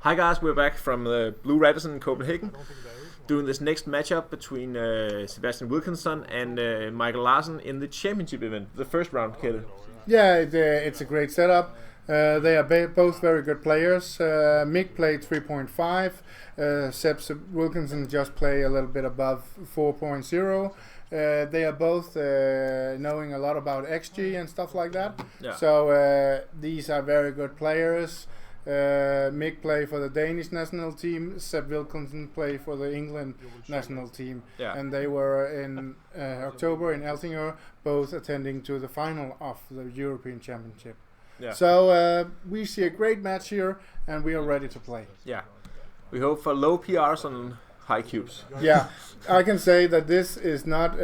Hi guys, we're back from the Blue Radisson in Copenhagen, doing this next matchup between Sebastian Wilkinson and Michael Larsen in the championship event, the first round, Kjell. Yeah, it's a great setup. They are both very good players. Mick played 3.5. Wilkinson just play a little bit above 4.0. They are both knowing a lot about XG and stuff like that. Yeah. So these are very good players. Mick play for the Danish national team. Seb Wilkinson play for the England national team. Yeah. And they were in October in Eltinger, both attending to the final of the European Championship. Yeah. So we see a great match here, and we are ready to play. Yeah. We hope for low PRs on high cubes. Yeah, I can say that this is not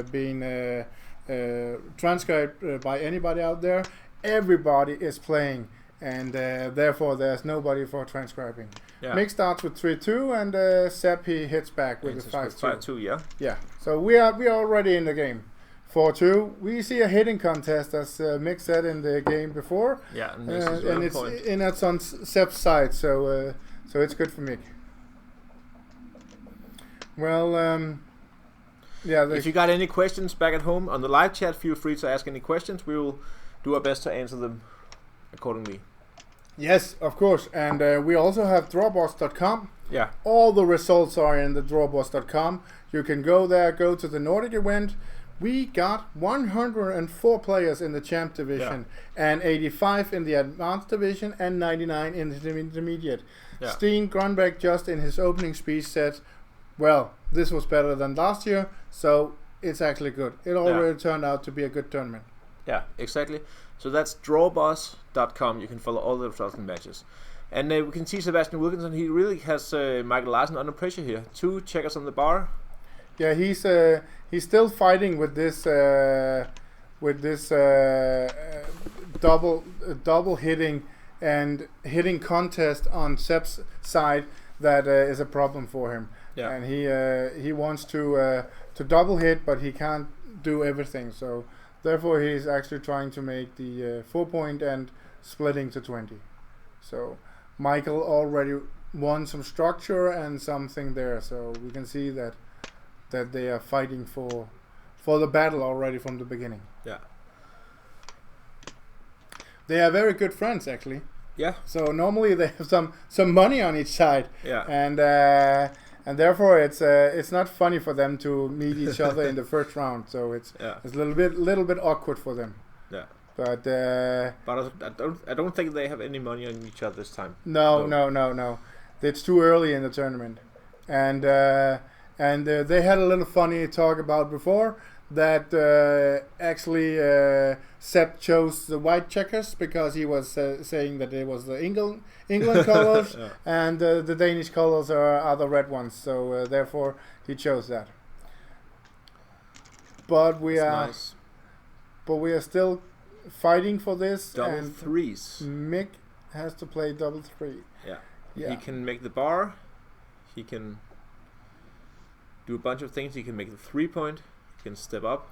being transcribed by anybody out there. Everybody is playing, and therefore there's nobody for transcribing. Yeah. Mick starts with 3-2, and Seb he hits back with a 5-2. 5-2, yeah. Yeah, so we are already in the game. 4-2. We see a hitting contest, as Mick said in the game before. Yeah, and it's on Seb's side, so it's good for Mick. Well, yeah. If you got any questions back at home on the live chat, feel free to ask any questions. We will do our best to answer them accordingly. Yes, of course. And we also have drawboss.com. Yeah. All the results are in the drawboss.com. You can go there, go to the Nordic event. We got 104 players in the champ division, and 85 in the advanced division, and 99 in the intermediate. Yeah. Steen Grunberg just in his opening speech said, well, this was better than last year, so it's actually good. It already turned out to be a good tournament. Yeah, exactly. So that's drawboss.com. You can follow all the results and matches. And we can see Sebastian Wilkinson. He really has Michael Larsen under pressure here. 2 checkers on the bar. Yeah, he's still fighting with this double hitting and hitting contest on Seb's side that is a problem for him. Yeah. And he wants to double hit, but he can't do everything. So therefore, he's actually trying to make the 4-point and splitting to 20. So Michael already won some structure and something there. So we can see that they are fighting for the battle already from the beginning. Yeah. They are very good friends, actually. Yeah. So normally they have some money on each side. Yeah. And therefore it's not funny for them to meet each other in the first round. So it's a little bit awkward for them. Yeah. But I don't think they have any money on each other this time. No. It's too early in the tournament, and they had a little funny talk about before that actually Seb chose the white checkers because he was saying that it was the England colors and the Danish colors are the red ones, so therefore he chose that. But we are still fighting for this. Double and threes. Mick has to play double 3. Yeah. Yeah. He can make the bar. He can do a bunch of things. He can make the 3-point. He can step up.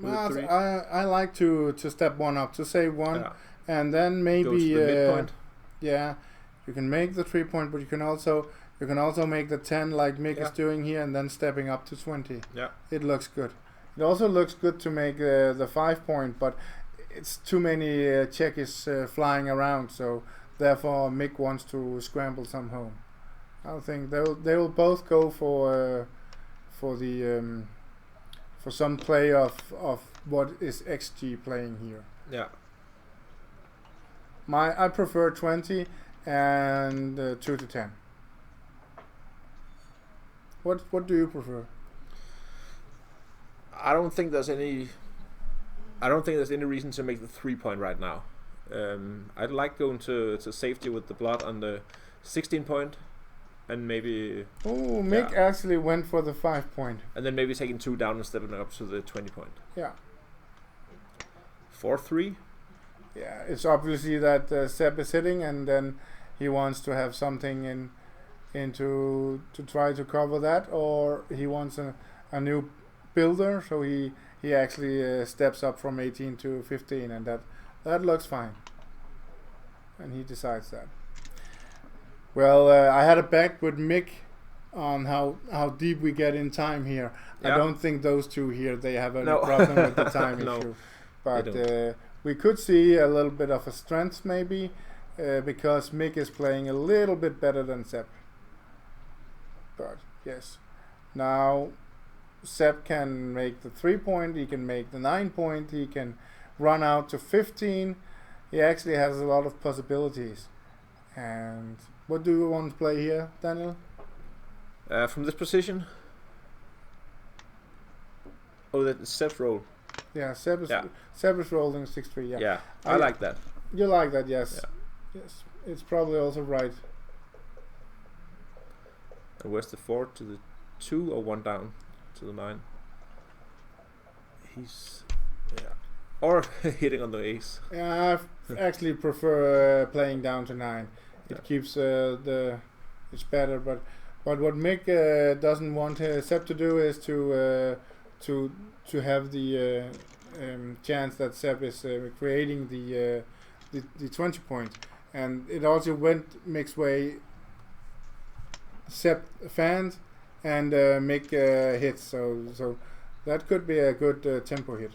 I like to step one up, to save one, and then maybe go to the midpoint. Yeah, you can make the 3-point, but you can also make the 10 like Mick is doing here, and then stepping up to 20. Yeah, it looks good. It also looks good to make the 5-point, but it's too many checkies flying around, so therefore Mick wants to scramble some home. I think they will both go for some play of what is XG playing here. Yeah. I prefer 20 and 2 to 10. What do you prefer? I don't think there's any reason to make the 3-point right now. I'd like going to safety with the blood on the 16-point. And maybe... Oh, Mick actually went for the 5-point. And then maybe taking 2 down and stepping up to the 20-point. Yeah. 4-3? Yeah, it's obviously that Seb is hitting, and then he wants to have something to try to cover that, or he wants a new builder, so he actually steps up from 18 to 15, and that looks fine. And he decides that. Well, I had a bet with Mick on how deep we get in time here. I don't think those two here they have any problem with the time issue, but we could see a little bit of a strength maybe because Mick is playing a little bit better than Seb. But yes, now Seb can make the 3-point, he can make the 9-point, he can run out to 15. He actually has a lot of possibilities. And what do you want to play here, Daniel? From this position? Oh, that's Seb's roll. Yeah, Seb is rolling 6-3. Yeah, yeah, I like that. You like that, yes. Yeah. Yes, it's probably also right. And where's the 4 to the 2 or 1 down to the 9? He's or hitting on the ace. Yeah, I actually prefer playing down to 9. It keeps it's better, but what Mick doesn't want Seb to do is to have the chance that Seb is creating the 20 point, and it also went Mick's way. Seb fans and Mick hits, so that could be a good tempo hit.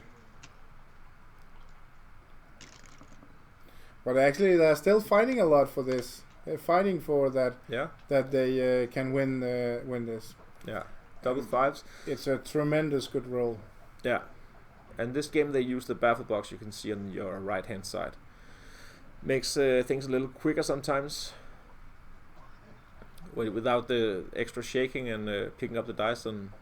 But actually, they're still fighting a lot for this. They're fighting for that. Yeah. That they can win this. Yeah. Double 5s. It's a tremendous good roll. Yeah. And this game they use the baffle box you can see on your right hand side. Makes things a little quicker sometimes. Without the extra shaking and picking up the dice on.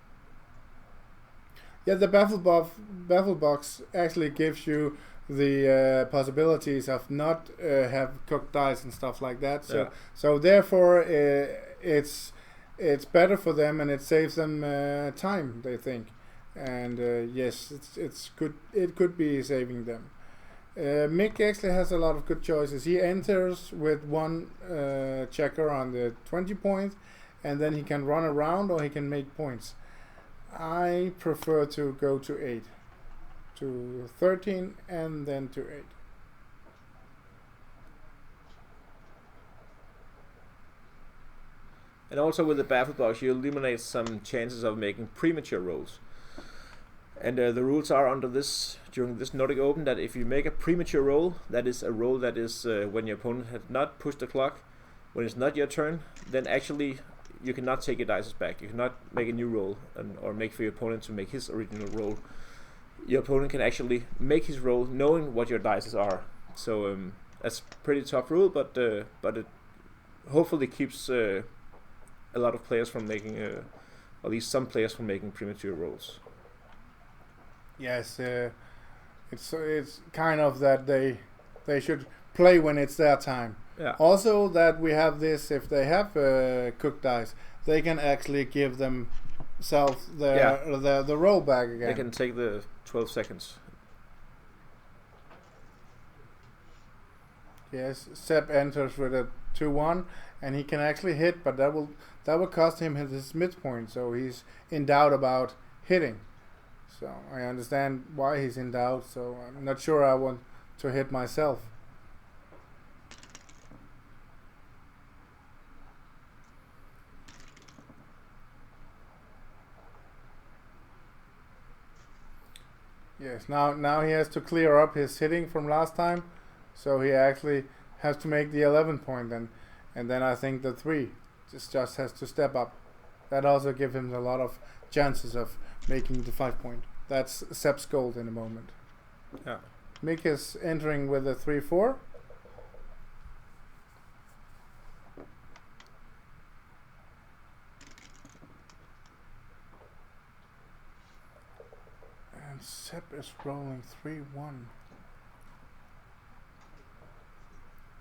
Yeah, the baffle box actually gives you the possibilities of not have cooked dice and stuff like that. So therefore it's better for them and it saves them time, they think. And yes, it's good. It could be saving them. Mick actually has a lot of good choices. He enters with one checker on the 20 point, and then he can run around or he can make points. I prefer to go to 8. To 13 and then to 8. And also with the baffle box you eliminate some chances of making premature rolls. And the rules are under this during this Nordic Open that if you make a premature roll, that is a roll that is when your opponent has not pushed the clock, when it's not your turn, then actually you cannot take your dice back. You cannot make a new roll or make for your opponent to make his original roll. Your opponent can actually make his roll knowing what your dice are. So that's a pretty tough rule, but it hopefully keeps a lot of players from making, at least some players from making premature rolls. Yes, it's kind of that they should play when it's their time. Yeah. Also that we have this, if they have cooked dice, they can actually give themselves the roll back again. They can take the 12 seconds. Yes, Seb enters with a 2-1 and he can actually hit, but that will cost him his midpoint, so he's in doubt about hitting. So I understand why he's in doubt, so I'm not sure I want to hit myself. Yes, now he has to clear up his hitting from last time, so he actually has to make the 11 point, and then I think the 3 just has to step up. That also gives him a lot of chances of making the 5 point. That's Seb's goal in the moment. Yeah. Mick is entering with a 3-4. And Seb is rolling 3-1.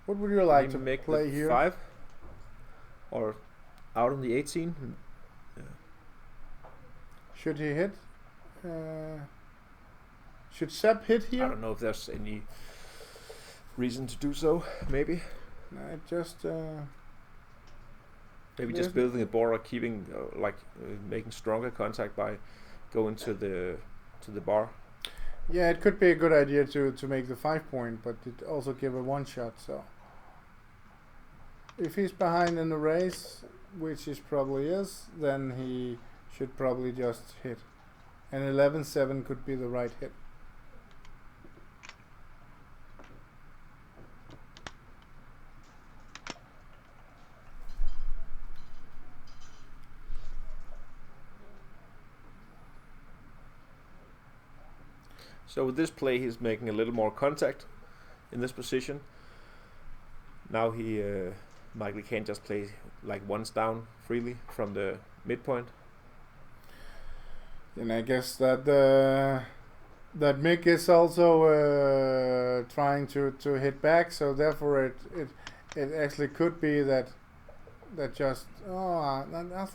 What would you like to make play here? 5 or out on the 18? Yeah. Should he hit? Should Seb hit here? I don't know if there's any reason to do so. Maybe. Just maybe just building a board or keeping making stronger contact by going to the bar. Yeah, it could be a good idea to make the 5 point, but it also give a 1 shot. So if he's behind in the race, which he probably is, then he should probably just hit. And 11-7 could be the right hit. So with this play, he's making a little more contact in this position. Now he Michael can't just play like once down freely from the midpoint. And I guess that that Mick is also trying to hit back, so therefore it actually could be that just I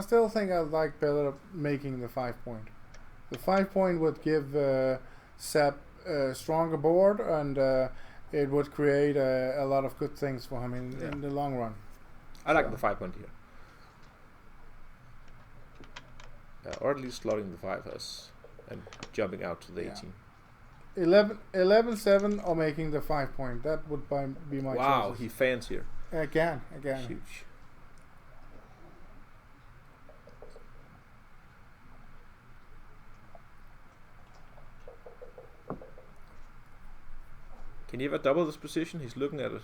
still think I like better making the 5 point. The 5 point would give Seb a stronger board, and it would create a lot of good things for him in the long run. I like the 5 point here. Or at least slotting the 5 as and jumping out to the 18. 11-7 or making the 5 point. That would be my choice. Wow, he fans here. Again. Huge. Can he ever double this position? He's looking at it.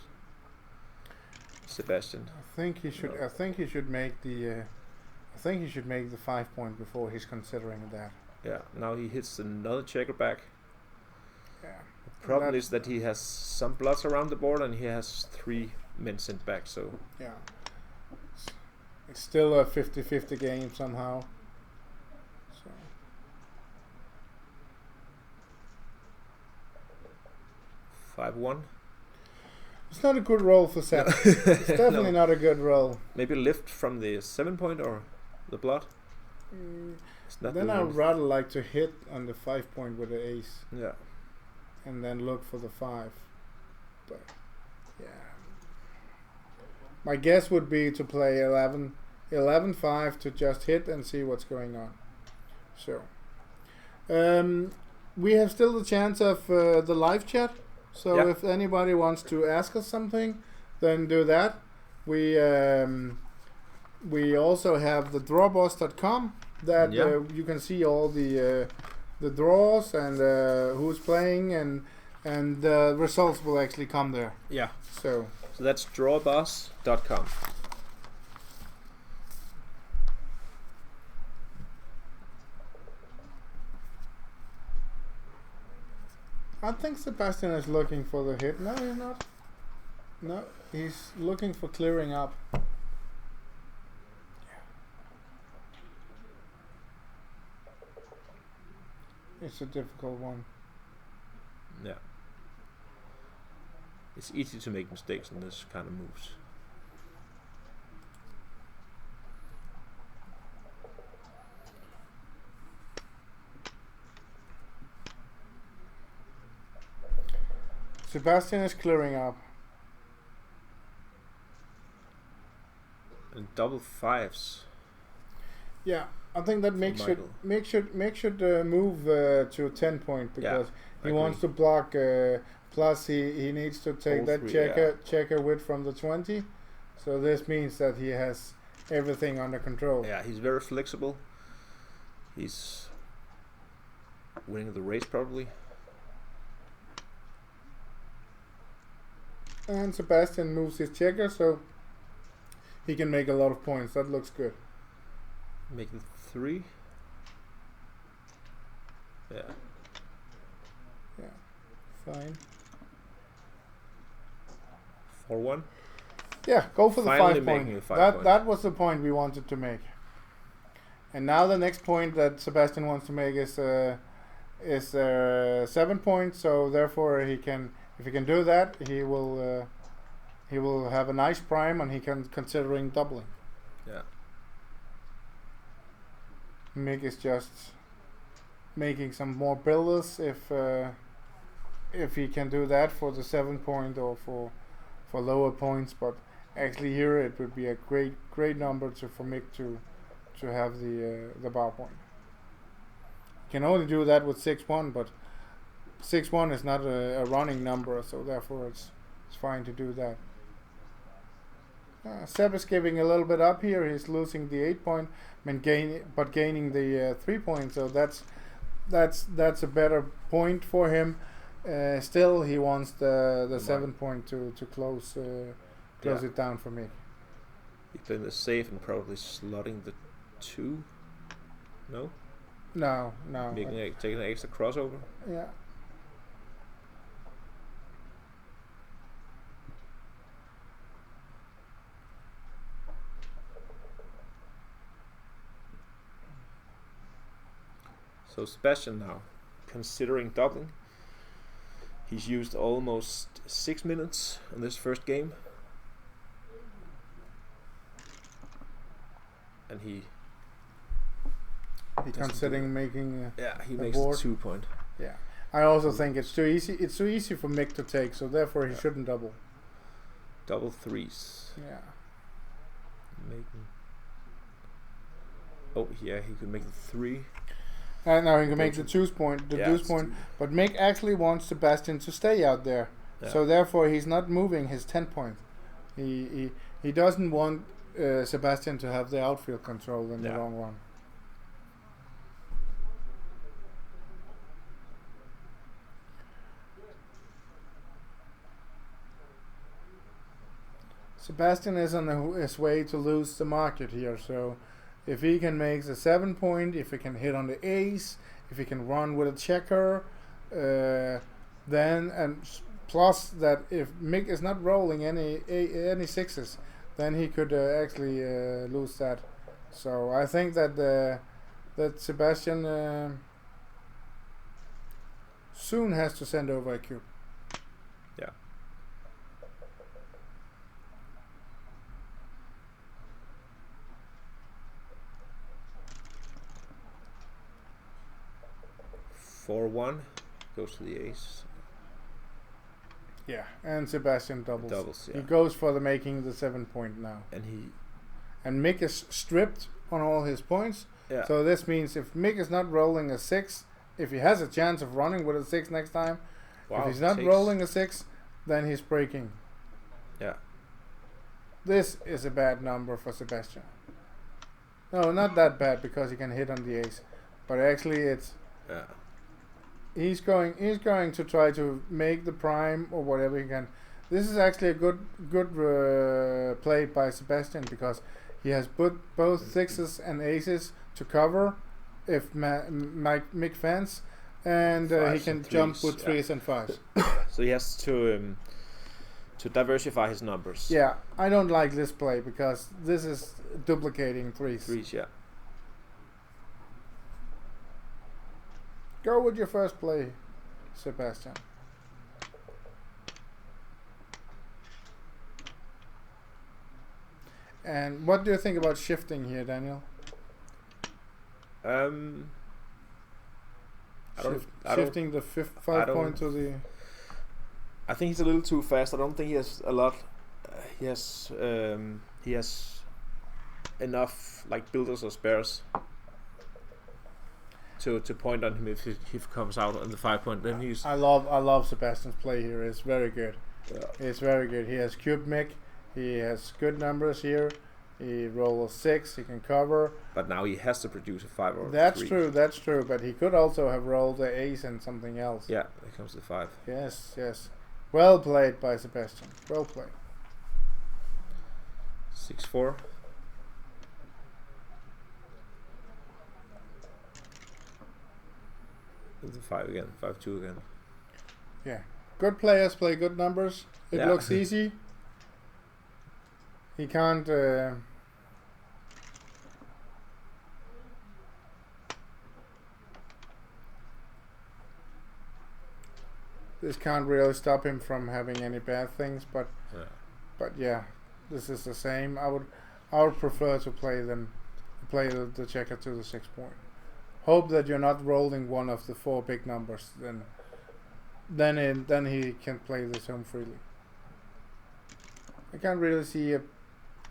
Sebastian. I think he should. No. I think he should make the. I think he should make the 5 point before he's considering that. Yeah. Now he hits another checker back. Yeah. The problem is that he has some bloods around the board and he has 3 men sent back. So. Yeah. It's still a 50-50 game somehow. So. 5-1. It's not a good roll for Seb. It's definitely not a good roll. Maybe lift from the 7 point or the blood. Then I would rather like to hit on the 5 point with the ace. Yeah. And then look for the 5. But yeah. My guess would be to play 11-5 to just hit and see what's going on. So we have still the chance of the live chat. So if anybody wants to ask us something, then do that. We also have the drawboss.com that you can see all the draws and who's playing, and the results will actually come there. Yeah. So that's drawboss.com. I think Sebastian is looking for the hit. No, he's not. No, he's looking for clearing up. It's a difficult one. Yeah. It's easy to make mistakes in this kind of moves. Sebastian is clearing up. And double 5s. Yeah, I think that Mick should move to a 10 point because he wants to block. Plus, he needs to take that checker width from the 20. So this means that he has everything under control. Yeah, he's very flexible. He's winning the race probably. And Sebastian moves his checker, so he can make a lot of points. That looks good. Make it 3. Yeah. Yeah. Fine. 4-1. Yeah, go for the Finally 5 point. making the 5 point. That was the point we wanted to make. And now the next point that Sebastian wants to make is 7 points. So therefore, he can. If he can do that, he will have a nice prime, and he can considering doubling. Yeah. Mick is just making some more builders if he can do that for the 7 point or for lower points. But actually here it would be a great number for Mick to have the bar point. You can only do that with 6-1, but 6-1 is not a running number, so therefore it's fine to do that. Seb is giving a little bit up here. He's losing the 8 point, but gaining the 3 points. So that's a better point for him. Still, he wants the 7 point to close it down for me. He playing the safe and probably slotting the 2. No. No. Taking an extra crossover. Yeah. So Sebastian now, considering doubling, he's used almost 6 minutes in this first game, and he considering making he makes board. a 2 point. Yeah, I also think it's too easy. It's too easy for Mick to take, so therefore he shouldn't double. Double 3s. Yeah. Making. Oh yeah, he could make the 3. And now he can make the deuce point, but Mick actually wants Sebastian to stay out there, so therefore he's not moving his 10 point. He doesn't want Sebastian to have the outfield control in the long run. Sebastian is on his way to lose the market here, so if he can make the 7 point, if he can hit on the ace, if he can run with a checker, then, and plus that if Mick is not rolling any 6s, then he could actually lose that. So I think that Sebastian soon has to send over a cube. Yeah. For 1 goes to the ace. Yeah, and Sebastian doubles. Doubles, yeah. He goes for the making the 7 point now. And Mick is stripped on all his points. Yeah. So this means if Mick is not rolling a 6, if he has a chance of running with a 6 next time, if he's not rolling a 6, then he's breaking. Yeah. This is a bad number for Sebastian. No, not that bad because he can hit on the ace, but actually it's. Yeah. He's going to try to make the prime or whatever he can. This is actually a good play by Sebastian because he has put both 6s and aces to cover if Mick fans, and he can jump with 3s and 5s. So he has to diversify his numbers. Yeah, I don't like this play because this is duplicating 3s. 3s, yeah. Go with your first play, Sebastian. And what do you think about shifting here, Daniel? Shifting the 5 point to the. I think he's a little too fast. I don't think he has a lot. He has enough like builders or spares to point on him if he comes out on the 5 point. Then he's. I love Sebastian's play here. It's very good. Yeah. It's very good. He has cube Mick. He has good numbers here. He rolls 6. He can cover. But now he has to produce a 5 or That's 3. true. That's true. But he could also have rolled the ace and something else. Yeah, there comes the 5. Yes. Well played by Sebastian. Well played. 6-4. The 5 again. 5-2 again. Yeah. Good players play good numbers. It looks easy. He can't. This can't really stop him from having any bad things, but yeah, this is the same. I would prefer to play the checker to the 6 point. Hope that you're not rolling one of the 4 big numbers. Then he can play this home freely. I can't really see a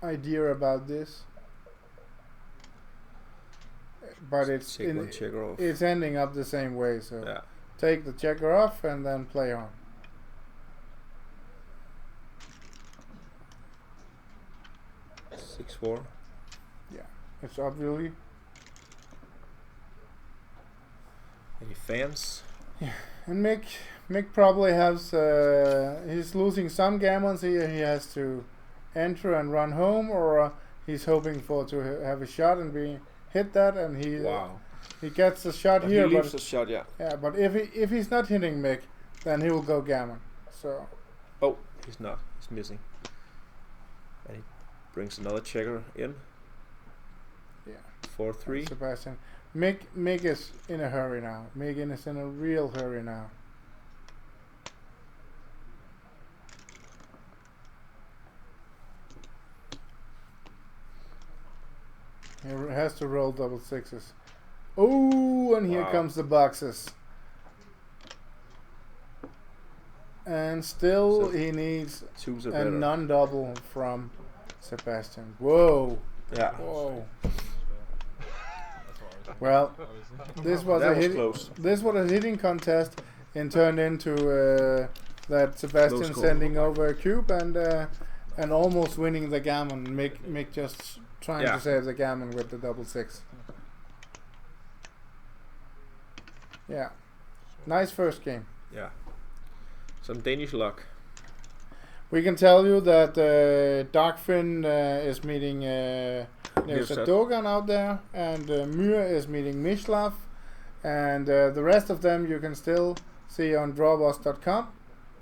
idea about this, but it's ending up the same way. So take the checker off and then play on. 6-4. Yeah, it's obviously. Any fans? And Mick probably has. He's losing some gammons here. He has to enter and run home, or he's hoping to have a shot and hit that, and he. Wow. He gets a shot But here, he leaves the shot, yeah. Yeah, but if he's not hitting Mick, then he will go gammon. So. Oh, he's not. He's missing. And he brings another checker in. Yeah. 4-3. Sebastian. Mick is in a hurry now. Mick is in a real hurry now. He has to roll double sixes. Oh, and here comes the boxes. And still So he needs twos are a better. non-double from Sebastian. Whoa. Yeah. Whoa. Well, this was That a was close. This was a hitting contest and turned into that Sebastian Close call. sending over a cube and almost winning the gammon. Mick just trying Yeah. to save the gammon with the double six. Yeah, nice first game. Yeah. Some Danish luck. We can tell you that Darkfin is meeting there's a Mirsad. Dogan out there, and Myr is meeting Mishlav, and the rest of them you can still see on drawboss.com.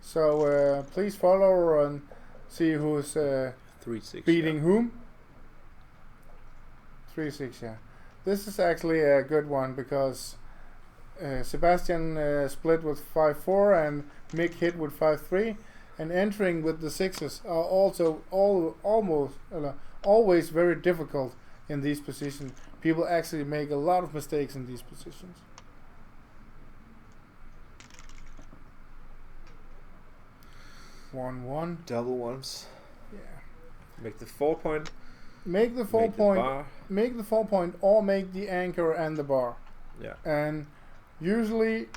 So please follow and see who's 3-6. beating whom. 3-6, yeah. This is actually a good one because Sebastian split with 5-4 and Mick hit with 5-3, and entering with the sixes are also always very difficult in these positions. People actually make a lot of mistakes in these positions. One. Double ones. Yeah. Make the 4 point. Make the 4 Make the point. bar. Make the 4 point, or make the anchor and the bar. Yeah. And usually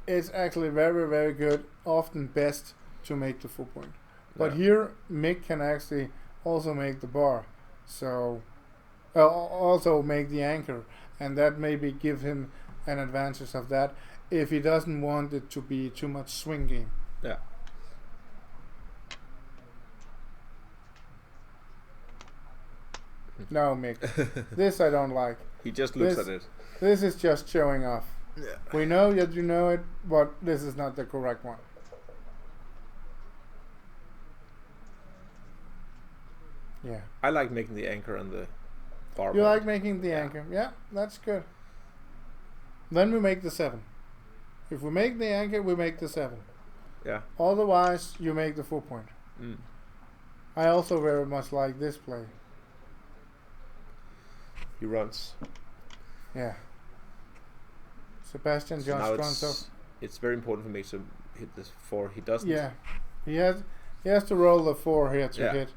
it's actually very, very good, often best to make the 4 point. But Yeah. here Mick can actually also make the bar, so also make the anchor, and that maybe give him an advantage of that if he doesn't want it to be too much swing game. Yeah. No, Mick, this I don't like. He just looks This- at it. This is just showing off. Yeah. We know that you know it, but this is not the correct one. Yeah. I like making the anchor and the bar. You point. like making the anchor? Yeah, that's good. Then we make the 7. If we make the anchor, we make the 7. Yeah. Otherwise, you make the 4 point. Mm. I also very much like this play. He runs. Yeah. Sebastian So now John Stronto. it's very important for me to hit this 4. He doesn't. Yeah. He has to roll the 4 here to Yeah. hit.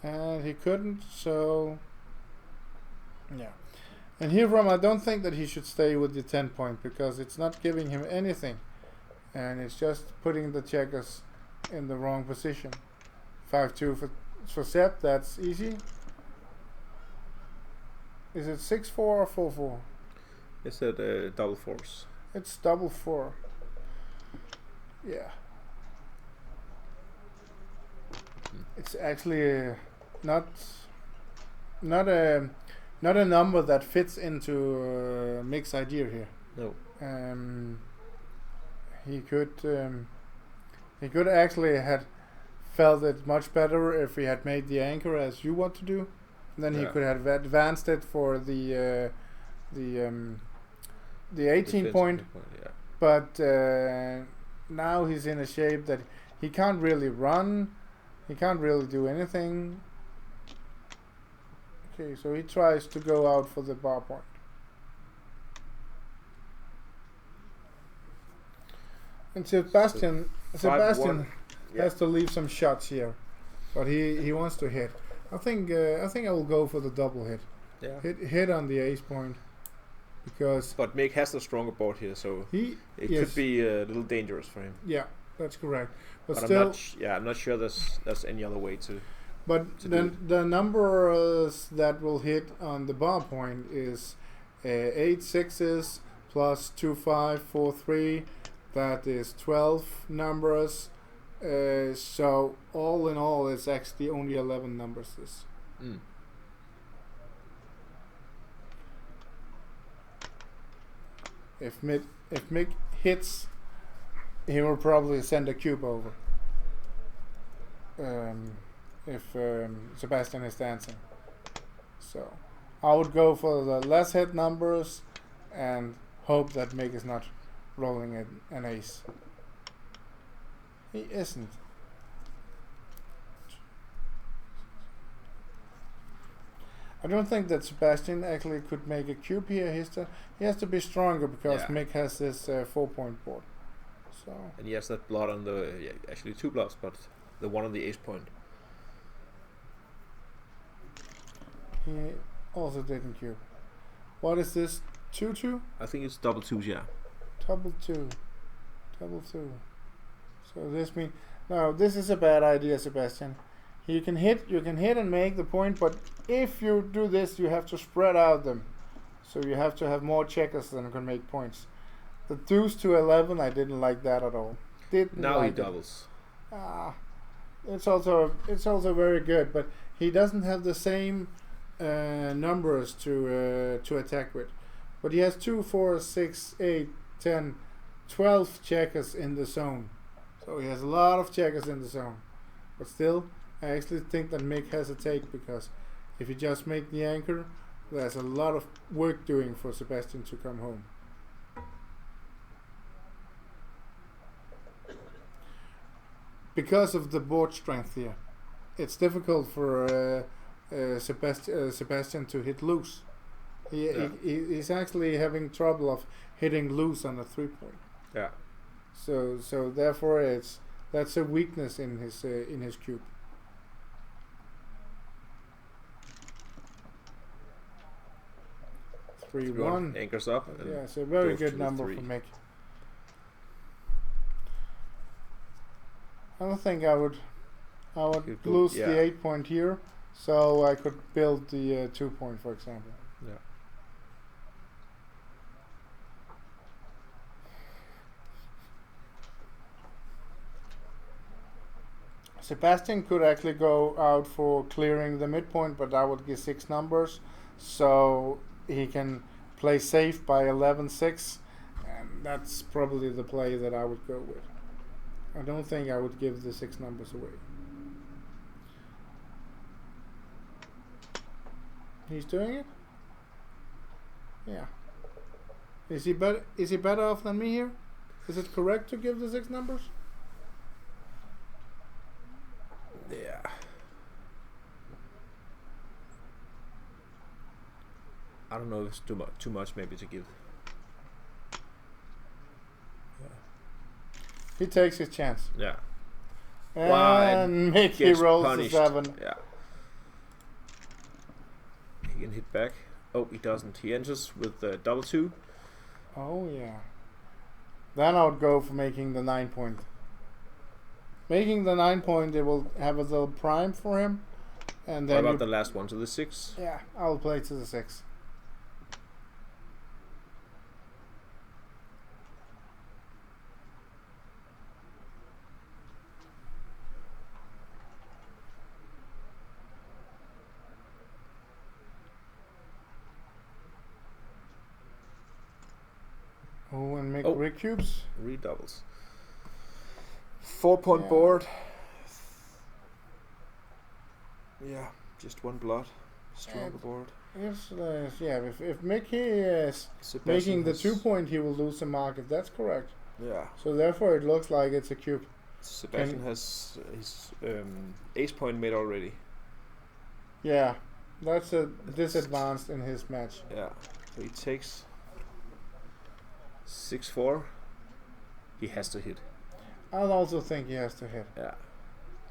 And he couldn't, so yeah. And here from I don't think that he should stay with the 10 point because it's not giving him anything. And it's just putting the checkers in the wrong position. 5-2 for Seb, that's easy. Is it 6-4 or 4-4? It's at double fours. It's double 4. Yeah. It's actually not a number that fits into Mick's idea here. No. He could actually had felt it much better if he had made the anchor as you want to do. Then he Yeah. could have advanced it for the 18 Defensive point. Yeah. But now he's in a shape that he can't really run. He can't really do anything. Okay, so he tries to go out for the bar point. And Sebastian 5-1. Yeah. has to leave some shots here, but he wants to hit. I think I will go for the double hit. Yeah. Hit on the ace point because But Mick has the stronger board here, so he it yes, could be a little dangerous for him. yeah, that's correct. But But still, I'm not sure there's any other way to. But then the numbers that will hit on the bar point is 8 sixes plus 2 5 4 3. That is 12 numbers. So all in all, it's actually only 11 numbers. This. If Mick hits, he will probably send a cube over. If Sebastian is dancing, so I would go for the less hit numbers and hope that Mick is not rolling an ace. He isn't. I don't think that Sebastian actually could make a cube here. He has to be stronger because Mick has this 4-point board. So. And he has that blood on the actually 2 bloods, but the one on the ace point. He also didn't cube. What is this? 2-2? I think it's double 2s, yeah. Double 2. So this means no. This is a bad idea, Sebastian. You can hit and make the point, but if you do this, you have to spread out them. So you have to have more checkers than can make points. The deuce to 11, I didn't like that at all. Now he doubles. It's also very good, but he doesn't have the same numbers to attack with. But he has 2, 4, 6, 8, 10, 12 checkers in the zone. So he has a lot of checkers in the zone. But still, I actually think that Mick has a take, because if you just make the anchor, there's a lot of work doing for Sebastian to come home. Because of the board strength here, it's difficult for Sebastian to hit loose. He's actually having trouble of hitting loose on a 3-point. Yeah. So therefore that's a weakness in his cube. Three one anchors up. Yeah, it's a very good number for Mick. I don't think I would lose the 8-point here, so I could build the 2-point, for example. Yeah. Sebastian could actually go out for clearing the midpoint, but I would give 6 numbers, so he can play safe by 11-6, and that's probably the play that I would go with. I don't think I would give the 6 numbers away. He's doing it? Yeah. Is he better off than me here? Is it correct to give the 6 numbers? Yeah. I don't know if it's too much maybe to give. He takes his chance. Yeah. And Mickey rolls punished. a 7. Yeah. He can hit back. Oh, he doesn't. He enters with double 2. Oh, yeah. Then I would go for making the 9-point. Making the 9-point, it will have a little prime for him. And then what about the last one to the 6? Yeah, I'll play to the 6. Oh, and make recubes. Redoubles. 4-point board. Yeah, just 1 blood. Stronger board. Yes, if Mickey is making the 2-point, he will lose the market. That's correct. Yeah. So therefore, it looks like it's a cube. Sebastian has his ace point made already. Yeah, that's a disadvantage in his match. Yeah, so he takes 6-4. He has to hit. I also think he has to hit. Yeah.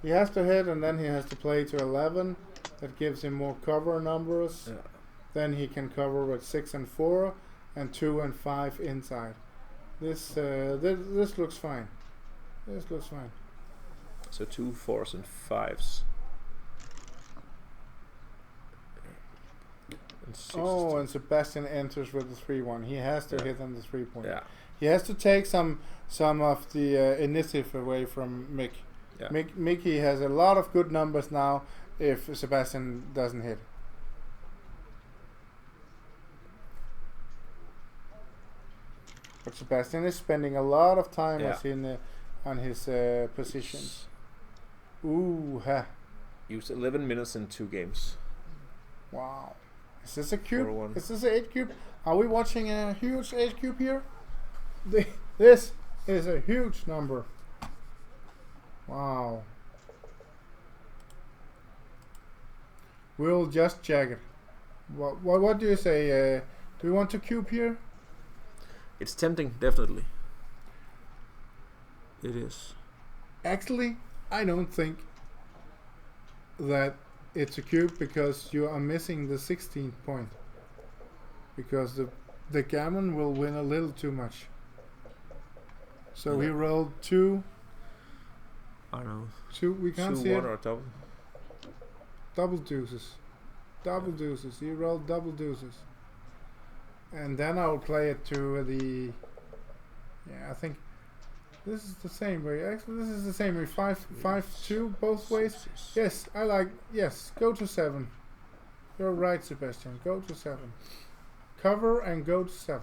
He has to hit, and then he has to play to 11. That gives him more cover numbers. Yeah. Then he can cover with 6 and 4, and 2 and 5 inside. This looks fine. This looks fine. So 2 4s and 5s. And 6 Oh, and Sebastian enters with the 3-1. He has to Yeah. hit on the 3-point. Yeah. He has to take some of the initiative away from Mick. Yeah. Mickey has a lot of good numbers now if Sebastian doesn't hit. But Sebastian is spending a lot of time on his positions. Ooh, ha. Used 11 minutes in 2 games. Wow. Is this a cube? 4-1. Is this an 8 cube? Are we watching a huge 8 cube here? This is a huge number. Wow. We'll just check it. What do you say? Do we want to cube here? It's tempting, definitely. It is. Actually, I don't think that it's a cube because you are missing the 16th point. Because the gammon will win a little too much. So he rolled 2. I don't know. 2. We can't 2, see 1 it. or double. Double deuces. Double deuces. He rolled double deuces. And then I'll play it to the... Yeah, I think this is the same way. Actually, this is the same way. 5-2 both ways. Yes, I like... Yes, go to 7. You're right, Sebastian. Go to 7. Cover and go to 7.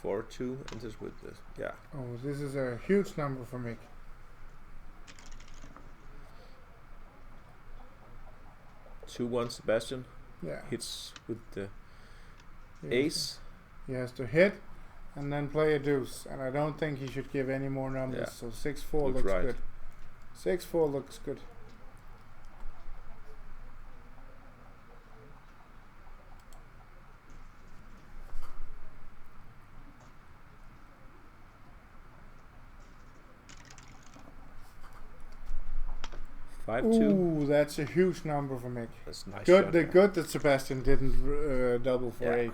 Four, 2 enters with this. Yeah. Oh, this is a huge number for Mick. 2-1 Sebastian. Yeah. Hits with the He ace. He has to hit and then play a deuce. And I don't think he should give any more numbers. Yeah. So 6-4 Looks looks right. good. 6-4 looks good. Five, 2. Ooh, that's a huge number for Mick. That's a nice Good, shot. good that Sebastian didn't double for Yeah. 8.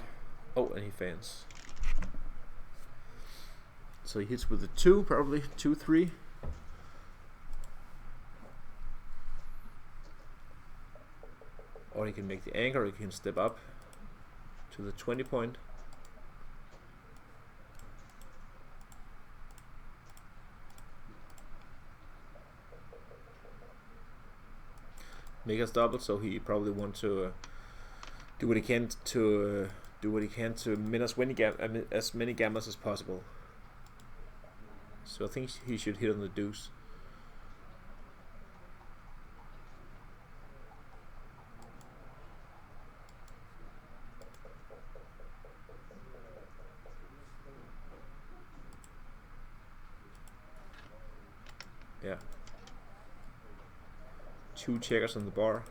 Oh, and he fans. So he hits with the 2, probably 2, 3. Or he can make the anchor, he can step up to the 20 point. Make us double, so he probably want to do what he can to min as many gammas as possible. So I think he should hit on the deuce. Yeah. 2 checkers on the bar,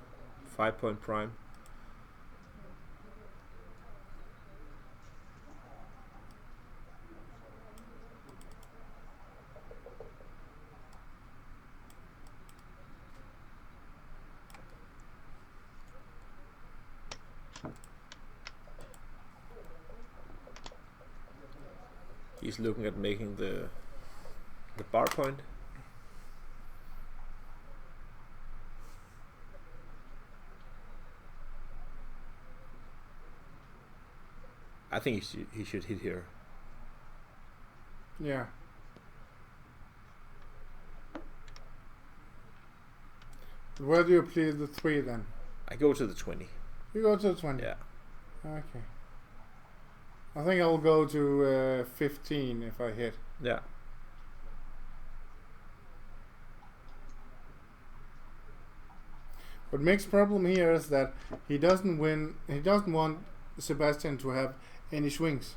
5-point prime. He's looking at making the bar point. I think he should hit here. Yeah. Where do you play the 3 then? I go to the 20. You go to the 20? Yeah. Okay. I think I'll go to 15 if I hit. Yeah. But Mick's problem here is that he doesn't want Sebastian to have any swings.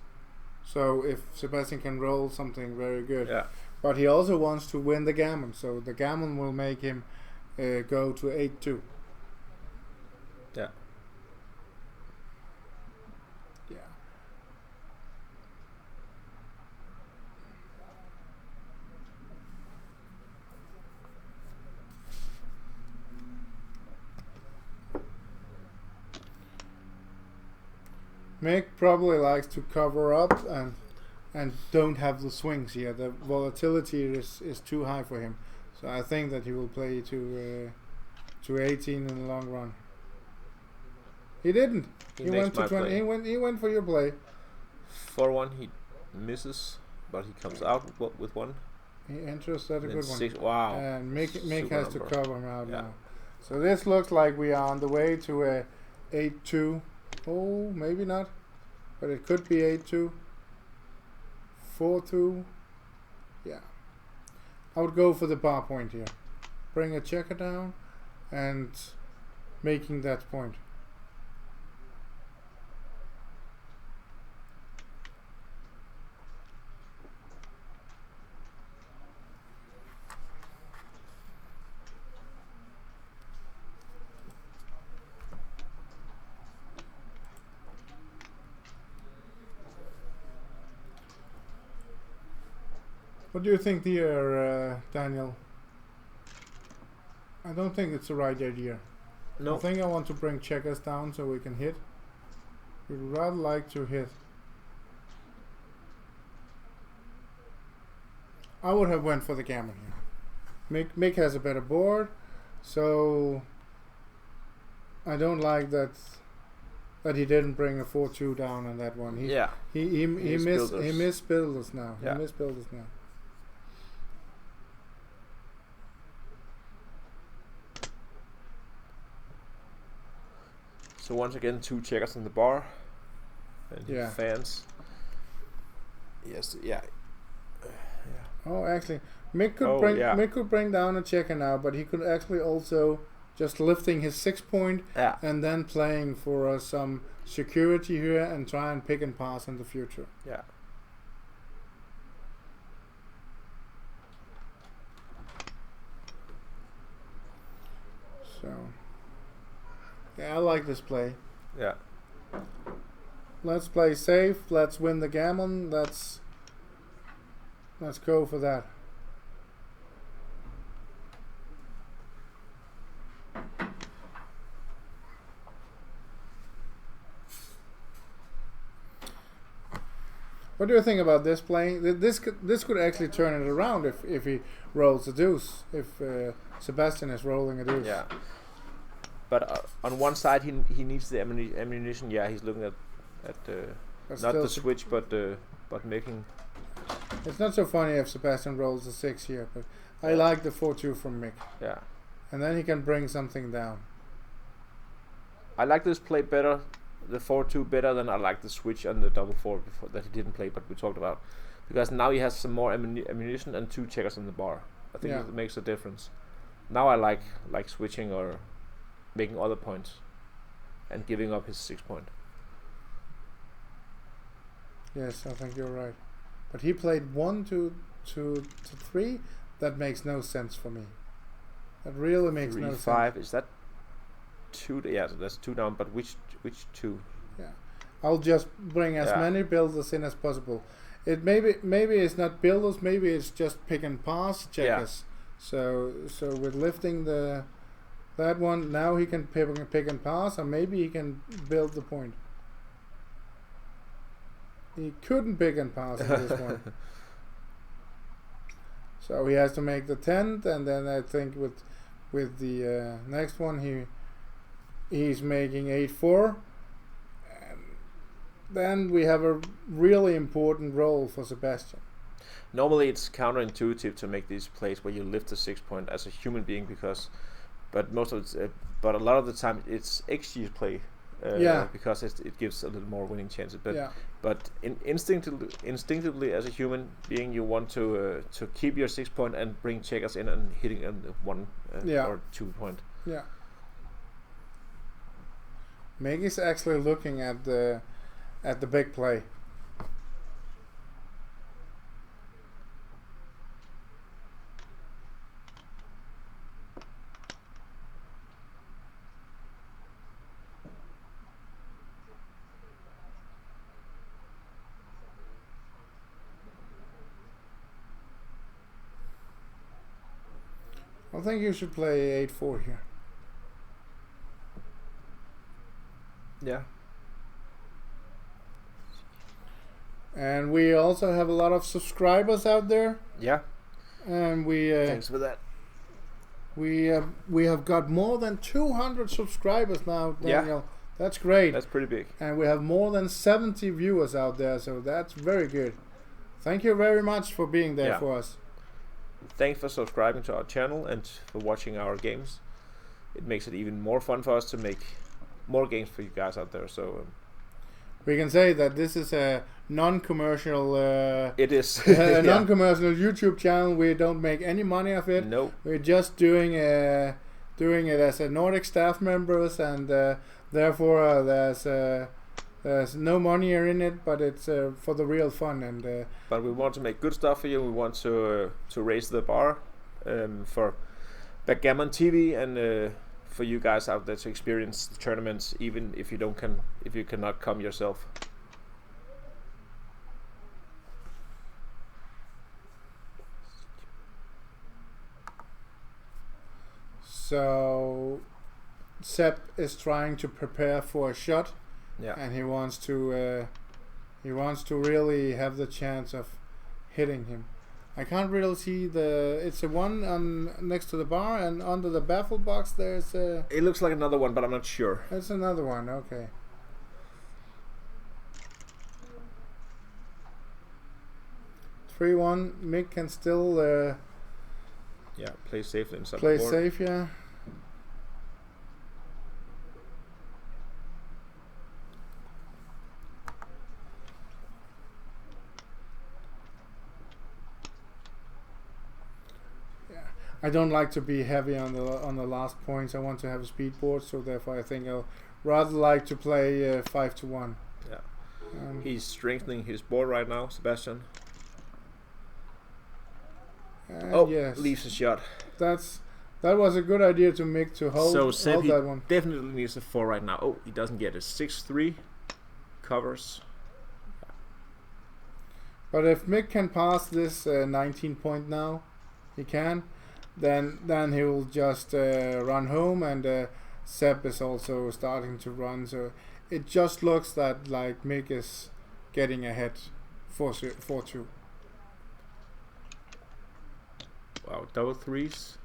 So if Sebastian can roll something very good. Yeah. But he also wants to win the gammon, so the gammon will make him go to 8-2. Yeah. Yeah. Mick probably likes to cover up and and don't have the swings here. The volatility is too high for him. So I think that he will play to 18 in the long run. He didn't. He went to 20. He went for your play. 4-1. He misses, but he comes out with one. He enters. That's a good one. Wow. And Mick has to cover him out now. So this looks like we are on the way to a 8-2. Oh, maybe not, but it could be 8-2. 4-2. Yeah. I would go for the bar point here. Bring a checker down and making that point. What do you think here, Daniel? I don't think it's the right idea. No. I think I want to bring checkers down so we can hit. We'd rather like to hit. I would have went for the gammon here. Mick has a better board, so I don't like that he didn't bring a 4-2 down on that one. He missed builders now. Yeah. He missed builders now. So once again, 2 checkers in the bar, and fans. Yes, yeah. Oh, actually, Mick could bring down a checker now, but he could actually also just lifting his 6 point and then playing for some security here and try and pick and pass in the future. Yeah. So. Yeah, I like this play. Yeah. Let's play safe. Let's win the gammon. Let's go for that. What do you think about this play? This could actually turn it around if he rolls a deuce. If Sebastian is rolling a deuce. Yeah. But on one side he needs the ammunition. Yeah, he's looking at not the switch, but making. It's not so funny if Sebastian rolls a 6 here, but I like the 4-2 from Mick. Yeah. And then he can bring something down. I like this play better, the 4-2 better than I like the switch and the double 4 before that he didn't play, but we talked about, because now he has some more ammunition and 2 checkers in the bar. I think it makes a difference. Now I like switching or making other points and giving up his 6 point. Yes, I think you're right. But he played 1 to 3. That makes no sense for me. That really makes no sense. 5 is that 2? Yeah, so that's 2 down. But which 2? Yeah, I'll just bring as many builders in as possible. It maybe it's not builders. Maybe it's just pick and pass checkers. So with lifting that one, now he can pick and pass, or maybe he can build the point. He couldn't pick and pass in this one. So he has to make the 10th, and then I think with the next one he's making 8-4, and then we have a really important role for Sebastian. Normally it's counterintuitive to make these plays where you lift the 6 point as a human being, but a lot of the time it's XG play. Because it gives a little more winning chances. But instinctively as a human being, you want to keep your 6 point and bring checkers in and hitting on the 1 or 2 point. Yeah. Meg is actually looking at the big play. I think you should play 8-4 here. Yeah. And we also have a lot of subscribers out there. Yeah. And Thanks for that. we have got more than 200 subscribers now, Daniel. Yeah. That's great. That's pretty big. And we have more than 70 viewers out there, so that's very good. Thank you very much for being there for us. Thanks for subscribing to our channel and for watching our games. It makes it even more fun for us to make more games for you guys out there. So we can say that this is a non-commercial. It is a non-commercial YouTube channel. We don't make any money of it. No. We're just doing it as a Nordic staff members, and therefore there's no money in it, but it's for the real fun. And but we want to make good stuff for you. We want to raise the bar for Backgammon TV and for you guys out there to experience the tournaments, even if you cannot come yourself. So Seb is trying to prepare for a shot. Yeah. And he wants to really have the chance of hitting him. I can't really see it's a one on next to the bar, and under the baffle box there's a. It looks like another one, but I'm not sure. That's another one. Okay. 3-1. Mick can still play safely inside play the board. safe. Yeah. I don't like to be heavy on the last points. I want to have a speed board, so therefore I think I'll rather like to play 5-1. Yeah. He's strengthening his board right now, Sebastian. Yes. Leaves a shot. That was a good idea to make to hold. So Seb, hold that one. Definitely needs a 4 right now. Oh, he doesn't get it. 6-3 covers. But if Mick can pass this 19 point now, he can. Then he will just run home, and Seb is also starting to run. So it just looks that like Mick is getting ahead 4-2. Wow, double threes.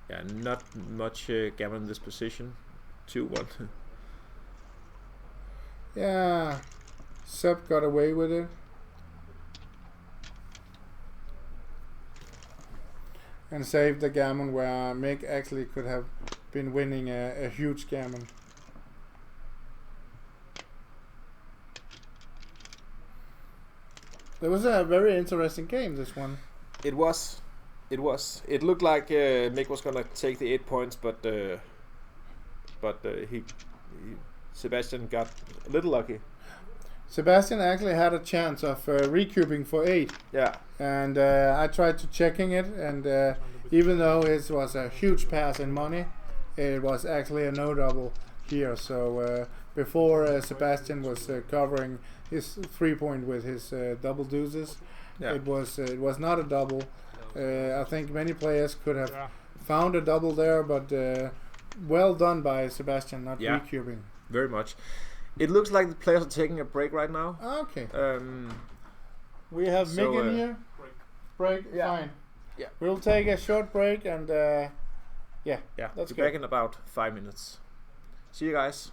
Yeah, not much gammon in this position. 2-1. Yeah, Seb got away with it. And saved the gammon where Mick actually could have been winning a huge gammon. It was a very interesting game, this one. It was. It looked like Mick was gonna take the 8 points, but Sebastian got a little lucky. Sebastian actually had a chance of recouping for 8. Yeah. And I tried to checking it, and even though it was a huge pass in money, it was actually a no double here. So before Sebastian was covering his 3 point with his double deuces, it was not a double. I think many players could have found a double there, but well done by Sebastian not recouping. Very much. It looks like the players are taking a break right now. Okay. We have Mick in here. Break. Yeah. Fine. Yeah. We'll take a short break, and yeah. That's Be back in about 5 minutes. See you guys.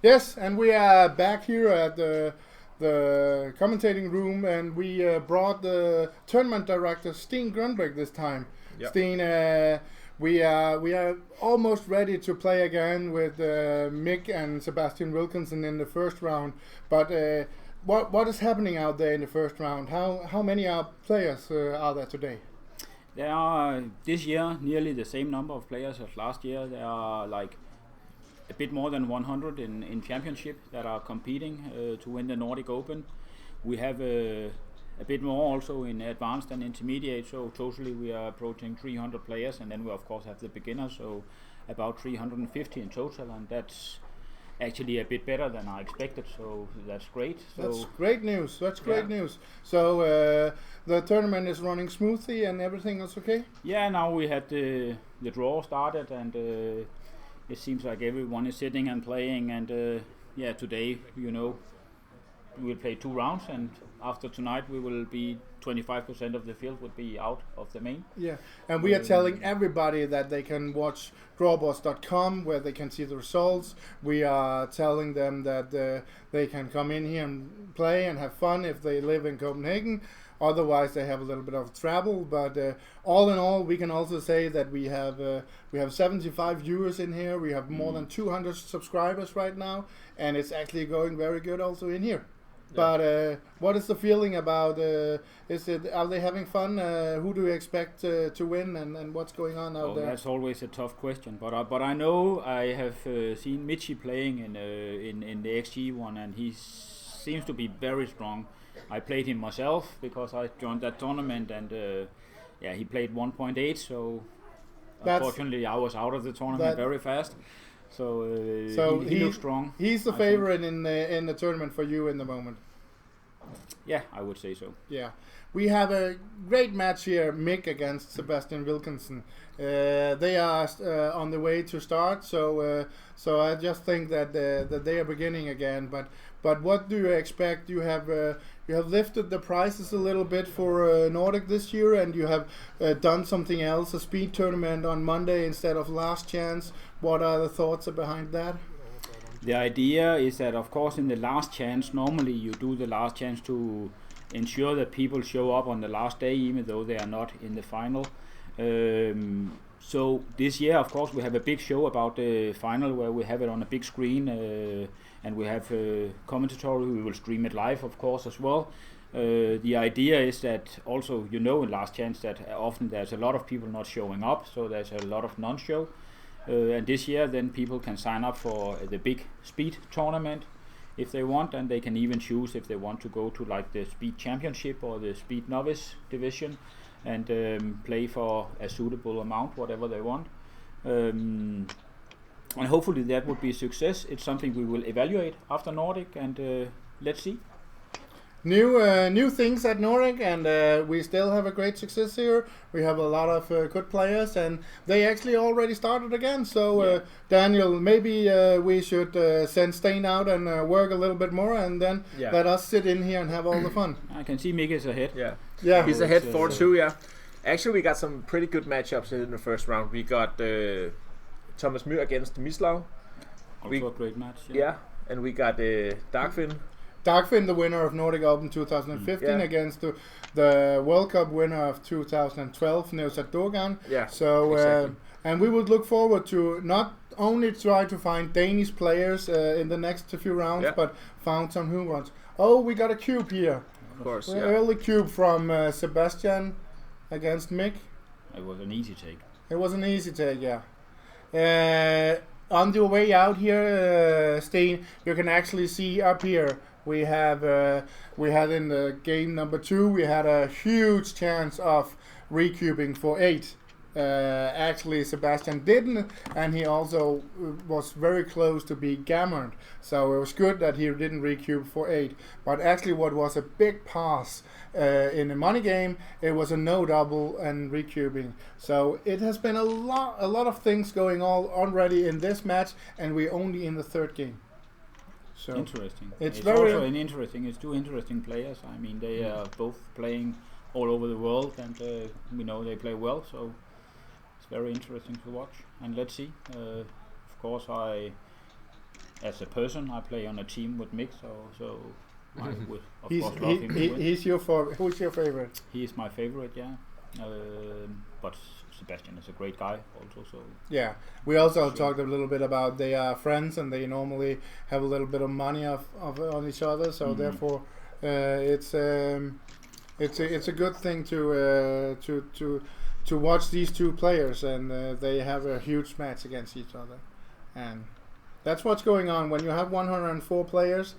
Yes, and we are back here at the commentating room, and we brought the tournament director Steen Grunberg this time. Yep. Steen, we are almost ready to play again with Mick and Sebastian Wilkinson in the first round. But what is happening out there in the first round? How many players are there today? There are this year nearly the same number of players as last year. There are like a bit more than 100 in championship that are competing to win the Nordic Open. We have a bit more also in advanced and intermediate, so totally we are approaching 300 players, and then we of course have the beginners, so about 350 in total, and that's actually a bit better than I expected, so that's great. So that's great news. That's great news. So the tournament is running smoothly and everything is okay? Yeah, now we had the draw started, and it seems like everyone is sitting and playing, and today, we'll play 2 rounds, and after tonight we will be 25% of the field would be out of the main. Yeah, and we are telling everybody that they can watch drawboards.com where they can see the results. We are telling them that they can come in here and play and have fun if they live in Copenhagen. Otherwise, they have a little bit of travel. But all in all, we can also say that we have 75 viewers in here. We have more than 200 subscribers right now, and it's actually going very good also in here. Yeah. But what is the feeling about? Are they having fun? Who do you expect to win, and what's going on out there? That's always a tough question. But I know I have seen Michi playing in the XG one, and he seems to be very strong. I played him myself because I joined that tournament, and he played 1.8. So unfortunately, I was out of the tournament very fast. So he looks strong. He's the favorite in the tournament for you in the moment. Yeah, I would say so. Yeah, we have a great match here, Mick against Sebastian Wilkinson. They are on the way to start, so I just think that they are beginning again. But what do you expect? You have lifted the prices a little bit for Nordic this year, and you have done something else, a speed tournament on Monday instead of last chance. What are the thoughts behind that? The idea is that, of course, in the last chance, normally you do the last chance to ensure that people show up on the last day, even though they are not in the final. So this year, of course, we have a big show about the final where we have it on a big screen, and we have commentatory. We will stream it live, of course, as well. The idea is that also, in last chance that often there's a lot of people not showing up, so there's a lot of non-show. And this year, then people can sign up for the big speed tournament if they want, and they can even choose if they want to go to like the speed championship or the speed novice division and play for a suitable amount, whatever they want. And hopefully that would be a success. It's something we will evaluate after Nordic, and let's see. New things at Nordic, and we still have a great success here. We have a lot of good players, and they actually already started again. So Daniel, maybe we should send Steen out and work a little bit more, and then let us sit in here and have all the fun. I can see Mick is ahead. Yeah, he's ahead 4-2. Yeah, actually we got some pretty good matchups in the first round. We got Thomas Mühr against Mislav. Also a great match. Yeah, and we got Darkfin. Darkfin, the winner of Nordic Open 2015, against the World Cup winner of 2012, Nevzat Dogan. Yeah, so exactly. And we would look forward to not only try to find Danish players in the next few rounds, but found some new ones. Oh, we got a cube here. Of course, early cube from Sebastian against Mick. It was an easy take. It was an easy take, yeah. On the way out here, Steen, you can actually see up here. We had in the game number 2, we had a huge chance of recubing for 8. Actually, Sebastian didn't, and he also was very close to be gammered. So it was good that he didn't recube for 8. But actually, what was a big pass in the money game, it was a no double and recubing. So it has been a lot of things going on already in this match, and we're only in the 3rd game. So interesting. It's very also It's 2 interesting players. I mean, they are both playing all over the world, and we know they play well. So it's very interesting to watch. And let's see. Of course, I as a person, I play on a team with Mick, so I would of He's, course love him to win. who's your favorite? He is my favorite, yeah. But Sebastian is a great guy also. So Yeah, we also Sure. talked a little bit about they are friends and they normally have a little bit of money on each other, so therefore it's a good thing to watch these two players, and they have a huge match against each other, and that's what's going on when you have 104 players.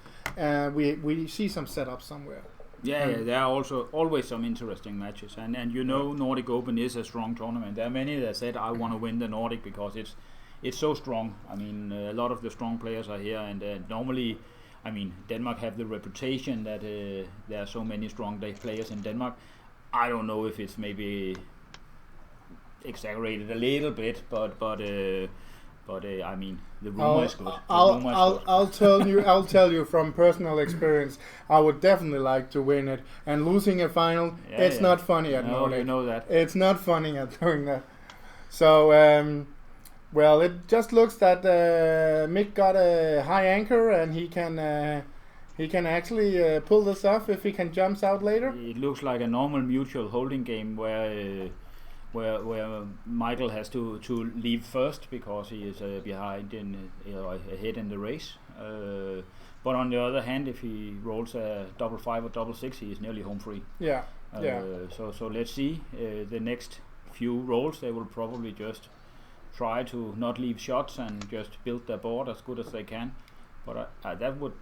We see some setups somewhere. yeah, there are also always some interesting matches, and Nordic Open is a strong tournament. There are many that said I want to win the Nordic because it's so strong. I mean, a lot of the strong players are here, and normally, I mean, Denmark have the reputation that there are so many strong players in Denmark. I don't know if it's maybe exaggerated a little bit, but I mean, the rumor is good. I'll tell you from personal experience. I would definitely like to win it, and losing a final, it's not funny at Nordic. You know that. It's not funny at doing that. So, well, it just looks that Mick got a high anchor, and he can actually pull this off if he can jump out later. It looks like a normal mutual holding game where Michael has to leave first because he is behind ahead in the race. But on the other hand, if he rolls a 5-5 or 6-6, he is nearly home free. Yeah. So let's see. The next few rolls, they will probably just try to not leave shots and just build their board as good as they can. But that would.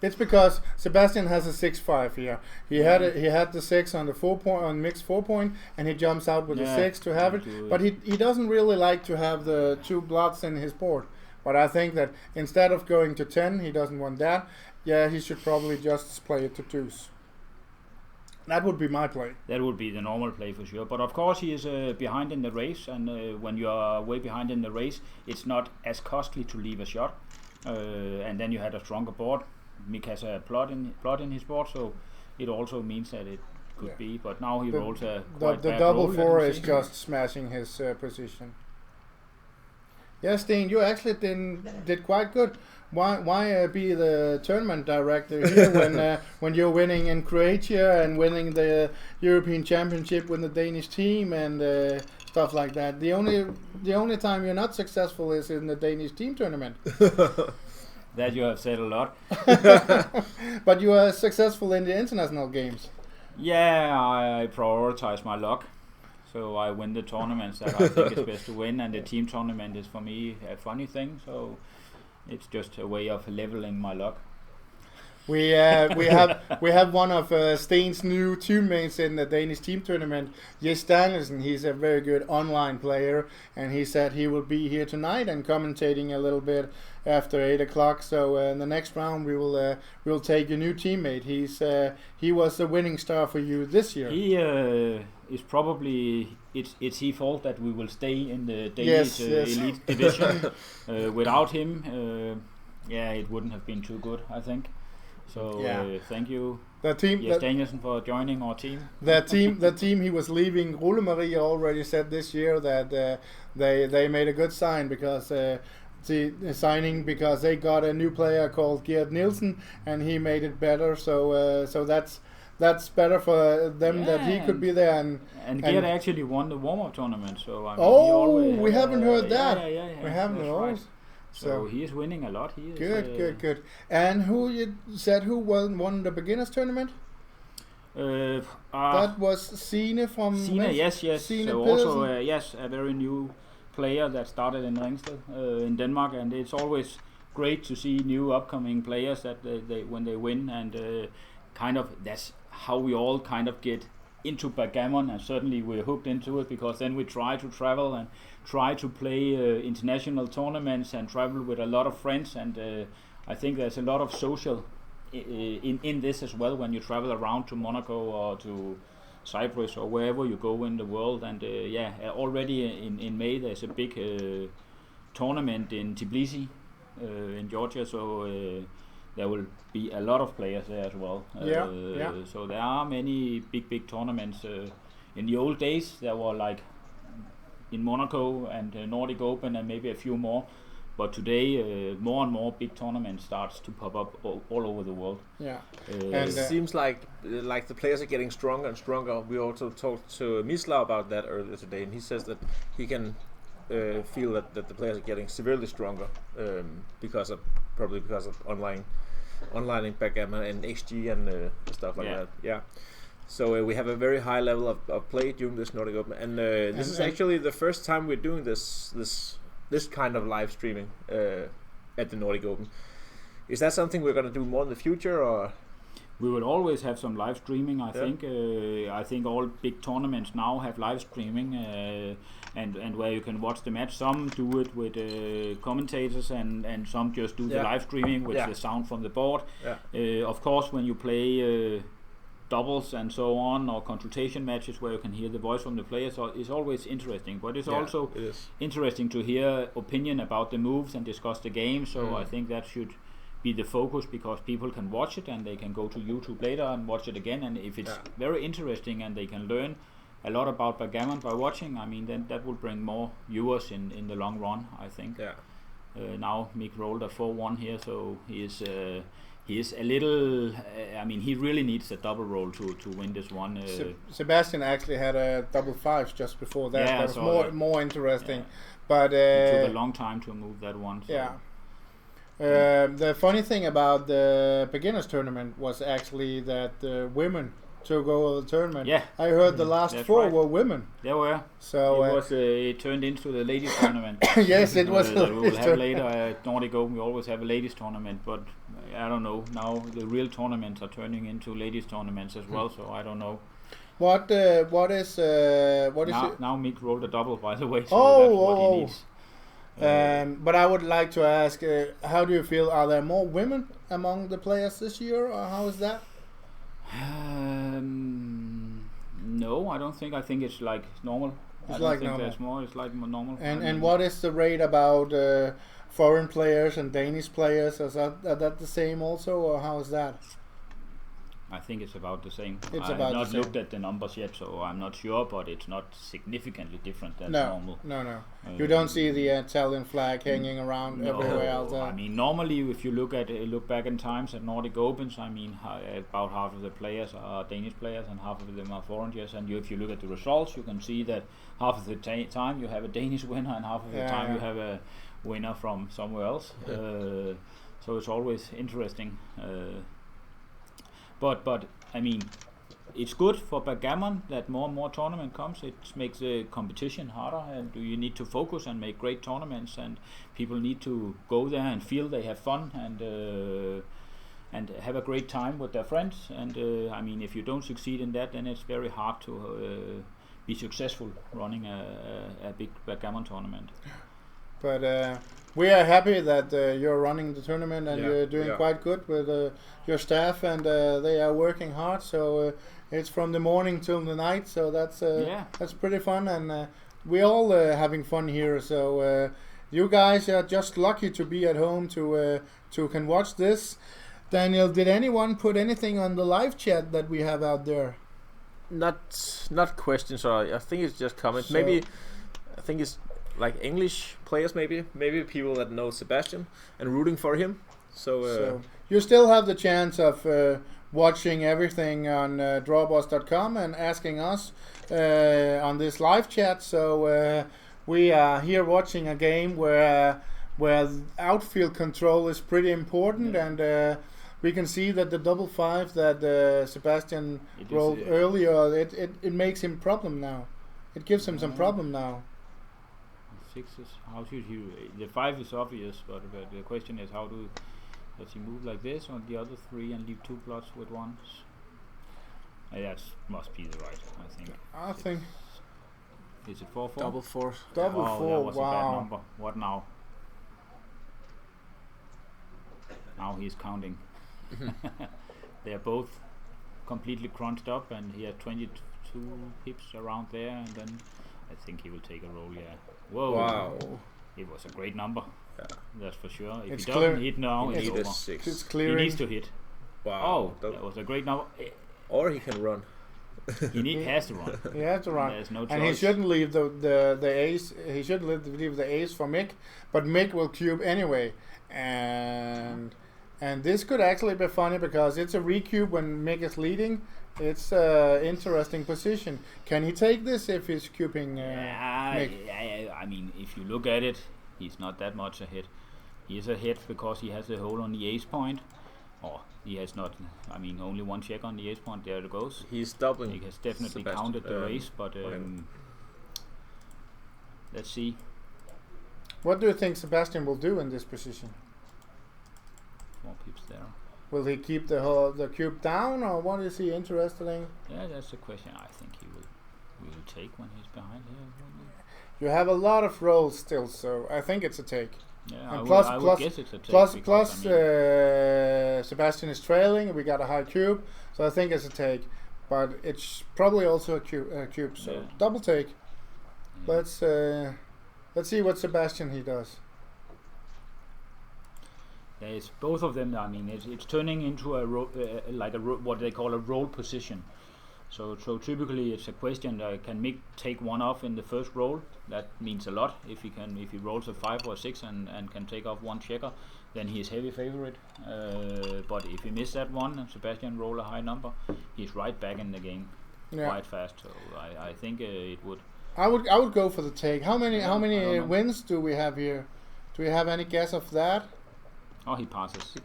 It's because Sebastian has a 6-5 here. He had the 6 on the 4 point on mixed 4 point, and he jumps out with the 6 to have it. But he doesn't really like to have the 2 blots in his board. But I think that instead of going to 10, he doesn't want that. Yeah, he should probably just play it to 2s. That would be my play. That would be the normal play for sure. But of course he is behind in the race, and when you are way behind in the race, it's not as costly to leave a shot. And then you had a stronger board. Mick has a plot in his board, so it also means that it could be. But now he rolls a quite the bad double roll, 4 is just smashing his position. Yes, Steen, you actually did quite good. Why be the tournament director here when you're winning in Croatia and winning the European Championship with the Danish team and stuff like that? The only time you're not successful is in the Danish team tournament. That you have said a lot. But you are successful in the international games. Yeah, I prioritize my luck. So I win the tournaments that I think is best to win, and the team tournament is for me a funny thing. So it's just a way of leveling my luck. We have one of Steen's new teammates in the Danish team tournament, Jes Danielsen. He's a very good online player, and he said he will be here tonight and commentating a little bit after 8 o'clock. So in the next round we will take your new teammate. He was the winning star for you this year. He is probably it's his fault that we will stay in the Danish elite division. Without him, it wouldn't have been too good, I think. So thank you, Jes Danielsen, for joining our team. The team he was leaving, Rulle Marie already said this year that they made a good sign because they got a new player called Gert Nielsen, and he made it better. So that's better for them that he could be there. And Gert actually won the warm-up tournament. So I mean, we haven't heard that. Yeah, we haven't heard. Right. So he is winning a lot. He is good. And who you said who won the beginners tournament? That was Signe from Signe, yes. Signe so Pedersen. also a very new player that started in Ringsted in Denmark, and it's always great to see new upcoming players that they when they win, and kind of that's how we all kind of get into backgammon, and certainly we're hooked into it because then we try to travel and try to play international tournaments and travel with a lot of friends, and I think there's a lot of social in this as well when you travel around to Monaco or to Cyprus or wherever you go in the world. And already in May there's a big tournament in Tbilisi in Georgia, so there will be a lot of players there as well. So there are many big tournaments. In the old days there were like in Monaco and Nordic Open and maybe a few more, But today, more and more big tournaments starts to pop up all over the world. Yeah, and it seems like the players are getting stronger and stronger. We also talked to Misla about that earlier today, and he says that he can feel that the players are getting severely stronger because of online in backgammon and XG and stuff like that. Yeah. So we have a very high level of play during this Nordic Open, and this is actually the first time we're doing this kind of live streaming at the Nordic Open. Is that something we're going to do more in the future, or? We will always have some live streaming. I think all big tournaments now have live streaming, and where you can watch the match. Some do it with commentators, and some just do the live streaming with the sound from the board. Of course, when you play doubles and so on, or consultation matches where you can hear the voice from the players, is always interesting. But it's also interesting to hear opinion about the moves and discuss the game. So I think that should be the focus, because people can watch it and they can go to YouTube later and watch it again. And if it's very interesting and they can learn a lot about backgammon by watching, I mean, then that will bring more viewers in the long run, I think. Now Mick rolled a 4-1 here, so he is a little. I mean, he really needs a double roll to win this one. Sebastian actually had a double fives just before that. That was more interesting, but it took a long time to move that one. So. Yeah. The funny thing about the beginners tournament was actually that women took over the tournament. Yeah, I heard the last four were women. There were. So it turned into the ladies tournament. Yes, it was. We will have later at Nordic Open. We always have a ladies tournament, but I don't know. Now the real tournaments are turning into ladies tournaments as well. So I don't know. What is now Mick rolled a double, by the way. So that's what he needs. But I would like to ask, how do you feel? Are there more women among the players this year, or how is that? No, I don't think. I think it's like normal. It's I don't think there's more. It's like normal. And what is the rate about foreign players and Danish players? Are that the same also, or how is that? I think it's about the same. I have not looked at the numbers yet, so I'm not sure, but it's not significantly different than normal. No. You don't see the Italian flag hanging around everywhere else. I mean, normally, if you look back in times at Nordic Opens, I mean, about half of the players are Danish players and half of them are foreigners. And if you look at the results, you can see that half of the time you have a Danish winner and half of the time you have a winner from somewhere else. So it's always interesting. But I mean, it's good for backgammon that more and more tournament comes. It makes the competition harder, and you need to focus and make great tournaments, and people need to go there and feel they have fun and have a great time with their friends. And I mean, if you don't succeed in that, then it's very hard to be successful running a big backgammon tournament. But we are happy that you're running the tournament and you're doing quite good with your staff, and they are working hard. So it's from the morning till the night. So that's pretty fun, and we're all having fun here. So you guys are just lucky to be at home to can watch this. Daniel, did anyone put anything on the live chat that we have out there? Not questions. I think it's just comments. Maybe I think it's like English players, maybe people that know Sebastian and rooting for him. So you still have the chance of watching everything on drawboss.com and asking us on this live chat. So we are here watching a game where outfield control is pretty important, and we can see that the double five that Sebastian rolled earlier, it makes him problem now. It gives him some problem now. Sixes. How should you? The 5 is obvious, but the question is, does he move like this on the other 3 and leave 2 plots with 1s? That must be the right. I think. Is it 4-4? Double 4. Double 4. That was a bad number. What now? Now he's counting. They are both completely crunched up, and he had 22 pips around there, and then I think he will take a roll. Yeah. Whoa! Wow! It was a great number. Yeah. That's for sure. If it's he doesn't hit now, it's over. 6. It's clearing. He needs to hit. Wow! Oh, that was a great number. Or he can run. He has to run. He has to run. There's no choice. And he shouldn't leave the ace. He shouldn't leave the ace for Mick, but Mick will cube anyway. And this could actually be funny because it's a recube when Mick is leading. It's an interesting position. Can he take this if he's cubing Mick? I mean, if you look at it, he's not that much ahead. He is ahead because he has a hole on the ace point. Or he has not. I mean, only one check on the ace point. There it goes. He's doubling. He has definitely Sebastian, counted the race, but let's see. What do you think Sebastian will do in this position? 4 pips there. Will he keep the cube down, or what is he interested in? Yeah, that's the question. I think he will take when he's behind here. You have a lot of rolls still, so I think it's a take. Yeah, And I would guess it's a take. Plus, Sebastian is trailing. We got a high cube, so I think it's a take. But it's probably also a cube, so double take. Yeah. Let's see what Sebastian he does. It's both of them. I mean, it's turning into what they call a roll position. So typically it's a question: can Mick take one off in the first roll? That means a lot. If he rolls a 5 or 6 and can take off one checker, then he is heavy favorite. But if he misses that one and Sebastian roll a high number, he's right back in the game quite fast. So I think it would. I would go for the take. How many wins do we have here? Do we have any guess of that? Oh, he passes. He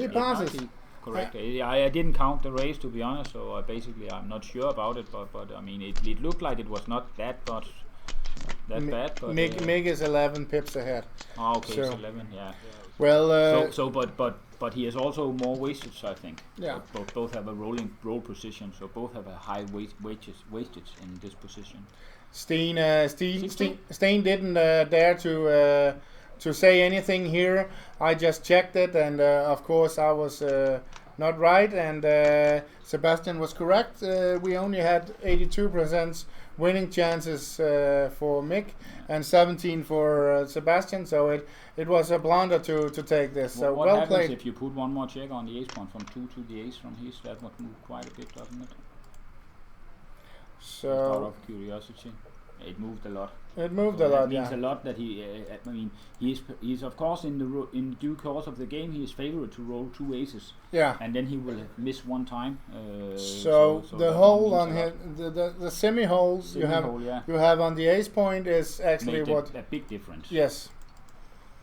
passes. Correct. I didn't count the race, to be honest, so I'm not sure about it. But I mean, it looked like it was not that bad. But Mick is 11 pips ahead. Oh, okay, so, it's 11. Yeah. Well. But he has also more wastage, I think. Yeah. So both have a roll position, so both have a high wastage in this position. Steen didn't dare to say anything here. I just checked it, and of course I was not right, and Sebastian was correct. We only had 82% winning chances for Mick and 17 for Sebastian, so it was a blunder to take this. So what well happens played. If you put one more check on the ace point from 2 to the ace from his? That would move quite a bit, doesn't it? So out of curiosity. It moved a lot. It moved so a lot. It means a lot that he. I mean, he's of course in due course of the game he is favored to roll 2 aces. Yeah. And then he will miss one time. So the hole on his, the semi holes you have on the ace point is actually a big difference. Yes.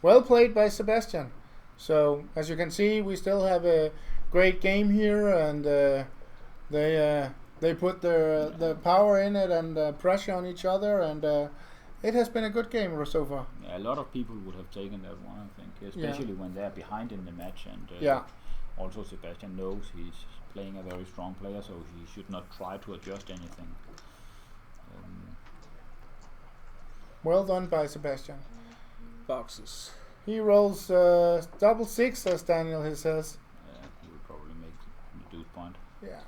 Well played by Sebastian. So as you can see, we still have a great game here, and they put the power in it and pressure on each other, and it has been a good game so far. Yeah, a lot of people would have taken that one, I think, especially when they're behind in the match. And also Sebastian knows he's playing a very strong player, so he should not try to adjust anything. Well done by Sebastian. Boxes. He rolls double 6, as Daniel says. Yeah, he will probably make the deuce point. Yeah.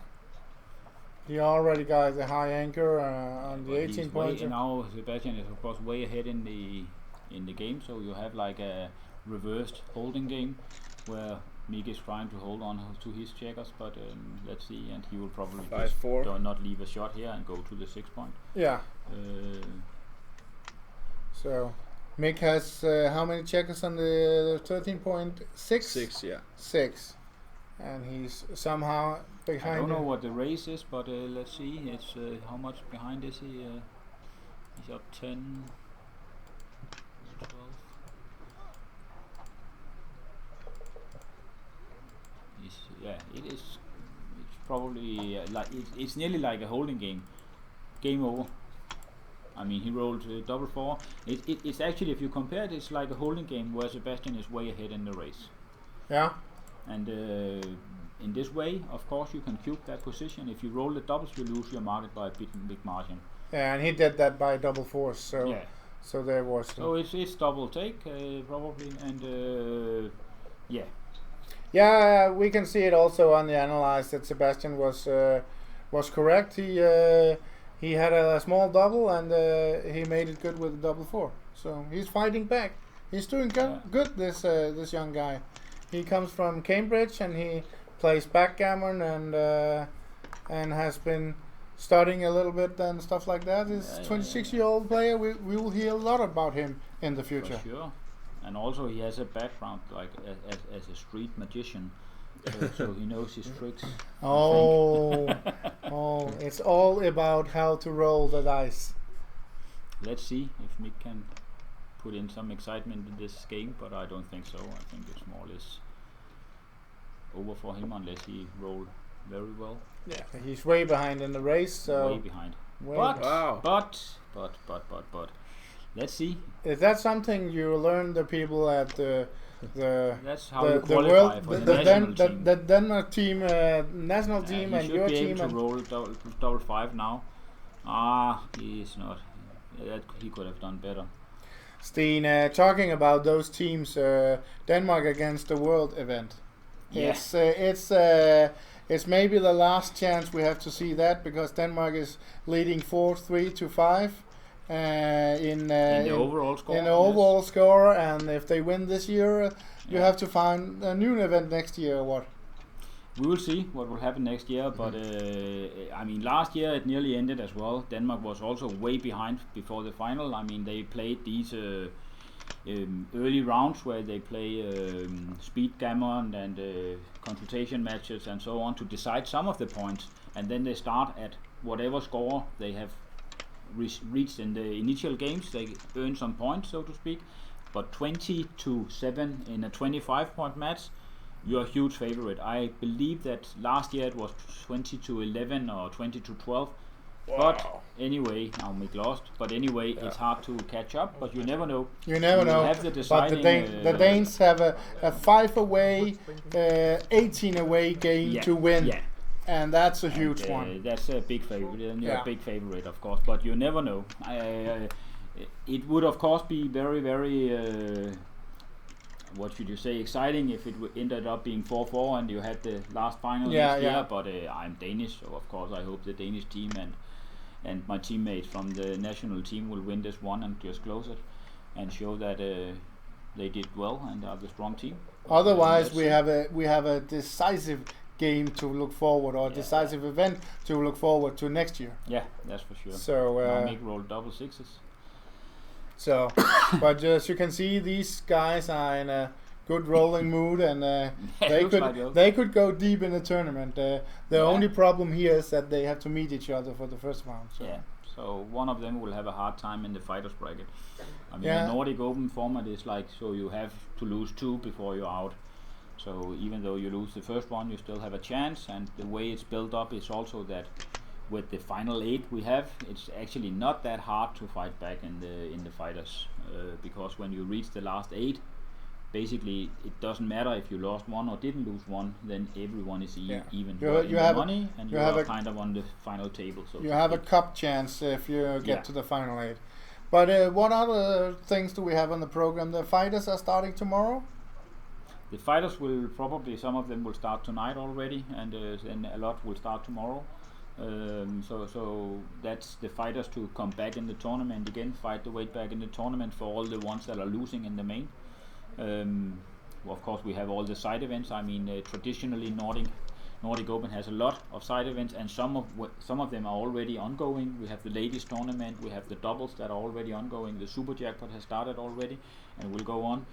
He already got the high anchor on the 18 points. Now Sebastian is of course way ahead in the game, so you have like a reversed holding game where Mick is trying to hold on to his checkers, but let's see, and he will probably not leave a shot here and go to the 6 point. Yeah. So Mick has how many checkers on the 13.6? 6, yeah. 6. And he's somehow behind. I don't know what the race is, but let's see. It's how much behind is he? He's up 10, 12. It is. It's probably it's nearly like a holding game. Game over. I mean, he rolled double 4. It's actually, if you compare it, it's like a holding game where Sebastian is way ahead in the race. Yeah. And in this way, of course, you can cube that position. If you roll the doubles, you lose your market by a big margin. Yeah, and he did that by double 4. So yeah. So there was. So it's double take probably, and yeah. Yeah, we can see it also on the analyze that Sebastian was correct. He had a small double, and he made it good with a double 4. So he's fighting back. He's doing good. This young guy. He comes from Cambridge, and he plays backgammon and has been studying a little bit and stuff like that. He's 26-year-old player. We will hear a lot about him in the future. For sure. And also he has a background like as a street magician, so he knows his tricks. Oh, it's all about how to roll the dice. Let's see if Mick can put in some excitement in this game, but I don't think so. I think it's more or less over for him unless he rolled very well. Yeah, he's way behind in the race. So way behind. Wow. But let's see. Is that something you learn the people at the that's how you qualify for the national team. The Denmark team, national team, and your team. He should be able to roll double five now. He's not. He could have done better. Steen, talking about those teams, Denmark against the World event. Yeah. It's maybe the last chance we have to see that, because Denmark is leading 4-3 to 5 in the overall score. In the overall score, and if they win this year, you have to find a new event next year. Or what? We will see what will happen next year, but I mean, last year it nearly ended as well. Denmark was also way behind before the final. I mean, they played these early rounds where they play speed gammon and consultation matches and so on to decide some of the points, and then they start at whatever score they have reached in the initial games. They earn some points, so to speak, but 20-7 in a 25-point match, you're a huge favorite. I believe that last year it was 20-11 or 20-12. Wow. But anyway, now Mick lost. But anyway, it's hard to catch up. But you never know. You never know. Have the deciding, but the Danes have a 5 away, 18 away game to win. Yeah. And that's a huge one. That's a big favorite, and you're a big favorite, of course. But you never know. It would, of course, be very, very. What should you say? Exciting if it ended up being 4-4 and you had the last final next year. But I'm Danish, so of course I hope the Danish team and my teammates from the national team will win this one and just close it and show that they did well and are the strong team. Otherwise, we have a decisive game to look forward, or decisive event to look forward to next year. Yeah, that's for sure. So make roll double sixes. So, but as you can see, these guys are in a good rolling mood, and they could go deep in the tournament. The only problem here is that they have to meet each other for the first round. So. Yeah. So one of them will have a hard time in the fighters bracket. I mean, the Nordic Open format is like, so you have to lose 2 before you're out. So even though you lose the first one, you still have a chance. And the way it's built up is also that with the final 8 we have, it's actually not that hard to fight back in the fighters, because when you reach the last 8, basically it doesn't matter if you lost 1 or didn't lose 1, then everyone is even. You have money, and you are kind of on the final table. So you have a cup chance if you get to the final 8. But what other things do we have on the program? The fighters are starting tomorrow. The fighters will probably, some of them will start tonight already, and a lot will start tomorrow. So that's the fighters to come back in the tournament again, fight the weight back in the tournament for all the ones that are losing in the main. Of course, we have all the side events. I mean, traditionally Nordic Open has a lot of side events, and some of them are already ongoing. We have the ladies tournament, we have the doubles that are already ongoing. The Super Jackpot has started already and will go on.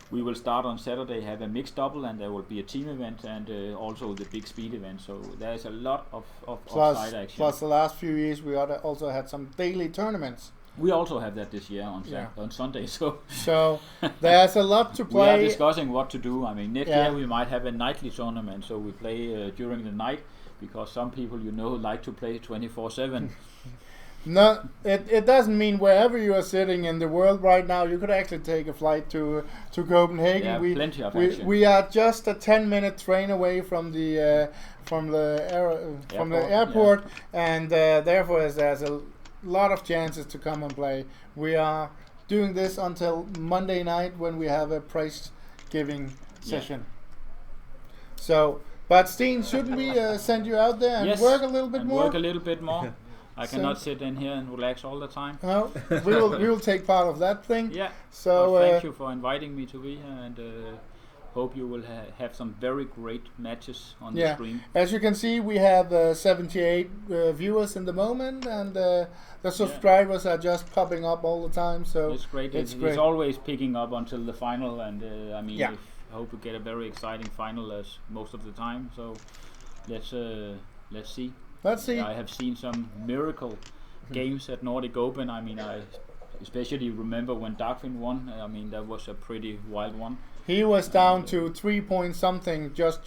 We will start on Saturday, have a mixed double, and there will be a team event, and also the big speed event. So there is a lot of side action. Plus the last few years we also had some daily tournaments. We also have that this year on Sunday. So there's a lot to play. We are discussing what to do. I mean, next year we might have a nightly tournament, so we play during the night, because some people like to play 24/7. No, it doesn't mean wherever you are sitting in the world right now, you could actually take a flight to Copenhagen. Yeah, plenty of action. We are just a 10-minute train away from the airport, and therefore there's a lot of chances to come and play. We are doing this until Monday night when we have a prize giving session. So, but Steen, shouldn't we send you out there and work a little bit more? Work a little bit more. I cannot sit in here and relax all the time. No, we will take part of that thing. Yeah. So thank you for inviting me to be here, and hope you will have some very great matches on the Yeah. stream. As you can see, we have 78 viewers in the moment, and the subscribers are just popping up all the time. So It's great. It's It's great. always picking up until the final, and I mean, Yeah. I hope we get a very exciting final as most of the time. So let's see. Let's see. I have seen some miracle games at Nordic Open. I mean, I especially remember when Darkwing won. I mean, that was a pretty wild one. He was down to 3 point something, just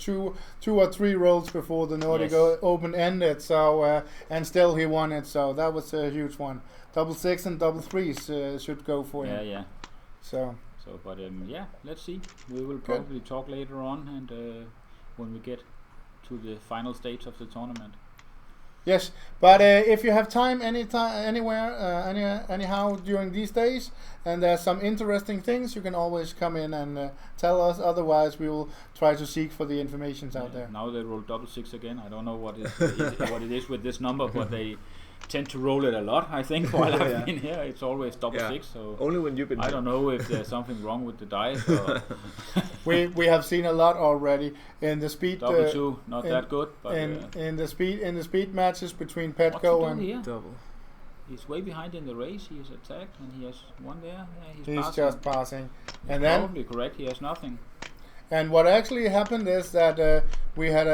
two or three rolls before the Nordic Yes. Open ended. So and still he won it. So that was a huge one. Double six and double threes should go for him. Yeah. So But yeah, let's see. We will probably talk later on, and when we get to the final stage of the tournament. yes, but if you have time, anywhere, anyhow during these days, and there's some interesting things, you can always come in and tell us. Otherwise, we will try to seek for the informations out there. Now they roll double six again. I don't know what what it is with this number, but they tend to roll it a lot. I think while I've been here, it's always double six. So only when you've been. I don't know if there's something wrong with the dice. Or We have seen a lot already in the speed. double two, not that good. But in the speed matches between what's he Petco doing and here? Double. He's way behind in the race. He is attacked, and he has one there. Yeah, he's passing. just passing. He's And then probably correct. He has nothing. and what actually happened is that we had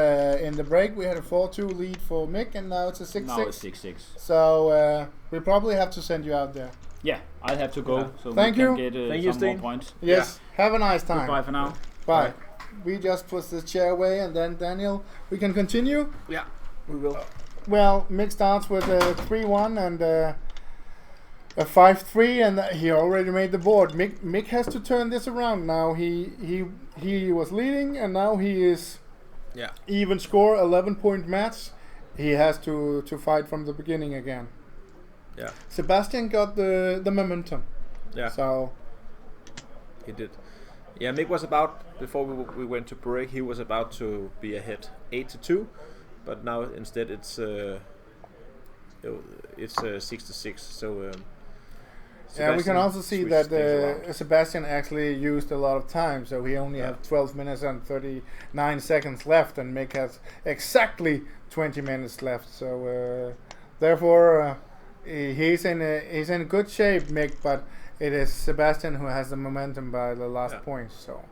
in the break we had a 4-2 lead for Mick, and now it's a 6-6. Now it's 6-6. So we probably have to send you out there. Yeah, I'll have to go. Yeah. So Thank we you. can get Thank you, some more Steen. points. Yes. Have a nice time. Goodbye for now. Bye. We just put the chair away, and then Daniel, we can continue. Yeah, we will. Well, Mick starts with a 3-1 and a 5-3, and he already made the board. Mick has to turn this around now. He was leading, and now he is even score 11-point match. He has to fight from the beginning again. Yeah. Sebastian got the momentum. Yeah. So He did. Yeah, Mick was about, before we went to break, he was about to be ahead 8-2, but now instead it's 6-6. So yeah, we can Sebastian also see switched that things around. Sebastian actually used a lot of time, so he only have 12 minutes and 39 seconds left, and Mick has exactly 20 minutes left. So therefore, he's in good shape, Mick, but it is Sebastian who has the momentum by the last point. So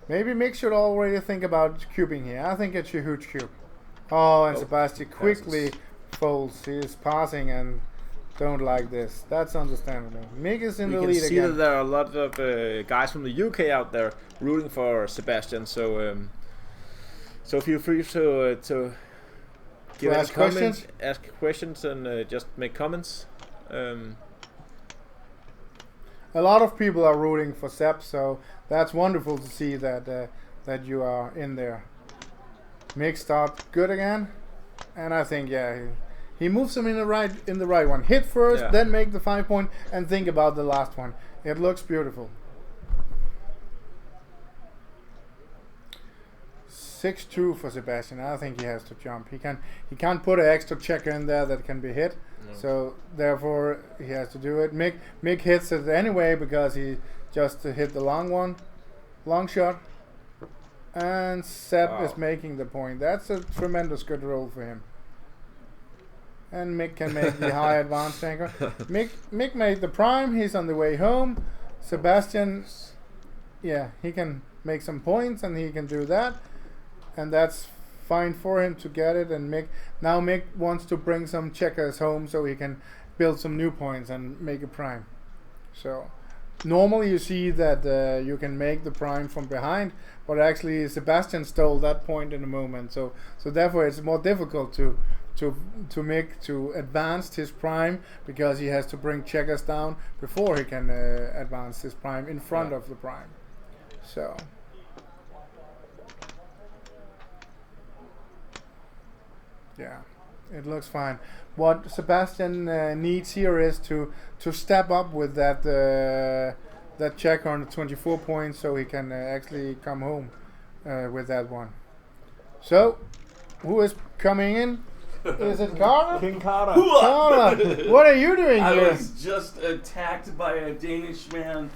maybe Mick should already think about cubing here. I think it's a huge cube. Oh, and Sebastian quickly folds. He is passing and don't like this. That's understandable. Mick is in the lead We can see again. that there are a lot of guys from the UK out there rooting for Sebastian. So so feel free to give ask questions? ask questions, and just make comments. A lot of people are rooting for Seb, so that's wonderful to see that that you are in there. Mick starts good again, and I think he moves him in the right one. Hit first, then make the 5 point, and think about the last one. It looks beautiful. 6-2 for Sebastian. I think he has to jump. He can't put an extra checker in there that can be hit. No. So therefore he has to do it. Mick hits it anyway because he just hit the long shot. And Seb is making the point. That's a tremendous good roll for him. And Mick can make the high advance tanker. Mick made the prime. He's on the way home. Sebastian, he can make some points and he can do that. And that's fine for him to get it. And Mick wants to bring some checkers home so he can build some new points and make a prime. So normally you see that you can make the prime from behind, but actually Sebastian stole that point in a moment. So therefore it's more difficult to Mick to advance his prime because he has to bring checkers down before he can advance his prime in front of the prime. So. Yeah, it looks fine. What Sebastian needs here is to step up with that checker on the 24 points so he can actually come home with that one. So, who is coming in? Is it Carter? King Carter. Carter, what are you doing I here? was just attacked by a Danish man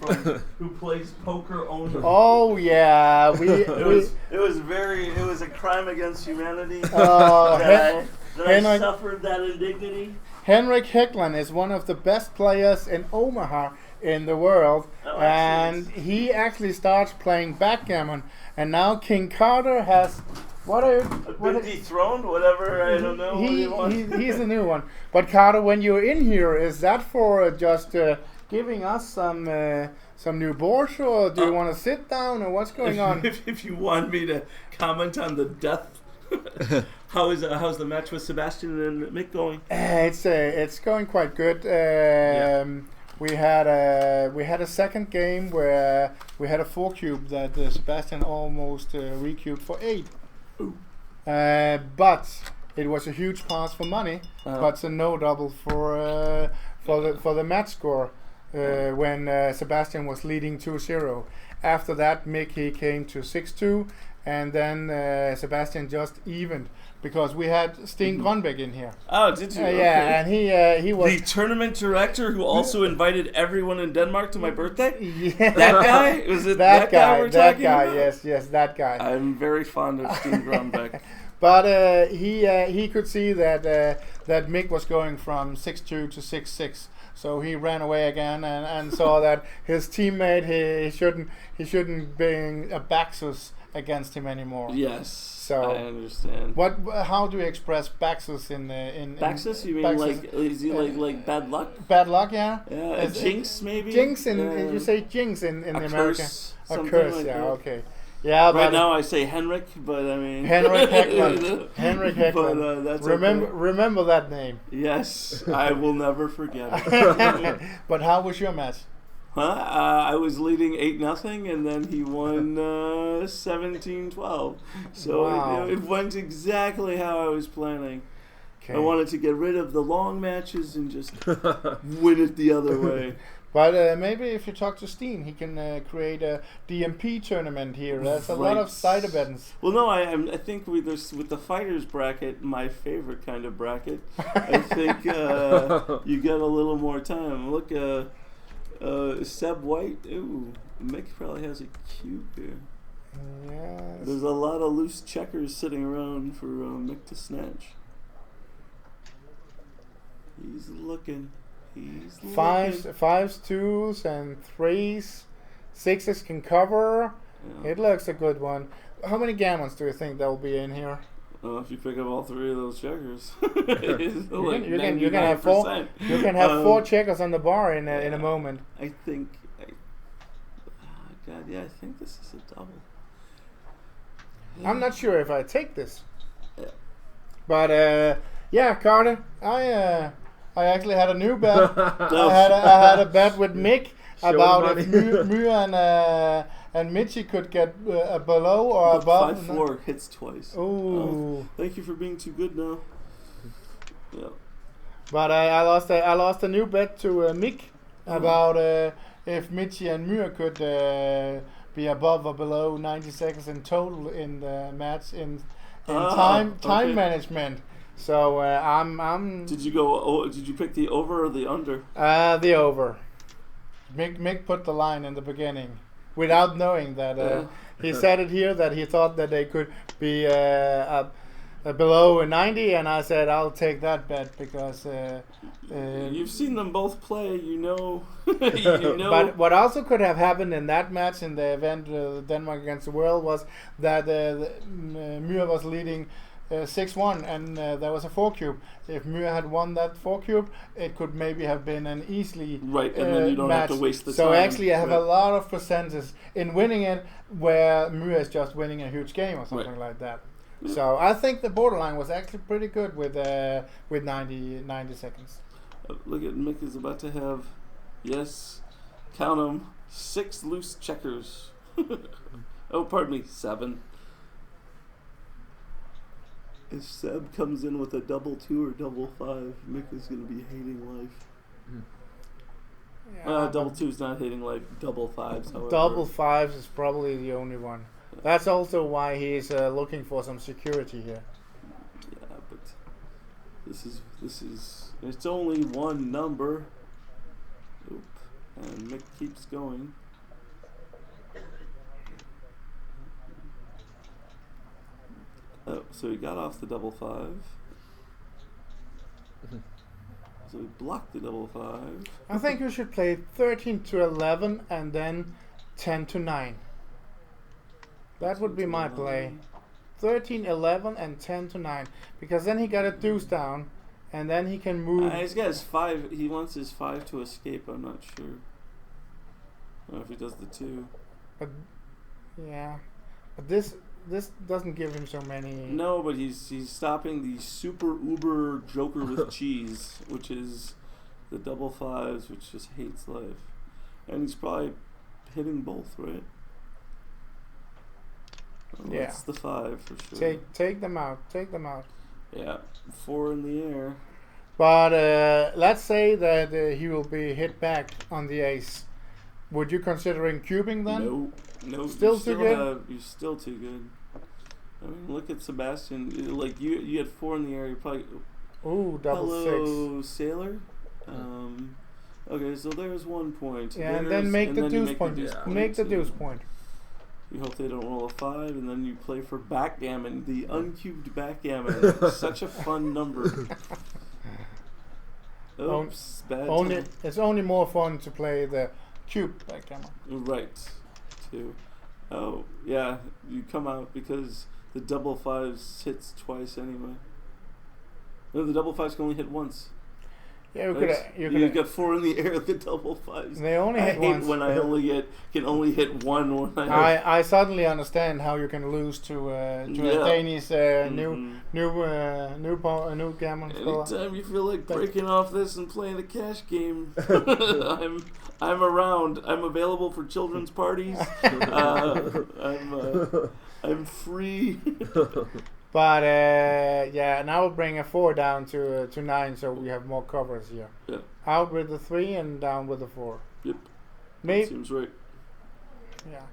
who plays poker only. Oh yeah, It was a crime against humanity Oh, that I Henrik- suffered that indignity. Henrik Hegland is one of the best players in Omaha in the world, Oh, and excellent. he actually starts playing backgammon. And now King Carter has Been dethroned, whatever, I don't know. what He, you want. he's a new one. But Carter, when you're in here, is that for just giving us some new boards, or do you want to sit down, or what's going on? If you want me to comment on the death, how's the match with Sebastian and Mick going? It's going quite good. We had a second game where we had a 4-cube that Sebastian almost recubed for 8. But it was a huge pass for money, but a no double for the match score when Sebastian was leading 2-0. After that, Mick he came to 6-2, and then Sebastian just evened because we had Sten Grønbæk in here. Oh, did you? Yeah, and he was the tournament director who also invited everyone in Denmark to my birthday. Yeah. That guy? Was it that guy we're talking about? Yes, that guy. I'm very fond of Sten Grønbæk. But he could see that Mick was going from 6-2 to 6-6, so he ran away again and saw that his teammate he shouldn't bring a Baxus against him anymore. Yes, So I understand. How do you express Baxus in Baxus? You mean Baxus? is he like bad luck? Bad luck? Yeah. Yeah, a jinx maybe. Jinx you say jinx in the a American. curse, A something curse. like Yeah. that. Okay. Yeah. Right now I say Henrik, but I mean Henrik Hegland. Henrik But Hegland. that's Remember that name. Yes, I will never forget it. But how was your match? I was leading 8-0, and then he won 17-12. So Wow. it went exactly how I was planning. Okay. I wanted to get rid of the long matches and just win it the other way. But maybe if you talk to Steen, he can create a DMP tournament here. There's a lot of side events. Well, no, I think with the fighters bracket, my favorite kind of bracket, I think you get a little more time. Look, Seb White. Ooh, Mick probably has a cube here. Yes. There's a lot of loose checkers sitting around for Mick to snatch. He's looking. Fives, twos, and threes. Sixes can cover. Yeah. It looks a good one. How many gammons do you think there will be in here? If you pick up all 3 of those checkers, You can have 4. You can have 4 checkers on the bar in a moment. I think. God, yeah, I think this is a double. I'm not sure if I take this. Yeah. But yeah, Carter, I actually had a new bet. I had a bet with Mick about if Mue and Mitchie could get below or above. 5-4 hits twice. Ooh. Thank you for being too good now. Yeah. But I lost a new bet to Mick about if Mitchie and Mue could be above or below 90 seconds in total in the match in time management. So I'm. Did you pick the over or the under? The over. Mick put the line in the beginning without knowing that he said it here that he thought that they could be below 90, and I said I'll take that bet because you've seen them both play, you know. But what also could have happened in that match in the event Denmark against the world was that Mue was leading 6-1 and there was a 4-cube. If Mue had won that 4-cube, it could maybe have been an easily right, and then you don't match. have to waste the so time. So actually I have a lot of percentages in winning it where Mue is just winning a huge game or something like that. Yeah. So I think the borderline was actually pretty good with 90 seconds. Look at Mick is about to have, yes, count them, 6 loose checkers. Oh, pardon me, 7. If Seb comes in with a double 2 or double 5, Mick is going to be hating life. Yeah, double 2 is not hating life. Double 5s, however. Double 5s is probably the only one. That's also why he's looking for some security here. Yeah, but This is. It's only one number. Oop. And Mick keeps going. Oh, so he got off the double 5. So he blocked the double 5. I think you should play 13 to 11 and then 10 to 9. That would be my play. 13, 11 and 10 to 9. Because then he got a deuce down and then he can move. He's got his 5. He wants his 5 to escape. I'm not sure. I don't know if he does the 2. But yeah. But this doesn't give him so many. No, but he's stopping the super uber joker with cheese, which is the double 5s, which just hates life. And he's probably hitting both, right? Oh, Yeah. That's the 5 for sure. Take them out. Take them out. Yeah, 4 in the air. But let's say that he will be hit back on the ace. Would you considering cubing then? No. Still too good? You're still too good. I mean, look at Sebastian. Like you had 4 in the air. You probably. Ooh, double Hello, 6. Sailor. Okay, so there's 1 point. Yeah, and then make the deuce point. Make the deuce point. You hope they don't roll a 5, and then you play for backgammon, the uncubed backgammon. Such a fun number. Oops, bad time. It's only more fun to play the cube backgammon. Right. 2. Oh, yeah, you come out because the double 5s hits twice anyway. No, the double 5s can only hit once. Yeah, you got 4 in the air with the double 5s. They only hit once. When I can only hit 1 when I suddenly understand how you can lose to a Danish new gammon score. Anytime you feel like breaking off this and playing a cash game, I'm around. I'm available for children's parties. I'm free. But and I will bring a 4 down to 9, so we have more covers here. Yeah. Out with the 3 and down with the 4. Yep. Maybe. That seems right. Yeah.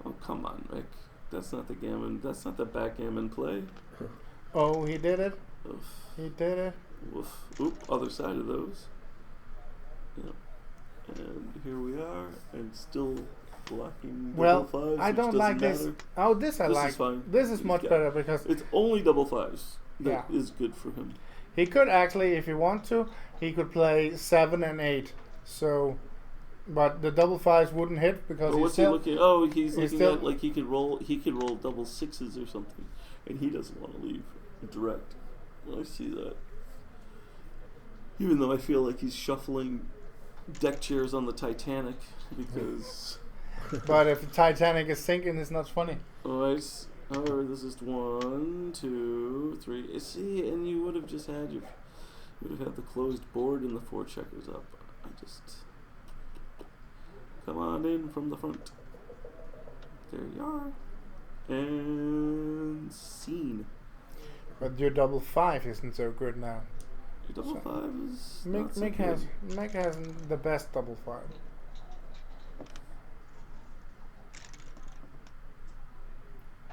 Oh, come on, Rick. That's not the gammon. That's not the backgammon play. Oh, he did it. Oof. He did it. Oof. Oop. Other side of those. Yep. And here we are, and still blocking double 5s. I don't like this. Oh, this I like. Is fine. This is much better because it's only double 5s. That is good for him. He could actually, if he want to, he could play 7 and 8. So, but the double 5s wouldn't hit because what's he looking? Oh, he's looking at like he could roll double 6s or something, and he doesn't want to leave direct. Well, I see that. Even though I feel like he's shuffling deck chairs on the Titanic because. But if the Titanic is sinking, it's not funny. Alright. However, this is 1, 2, 3. See, and you would have just had you would have had the closed board and the 4 checkers up. I just come on in from the front. There you are. And scene. But your double 5 isn't so good now. Your double 5 is Mick has the best double 5.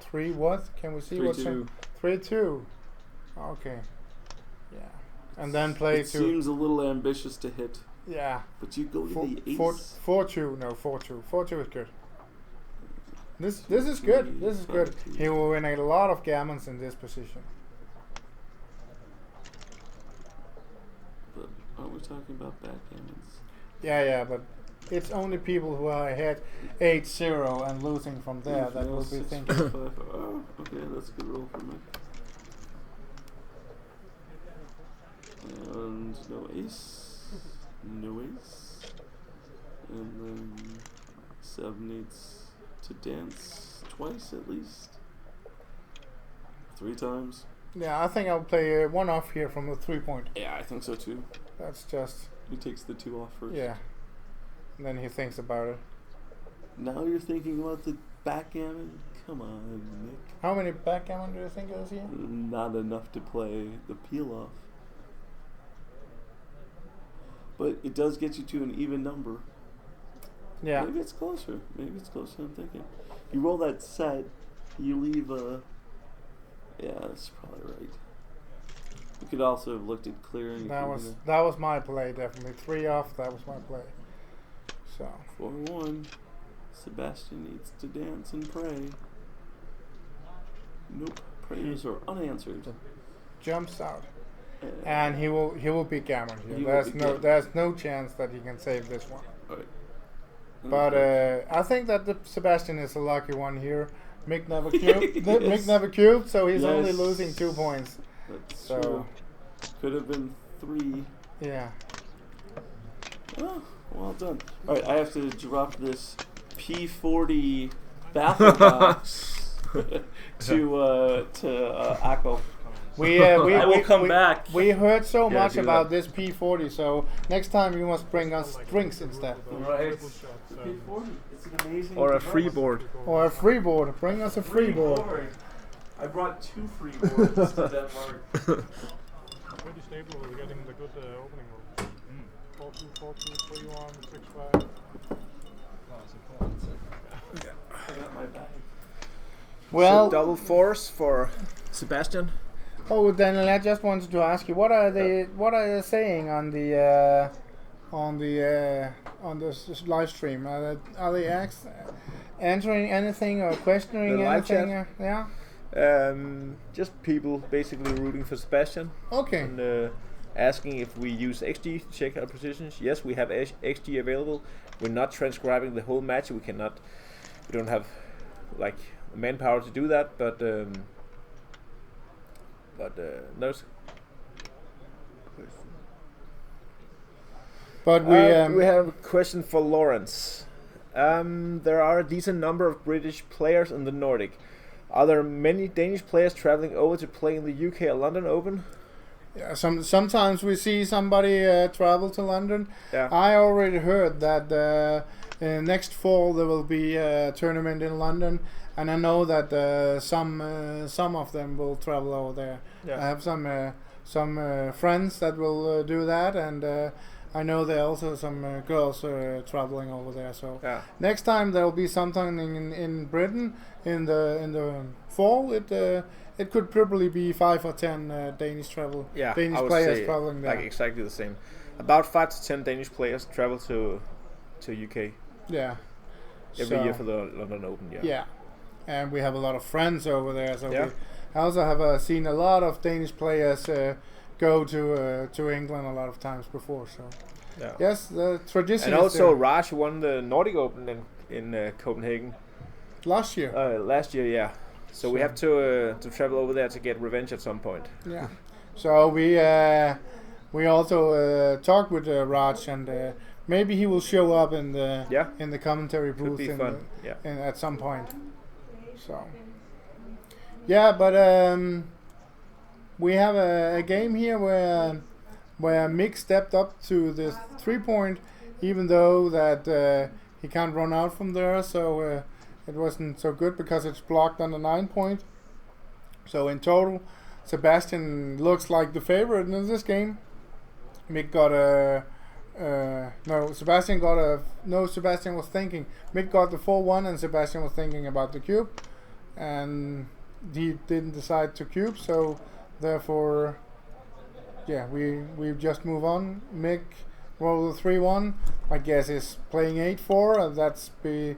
Three what? Can we see what's 3-2. 3-2. Okay. Yeah. And then play it 2. Seems a little ambitious to hit. Yeah. But you go to the ace. 4-2. No, 4-2. 4-2 is good. This is good. This is good. He will win a lot of gammons in this position. But aren't we talking about backgammons? Yeah, but it's only people who are ahead 8-0 and losing from there that will be thinking. 5, oh, okay, that's a good roll for me. And no ace. No ace. And then 7 needs to dance twice at least. 3 times. Yeah, I think I'll play 1 off here from the 3-point. Yeah, I think so too. That's just. He takes the 2 off first. Yeah. And then he thinks about it. Now you're thinking about the backgammon? Come on, Nick. How many backgammon do you think is here? Not enough to play the peel off. But it does get you to an even number. Yeah. Maybe it's closer. I'm thinking. You roll that set, you leave a. Yeah, that's probably right. We could also have looked at clearing. That was my play, definitely. 3 off, that was my play. So 4-1. Sebastian needs to dance and pray. Nope. Prayers are unanswered. Jumps out. And he will be gammoned here. There's no chance that he can save this one. Right. But I think that Sebastian is a lucky one here. Mick never cubed. Mick never cubed, so he's only losing 2 points. That's true. Could have been 3. Yeah. Oh, well done. All right, I have to drop this P40 baffle box to Akko. I will come back. We heard so much about this P40, so next time you must bring us drinks instead. Right. P40. It's an amazing. Or a freeboard. Or a freeboard. Bring us a freeboard. I brought 2 freeboards to Denmark. Pretty stable. We're getting the good opening rolls. 4-2, 4-2, 3-1, 6-5. I got my bag. Well, so double force for Sebastian. Oh, Daniel, I just wanted to ask you, what are they saying on the live stream? Are they answering anything or questioning The live anything? chat? Just people basically rooting for Sebastian. Okay. And asking if we use XG to check our positions. Yes, we have XG available. We're not transcribing the whole match. We don't have like manpower to do that, but no. But we have a question for Lawrence. There are a decent number of British players in the Nordic. Are there many Danish players traveling over to play in the UK or London Open? Yeah, sometimes we see somebody travel to London. Yeah. I already heard that next fall there will be a tournament in London, and I know that some of them will travel over there. Yeah. I have some friends that will do that, and I know there are also some girls traveling over there. So next time there will be something in Britain in the fall. It could probably be 5 or 10 Danish Danish players traveling there. Like exactly the same. About 5 to 10 Danish players travel to UK. Yeah. Every year for the London Open. Yeah. Yeah. And we have a lot of friends over there. So I also have seen a lot of Danish players go to England a lot of times before. So yes, the tradition. And also Raj won the Nordic Open in Copenhagen last year. Last year, yeah. So we have to travel over there to get revenge at some point. Yeah. So we also talked with Raj, and maybe he will show up in the commentary booth. Could be fun. At some point. So but we have a game here where Mick stepped up to the 3-point, even though that he can't run out from there. So it wasn't so good because it's blocked on the 9-point. So in total, Sebastian looks like the favorite in this game. Mick got Sebastian was thinking. Mick got the 4-1 and Sebastian was thinking about the cube. And he didn't decide to cube, so therefore, we just move on. Mick rolled a 3-1. I guess is playing 8-4. That's the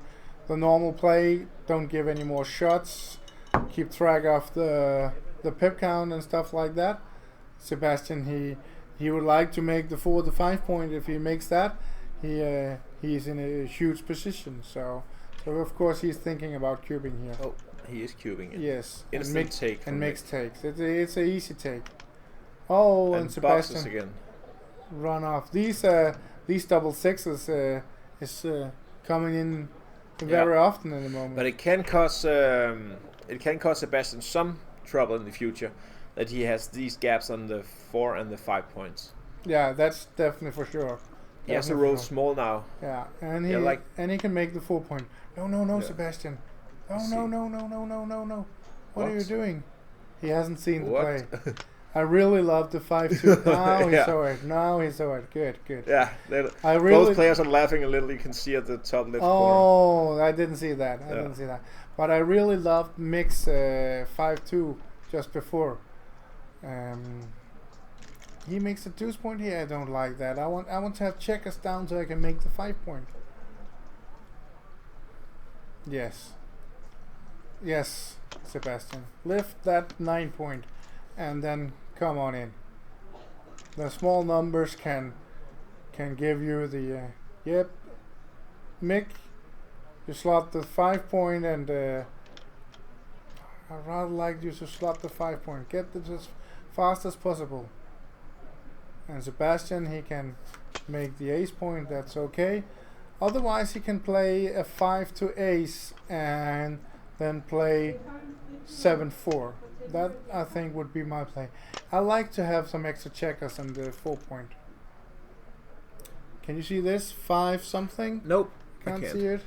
normal play. Don't give any more shots. Keep track of the pip count and stuff like that. Sebastian, he would like to make the 4 to 5 point. If he makes that, he's in a huge position. So of course he's thinking about cubing here. Oh, he is cubing it. Yes, Instant take. And Mick takes. It's an easy take. Oh, and Sebastian again. Run off. These double sixes is coming in very often in the moment. But it can cause Sebastian some trouble in the future that he has these gaps on the 4 and the 5 points. Yeah, that's definitely for sure. He has to roll small now. Yeah, and he can make the 4 point. No, Sebastian. No. What are you doing? He hasn't seen the play. I really love the 5-2. Now he saw it. Good. Yeah, both players are laughing a little. You can see at the top left corner. Oh, I didn't see that. But I really loved Mick's 5-2 just before. He makes a deuce point here. I don't like that. I want to have checkers down so I can make the 5 point. Yes. Yes, Sebastian. Lift that 9 point and then come on in. The small numbers can give you the yep. Mick, you slot the 5 point and I'd rather like you to slot the 5 point. Get it as fast as possible. And Sebastian, he can make the ace point, that's okay. Otherwise he can play a 5 to ace and then play 7-4. That I think would be my play. I like to have some extra checkers on the 4 point. Can you see this? 5 something? Nope. Can't I can't. see it.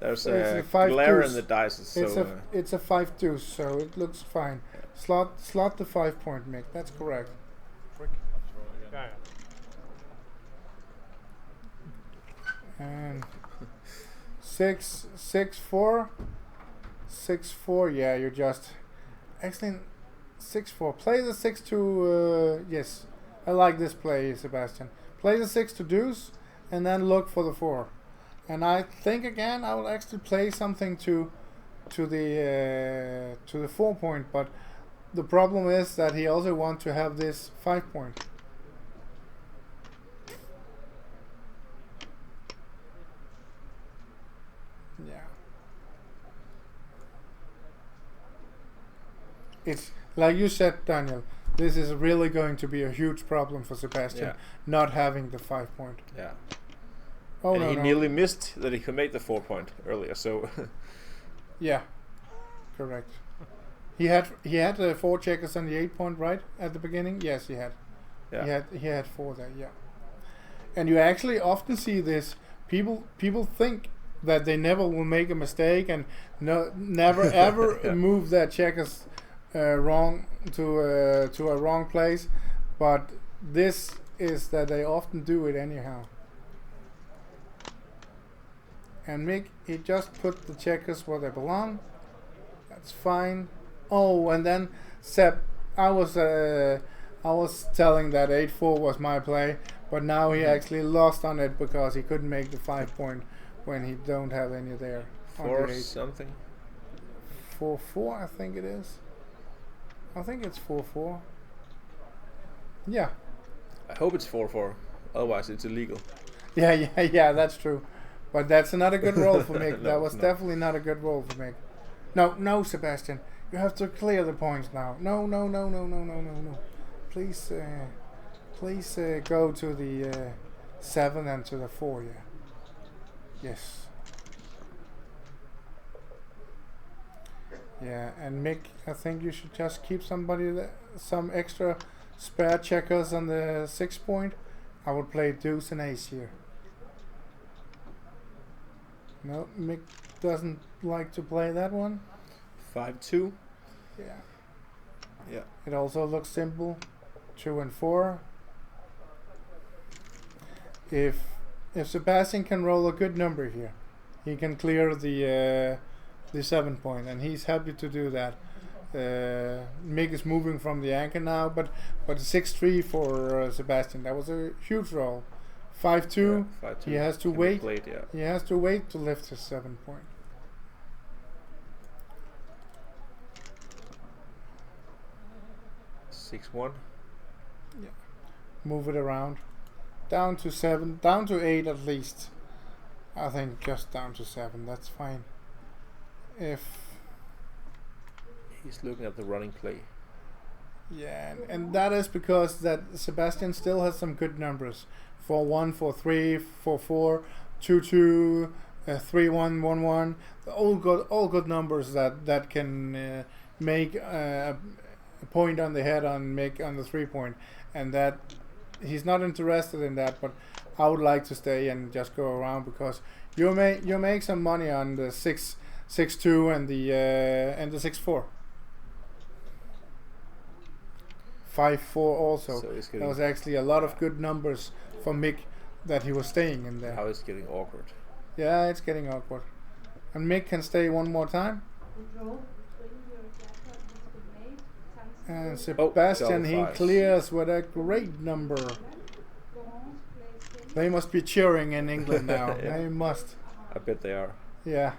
There's It's a a 5 glare deuce. in the dice, so It's a 5 deuce, so it looks fine. Slot the 5 point, Mick. That's correct. Quick. Yeah, yeah. And 6-4. 6-4. Yeah, you're just excellent. 6-4. Play the 6 to yes. I like this play, Sebastian. Play the 6 to deuce, and then look for the 4. And I think again I will actually play something to the 4 point, but the problem is that he also wants to have this 5 point. Yeah. It's like you said, Daniel. This is really going to be a huge problem for Sebastian, Yeah. not having the 5 point. yeah. Oh And no, he no. nearly missed that he could make the 4 point earlier. So Yeah, correct. He had 4 checkers on the 8 point, right, at the beginning. Yes, he had. yeah. He had 4 there. Yeah. And you actually often see this. People think that they never will make a mistake and never ever Yeah. move their checkers wrong to a wrong place, but this is that they often do it anyhow. And Mick, he just put the checkers where they belong. That's fine. Oh, and then Seb, I was telling that 8-4 was my play, but now he actually lost on it because he couldn't make the 5 point when he don't have any there. on the 4 8. something. 4-4, I think it is. I think it's 4-4. Yeah. I hope it's 4-4. Otherwise, it's illegal. Yeah, that's true. But that's not a good roll for Mick. No, That was no. definitely not a good roll for Mick. No, Sebastian. You have to clear the points now. No. Please go to the 7 and to the 4, yeah. Yes. Yeah, and Mick, I think you should just keep some extra spare checkers on the 6 point. I would play deuce and ace here. No, Mick doesn't like to play that one. 5-2. Yeah. Yeah. It also looks simple. 2 and 4. If Sebastian can roll a good number here, he can clear the 7 point, and he's happy to do that. Mick is moving from the anchor now, but 6-3 for Sebastian. That was a huge roll. 5-2. Yeah, 5-2. He has to Can be wait. played, yeah. He has to wait to lift his 7 point. 6-1. Move it around. Down to 7. Down to 8 at least. I think just down to 7. That's fine. If He's looking at the running play. yeah, and that is because that Sebastian still has some good numbers. 4-1, 4-3, 4-4, 2-2, 3-1, 1-1. All good numbers that can make a point on the head on the 3 point, and that he's not interested in that. But I would like to stay and just go around because you make some money on the 6-2 and the 6-4. 5-4 also. So it's That getting, was actually a lot of good numbers for Mick that he was staying in there. now it's getting awkward. Yeah, it's getting awkward. And Mick can stay one more time. And Sebastian, he fives. clears with a great number. They must be cheering in England now. Yeah. They must. I bet they are. Yeah.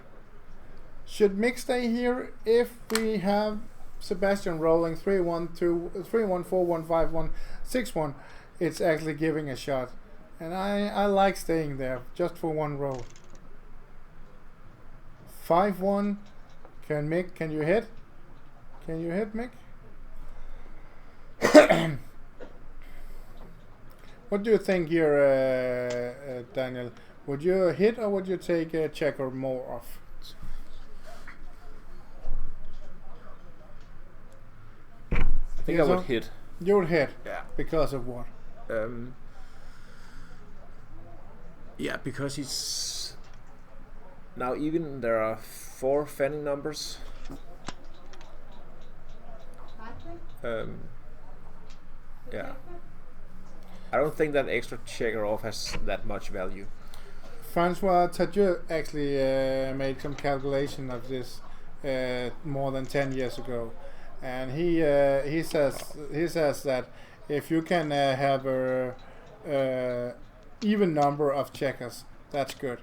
Should Mick stay here if we have Sebastian rolling 3-1-2, 3-1, 4-1, 5-1, 6-1? It's actually giving a shot. And I like staying there just for one roll. 5-1. Can you hit? Can you hit, Mick? What do you think here, Daniel? Would you hit or would you take a check or more off? I think I would hit. You would hit? Yeah. Because of what? Yeah, because he's now even there are 4 fanning numbers. Yeah. I don't think that extra checker off has that much value. Francois Tadieu actually made some calculation of this more than 10 years ago, and he says that if you can have a even number of checkers, that's good.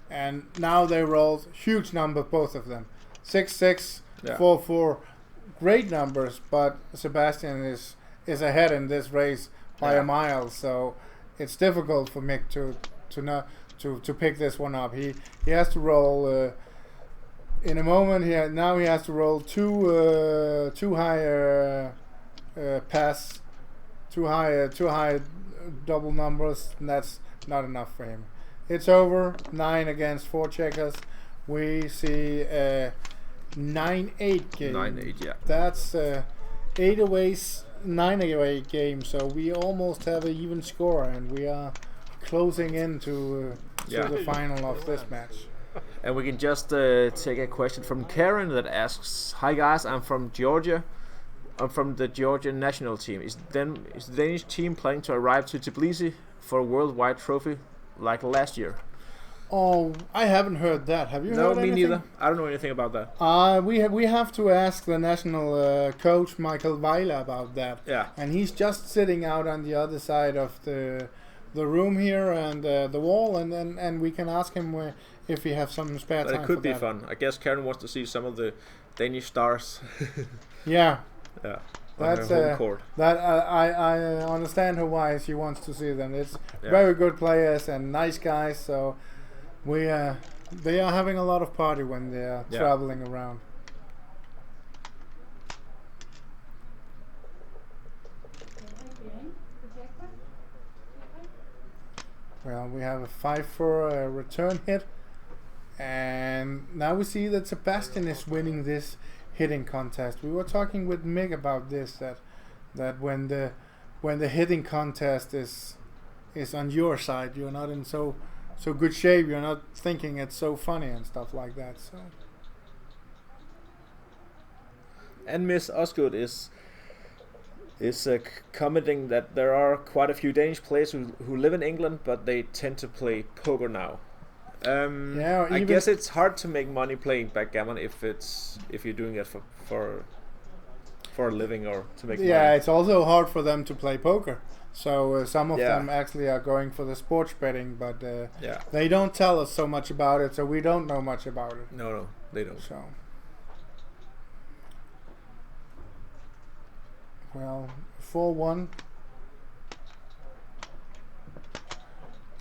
And now they rolled huge number, both of them, 6-6, 4-4, great numbers. But Sebastian is ahead in this race by a mile, so it's difficult for Mick to pick this one up. He has to roll in a moment. Now he has to roll two higher pass, too high double numbers, and that's not enough for him. It's over. 9 against 4 checkers. We see a 9-8 game. 9-8, yeah. That's 8 away, 9 away game. So we almost have an even score, and we are closing into the final of this match. And we can just take a question from Karen that asks, "Hi guys, I'm from Georgia. I'm from the Georgian national team. Is the Danish team planning to arrive to Tbilisi for a worldwide trophy like last year?" Oh, I haven't heard that. Have you heard anything? No, me neither. I don't know anything about that. We have to ask the national coach Michael Weiler about that. Yeah. And he's just sitting out on the other side of the room here and the wall, and we can ask him if he have some spare But time. it could for be that. fun. I guess Karen wants to see some of the Danish stars. Yeah. Yeah. That's on her home court. that I understand her why she wants to see them. It's very good players and nice guys. So they are having a lot of party when they are traveling around. Well, we have a 5 for a return hit, and now we see that Sebastian is winning this hitting contest. We were talking with Mick about this, that when the hitting contest is on your side, you're not in so good shape. You're not thinking it's so funny and stuff like that. So. And Miss Osgood is commenting that there are quite a few Danish players who live in England, but they tend to play poker now. I guess it's hard to make money playing backgammon if you're doing it for a living or to make money. Yeah, it's also hard for them to play poker. So some of them actually are going for the sports betting, but they don't tell us so much about it, so we don't know much about it. No, they don't. So. Well, 4-1.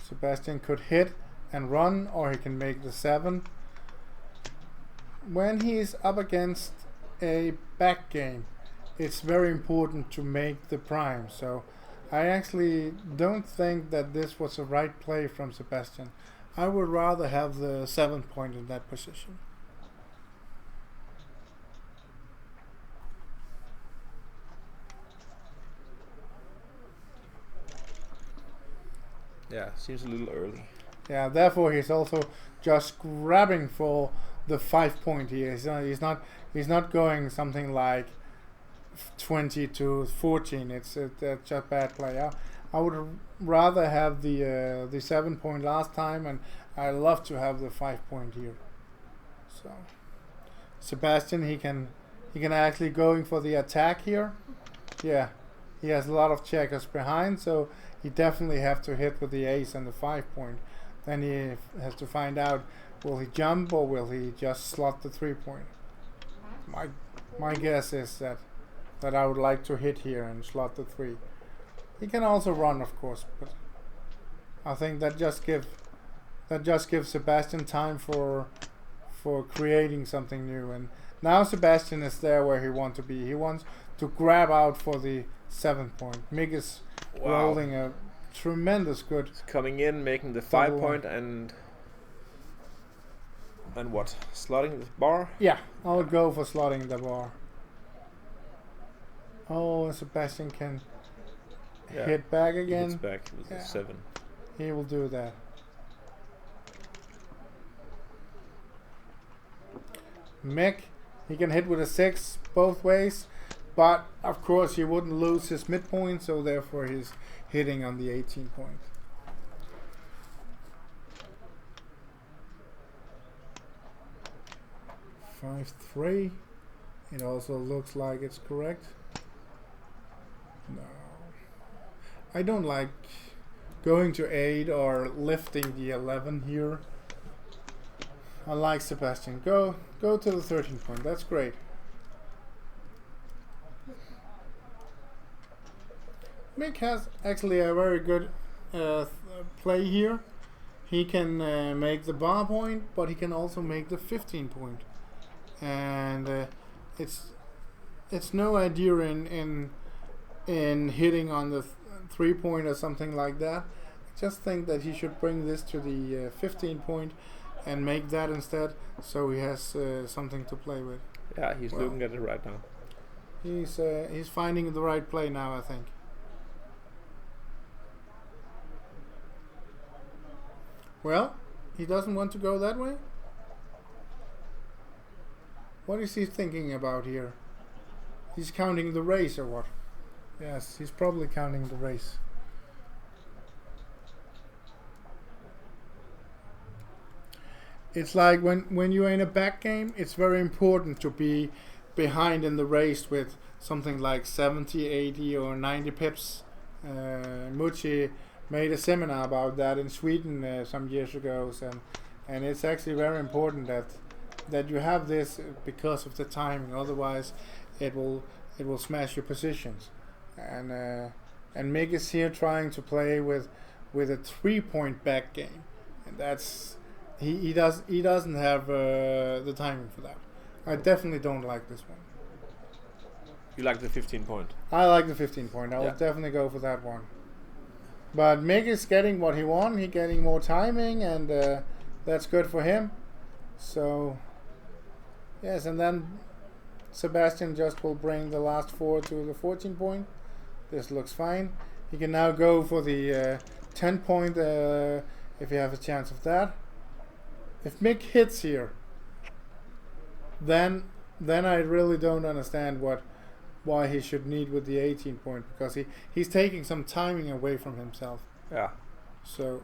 Sebastian could hit and run, or he can make the 7. When he is up against a back game, it's very important to make the prime. So I actually don't think that this was a right play from Sebastian. I would rather have the 7th point in that position. Yeah, seems a little early. Yeah, therefore he's also just grabbing for the 5 point here. He's not going something like 20 to 14. It's just bad play. I would rather have the 7 point last time, and I love to have the 5 point here. So Sebastian, he can he can actually going for the attack here. Yeah, he has a lot of checkers behind, so he definitely have to hit with the ace and the 5 point. Then he has to find out, will he jump or will he just slot the 3 point? My guess is that I would like to hit here and slot the 3. He can also run, of course, but I think that just gives Sebastian time for creating something new. And now Sebastian is there where he wants to be. He wants to grab out for the 7th point. Mick is rolling a tremendous good. He's coming in, making the 5 point and what? Slotting the bar? Yeah, I would go for slotting the bar. Oh, Sebastian can hit back again. He hits back with a 7. He will do that. Mick, he can hit with a 6 both ways, but of course he wouldn't lose his midpoint, so therefore he's hitting on the 18 point. Five, 3. It also looks like it's correct. No. I don't like going to 8 or lifting the 11 here. I like Sebastian. Go to the 13 point. That's great. Mick has actually a very good play here. He can make the bar point, but he can also make the 15 point. And it's no idea in hitting on the 3 point or something like that. I just think that he should bring this to the 15 point and make that instead, so he has something to play with. Yeah, he's looking at it right now. He's finding the right play now, I think. Well, he doesn't want to go that way. What is he thinking about here? He's counting the race or what? Yes, he's probably counting the race. It's like when you're in a back game, it's very important to be behind in the race with something like 70, 80 or 90 pips. Mucci made a seminar about that in Sweden some years ago, and it's actually very important that you have this because of the timing. Otherwise, it will smash your positions. And Mick is here trying to play with a 3 point back game, and that's he doesn't have the timing for that. I definitely don't like this one. You like the 15 point? I like the 15 point. I will definitely go for that one. But Mick is getting what he wants. He's getting more timing, and that's good for him. So yes, and then Sebastian just will bring the last 4 to the 14 point. This looks fine. He can now go for the 10 point if you have a chance of that. If Mick hits here, then I really don't understand why he should need with the 18 point, because he's taking some timing away from himself. Yeah. So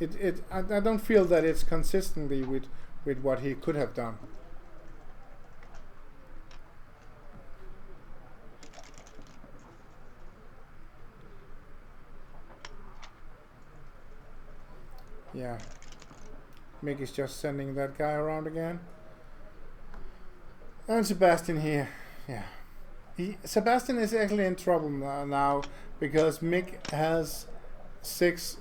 I don't feel that it's consistently with what he could have done. Yeah. Mick is just sending that guy around again. And Sebastian here. Yeah. Sebastian is actually in trouble now because Mick has 6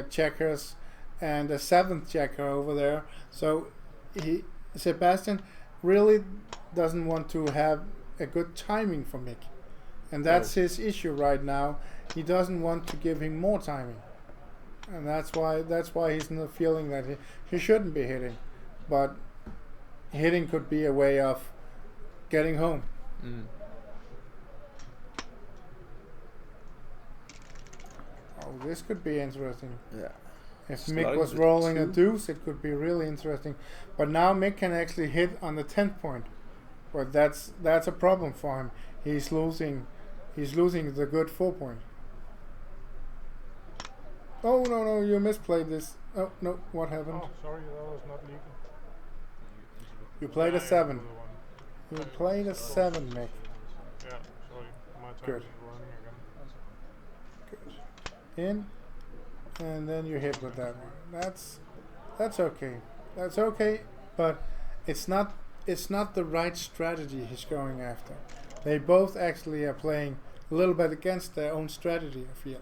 checkers and a 7th checker over there. So Sebastian really doesn't want to have a good timing for Mick. And that's his issue right now. He doesn't want to give him more timing. And that's why he's not feeling that he shouldn't be hitting. But hitting could be a way of getting home. Mm. Oh, this could be interesting. Yeah. If Slotting Mick was the rolling 2. a deuce, it could be really interesting. But now Mick can actually hit on the 10th point. But that's a problem for him. He's losing the good 4 point. Oh no, you misplayed this. Oh no, what happened? Oh, sorry, that was not legal. You played a 7. You played a 7, Mick. Yeah, sorry. My time Good. is running again. Good. In, and then you hit with that one. That's okay. That's okay, but it's not the right strategy he's going after. They both actually are playing a little bit against their own strategy, I feel.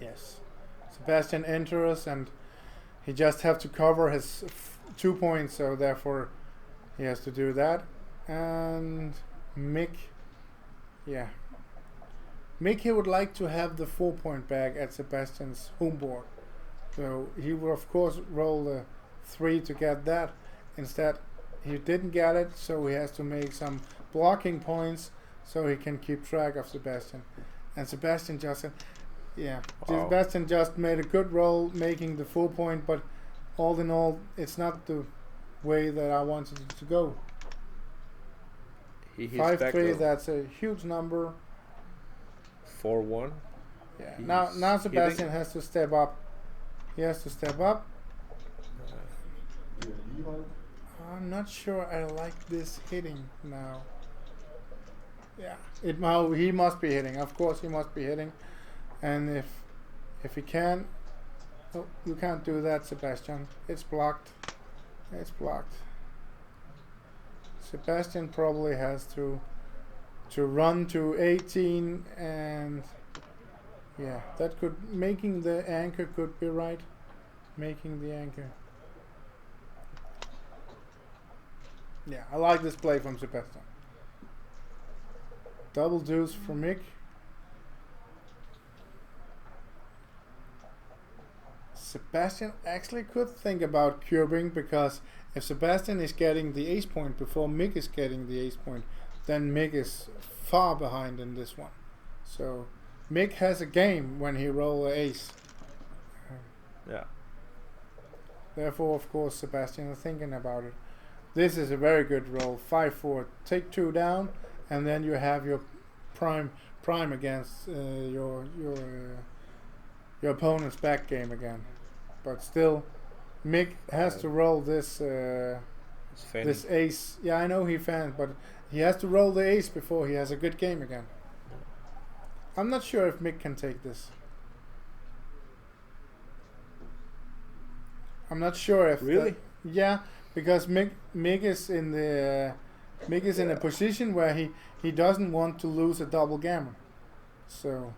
Yes. Sebastian enters and he just have to cover his 2 points, so therefore he has to do that. And Mick, yeah. Mick, he would like to have the 4-point bag at Sebastian's home board. So he will of course roll the 3 to get that. Instead, he didn't get it, so he has to make some blocking points so he can keep track of Sebastian. And Sebastian just, yeah, Wow. Sebastian just made a good roll making the 4-point, but all in all, it's not the way that I wanted it to go. He hits back 5-3, though. that's a huge number. 4-1. Yeah. He's Now Sebastian hitting. has to step up. He has to step up. I'm not sure I like this hitting now. Yeah, he must be hitting. Of course, he must be hitting. And if he can, oh, you can't do that, Sebastian. It's blocked. It's blocked. Sebastian probably has to run to 18, and yeah, that could making the anchor could be right. Making the anchor. Yeah, I like this play from Sebastian. Double deuce for Mick. Sebastian actually could think about curbing, because if Sebastian is getting the ace point before Mick is getting the ace point, then Mick is far behind in this one. So Mick has a game when he rolls an ace. Yeah. Therefore, of course, Sebastian is thinking about it. This is a very good roll. 5-4. Take 2 down, and then you have your prime against your opponent's back game again. But still, Mick has to roll this It's fanning. this ace. Yeah, I know he fans, but he has to roll the ace before he has a good game again. I'm not sure if Mick can take this. I'm not sure if Really? Yeah, because Mick is in the Mick is in a position where he doesn't want to lose a double gammon. So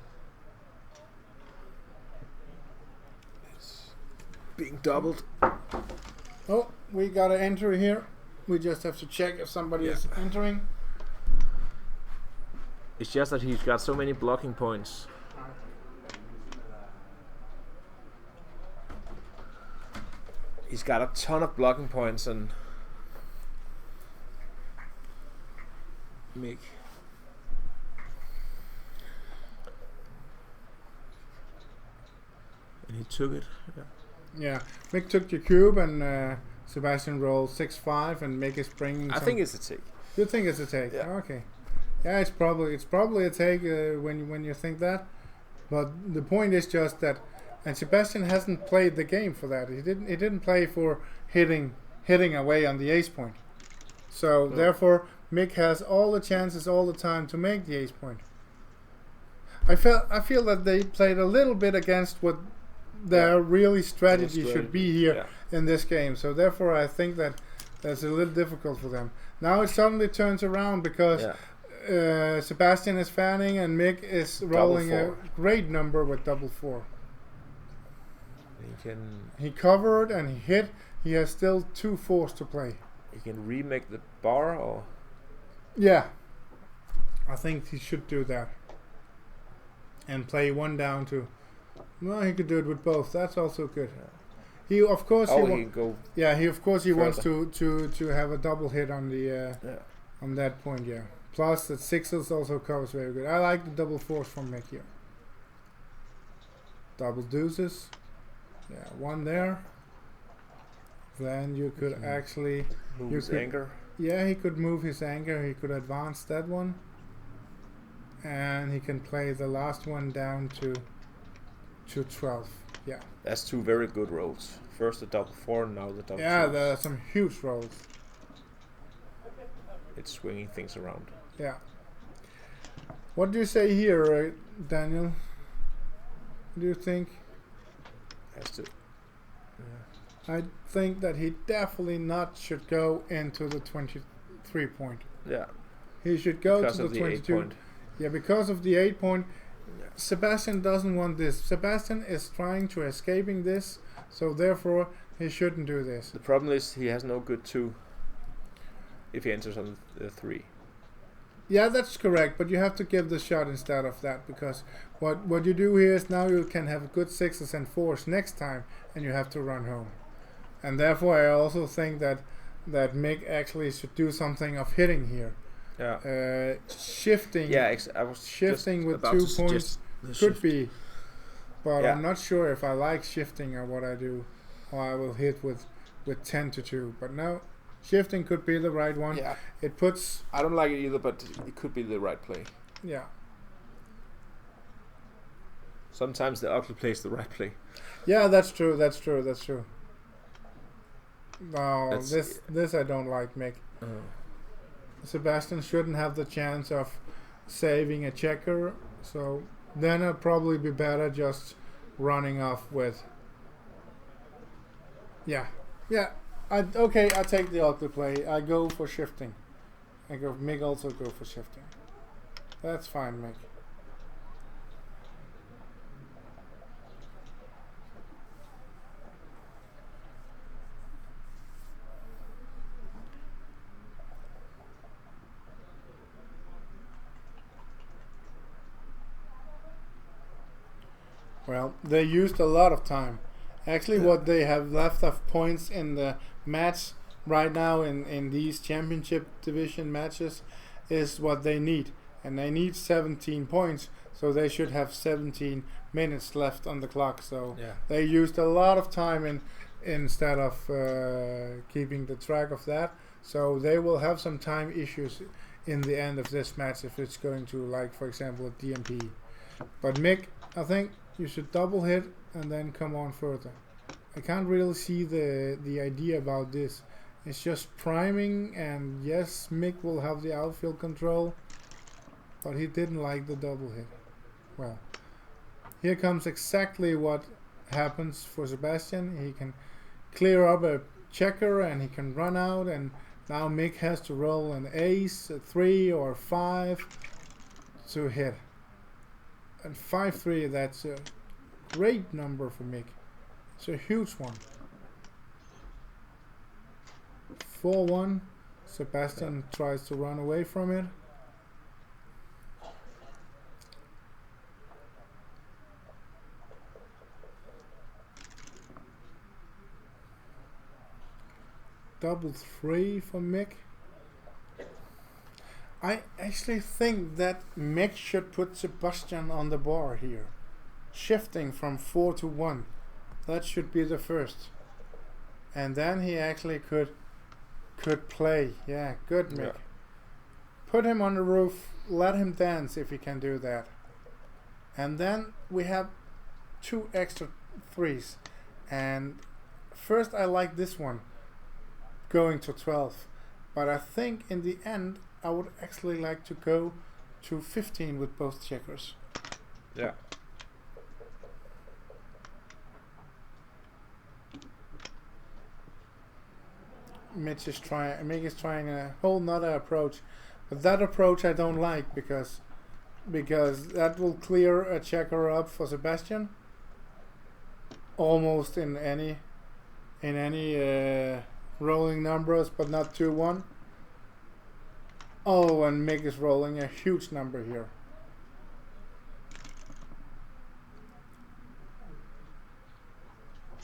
It's being doubled. oh, we got an entry here. We just have to check if somebody is entering. It's just that he's got so many blocking points. He's got a ton of blocking points, and Mick. And he took it. Yeah. Yeah, Mick took the cube, and Sebastian rolled 6-5, and Mick is bringing. I think it's a take. You think it's a take? Yeah. Okay. Yeah, it's probably a take when you think that, but the point is just that, and Sebastian hasn't played the game for that. He didn't play for hitting away on the ace point. So therefore, Mick has all the chances all the time to make the ace point. I feel that they played a little bit against what their really strategy should be here in this game. So therefore, I think that that's a little difficult for them. Now it suddenly turns around because Sebastian is fanning and Mick is rolling a great number with 4-4. He covered and he hit. He has still 2 4s to play. He can remake the bar, or Yeah, I think he should do that and play 1 down to. Well, he could do it with both. That's also good. He of course he can go. Yeah, he of course he wants further. to have a double hit on the on that point. Yeah. Plus that 6s also covers very good. I like the double 4s from Mick here. Double deuces. Yeah, 1 there. Then you could actually Move his anchor. Yeah, he could move his anchor. He could advance that one, and he can play the last one down to 12. Yeah. That's two very good rolls. First the double 4, and now the double Yeah, 2s. there are some huge rolls. It's swinging things around. Yeah. What do you say here, Daniel? What do you think? Has to. I think that he definitely not should go into the 23 point. Yeah. He should go Because to of the the 8 22. point. Yeah, because of the 8 point. Yeah. Sebastian doesn't want this. Sebastian is trying to escaping this, so therefore he shouldn't do this. The problem is he has no good 2 if he enters on the 3. Yeah, that's correct, but you have to give the shot instead of that, because what you do here is now you can have good 6s and 4s next time, and you have to run home. And therefore I also think that Mick actually should do something of hitting here. Yeah. Shifting. Yeah, I was Shifting just with about 2 to points suggest could shift. be, but Yeah. I'm not sure if I like shifting or what I do, or I will hit with 10 to 2. But no, shifting could be the right one. Yeah. It puts, I don't like it either, but it could be the right play. yeah. Sometimes the ugly play is the right play. Yeah, that's true. That's true. That's true. No, That's- this I don't like, Mick. Sebastian shouldn't have the chance of saving a checker, so then it'd probably be better just running off with. Yeah, I take the ugly play. I go for shifting. Mick also go for shifting. That's fine, Mick. Well, they used a lot of time. Actually, what they have left of points in the match right now in these championship division matches is what they need. And they need 17 points, so they should have 17 minutes left on the clock. So Yeah. they used a lot of time instead of keeping the track of that. So they will have some time issues in the end of this match if it's going to, like, for example, a DMP. But Mick, I think you should double hit and then come on further. I can't really see the idea about this. It's just priming, and yes, Mick will have the outfield control, but he didn't like the double hit. Well, here comes exactly what happens for Sebastian. He can clear up a checker and he can run out, and now Mick has to roll an ace, a 3 or 5 to hit. And 5-3, that's a great number for Mick. It's a huge one. 4-1. Sebastian tries to run away from it. Double 3 for Mick. I actually think that Mick should put Sebastian on the bar here. Shifting from 4 to 1. That should be the first. And then he actually could play. Yeah, good Mick. Yeah. Put him on the roof. Let him dance if he can do that. And then we have 2 extra 3s. And first I like this one. Going to 12. But I think in the end I would actually like to go to 15 with both checkers. Yeah. Mick is trying a whole nother approach, but that approach I don't like because that will clear a checker up for Sebastian almost in any rolling numbers, but not 2-1. Oh, and Mick is rolling a huge number here.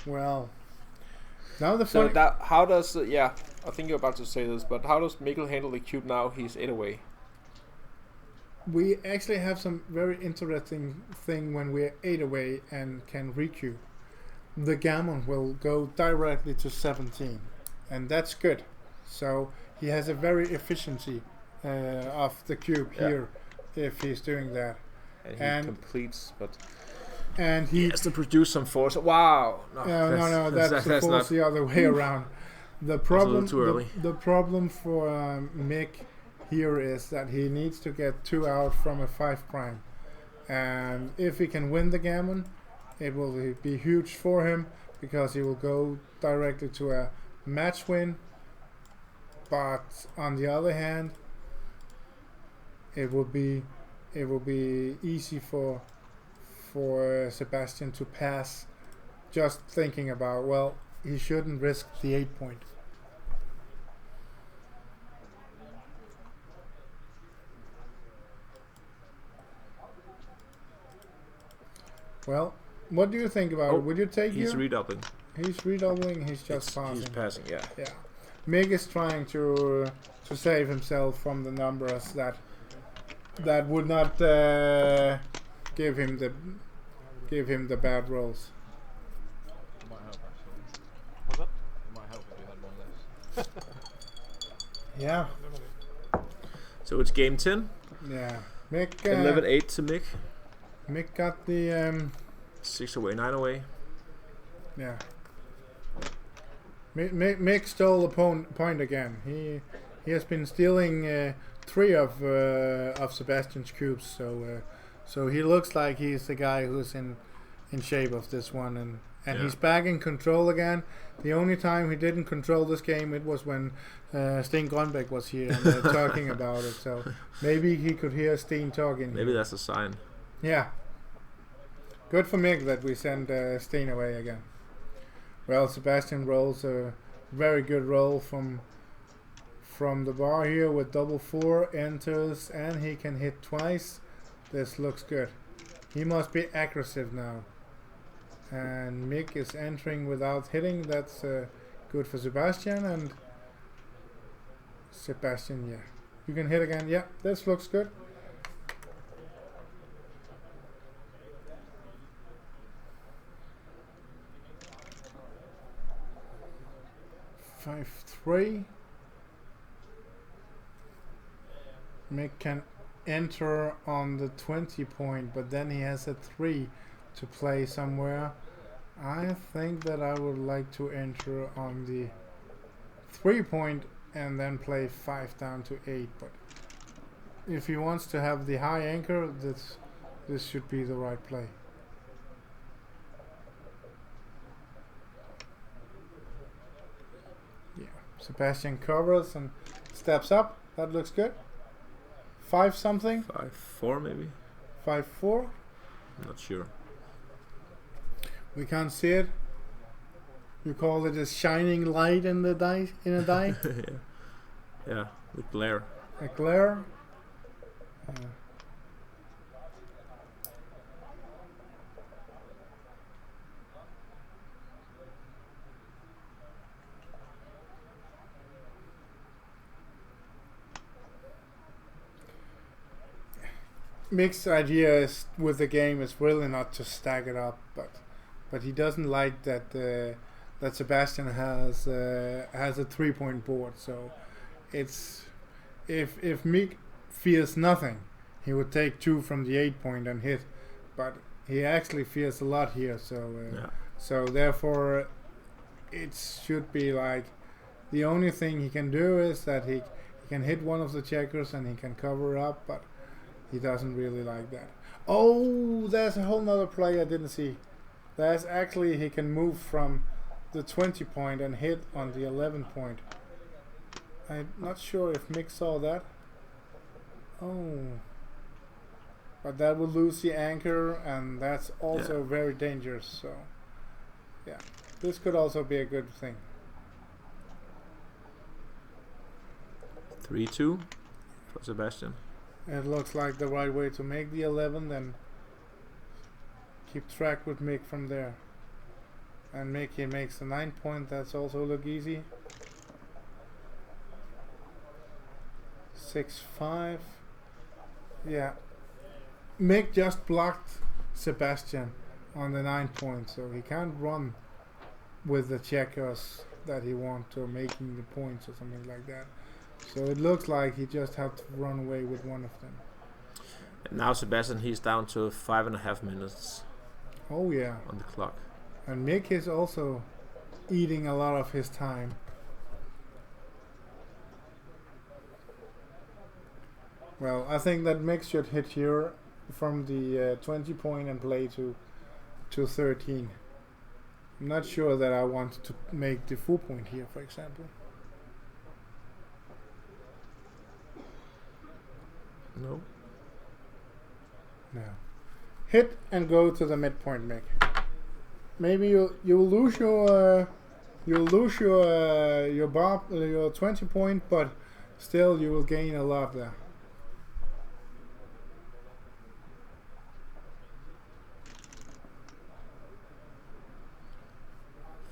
Well, now the So funny that how does yeah? I think you're about to say this, but how does Mikkel handle the cube now? He's 8 away. we actually have some very interesting thing when we're 8 away and can recue. The gammon will go directly to 17, and that's good. So he has a very efficiency of the cube Yeah. here if he's doing that. And he And- completes, but and he has to produce some force. Wow. no, that's the force the other way around. The problem, too early. The problem for Mick here is that he needs to get 2 out from a 5 prime, and if he can win the gammon, it will be huge for him because he will go directly to a match win. But on the other hand, it will be easy for Sebastian to pass, just thinking about, well, he shouldn't risk the 8 point. Well, what do you think about it? Would you take He's here? redoubling. He's redoubling. He's just passing. He's passing. Yeah. Yeah. Mig is trying to save himself from the numbers that would not give him the bad rolls. It might help actually. What's that? It might help if you had one less. Yeah. So it's game 10. Yeah. Mick. 11-8 to Mick. Mick got the 6 away, 9 away. yeah. Mick stole the point again. He has been stealing 3 of Sebastian's cubes, so he looks like he's the guy who's in shape of this one, and he's back in control again. The only time he didn't control this game, it was when Sten Grønbæk was here and they're talking about it. So maybe he could hear Sten talking. Maybe that's a sign. Yeah. Good for Mick that we send Sten away again. Well, Sebastian rolls a very good roll from the bar here with double 4, enters, and he can hit twice. This looks good. He must be aggressive now. And Mick is entering without hitting. That's good for Sebastian. And Sebastian, yeah. You can hit again. Yeah, this looks good. Five, 3. Mick can enter on the 20 point, but then he has a 3 to play somewhere. I think that I would like to enter on the 3 point and then play 5 down to 8. But if he wants to have the high anchor, this should be the right play. Yeah, Sebastian covers and steps up. That looks good. 5 something. 5-4 maybe. 5-4. I'm not sure. We can't see it. You call it a shining light in the die Yeah. Yeah, the glare. A glare. Mick's idea is with the game is really not to stack it up, but he doesn't like that that Sebastian has a 3 point board. So it's if Mick fears nothing, he would take 2 from the 8 point and hit, but he actually fears a lot here. So therefore it should be like the only thing he can do is that he can hit one of the checkers and he can cover up, but he doesn't really like that. Oh, there's a whole nother play I didn't see. There's actually, he can move from the 20 point and hit on the 11 point. I'm not sure if Mick saw that. Oh. But that will lose the anchor, and that's also very dangerous. So, yeah. This could also be a good thing. 3-2 for Sebastian. It looks like the right way to make the 11, then keep track with Mick from there. And Mick, he makes the 9 point, that's also look easy. 6-5. Yeah. Mick just blocked Sebastian on the 9 point, so he can't run with the checkers that he wants or making the points or something like that. So it looks like he just had to run away with one of them. And now Sebastian, he's down to 5.5 minutes. Oh yeah. on the clock. And Mick is also eating a lot of his time. Well, I think that Mick should hit here from the 20 point and play to 13. I'm not sure that I want to make the full point here, for example. No. No. Hit and go to the midpoint, Mick. Maybe you'll lose your your 20 point, but still you will gain a lot there.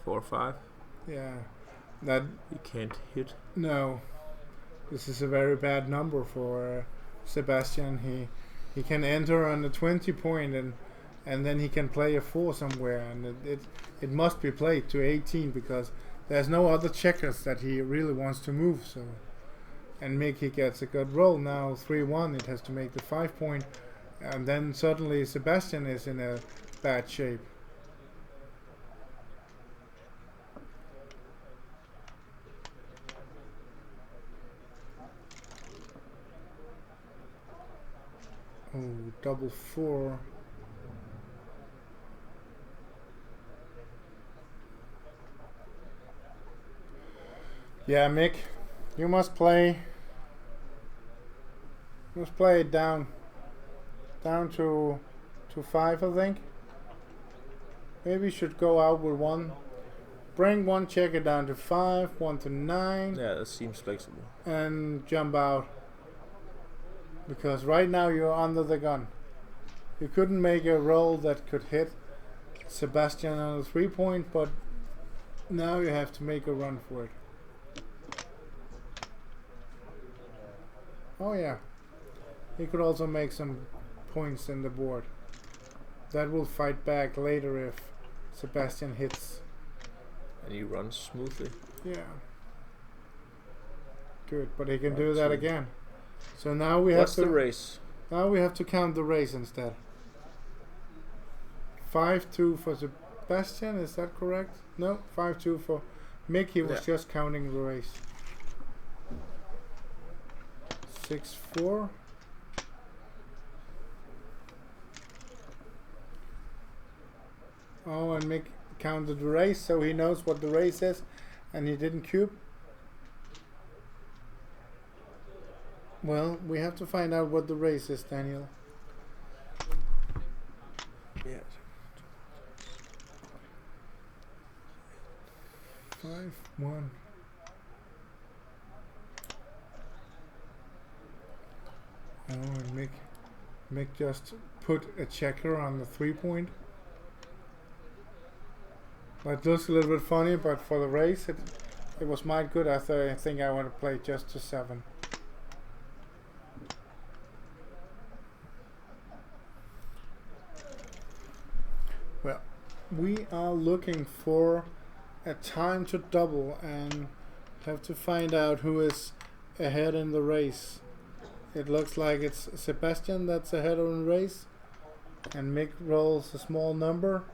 Four or five. Yeah, that You can't hit. no. This is a very bad number for Sebastian. He can enter on the 20 point and then he can play a 4 somewhere, and it must be played to 18 because there's no other checkers that he really wants to move. So, and Mickey gets a good roll now, 3-1. It has to make the 5 point, and then suddenly Sebastian is in a bad shape. Oh, double 4. Yeah, Mick, you must play. Must play it down to 5, I think. Maybe you should go out with 1. Bring 1 checker down to 5, 1 to 9, Yeah, that seems flexible. and jump out. Because right now you're under the gun. You couldn't make a roll that could hit Sebastian on a 3 point, but now you have to make a run for it. Oh yeah. He could also make some points in the board. That will fight back later if Sebastian hits. And he runs smoothly. Yeah. Good, but he can Right, do that so- again. So now we What's have the to race? now we have to count the race instead. 5-2 for Sebastian, is that correct? No, 5-2 for Mickey was Yeah. just counting the race. 6-4. Oh, and Mick counted the race, so he knows what the race is, and he didn't cube. Well, we have to find out what the race is, Daniel. Yeah. 5-1. Oh, and Mick just put a checker on the 3 point. That looks a little bit funny, but for the race, it was might good. I think I want to play just to 7. Well, we are looking for a time to double and have to find out who is ahead in the race. It looks like it's Sebastian that's ahead in the race, and Mick rolls a small number.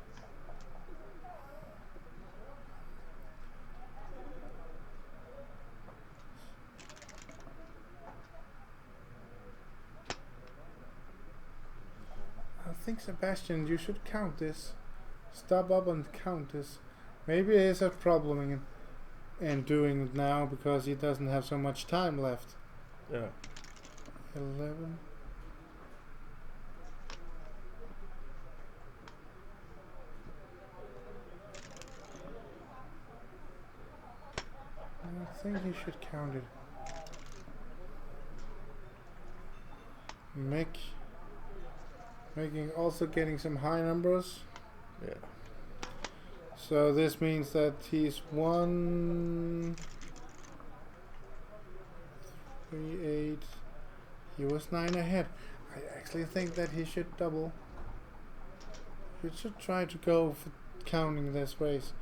I think, Sebastian, you should count this. Stop up and count this. Maybe he has a problem in doing it now because he doesn't have so much time left. Yeah. 11. I think he should count it. Making also getting some high numbers. Yeah. So this means that he's 1, 3, 8. He was 9 ahead. I actually think that he should double. He should try to go for counting this race.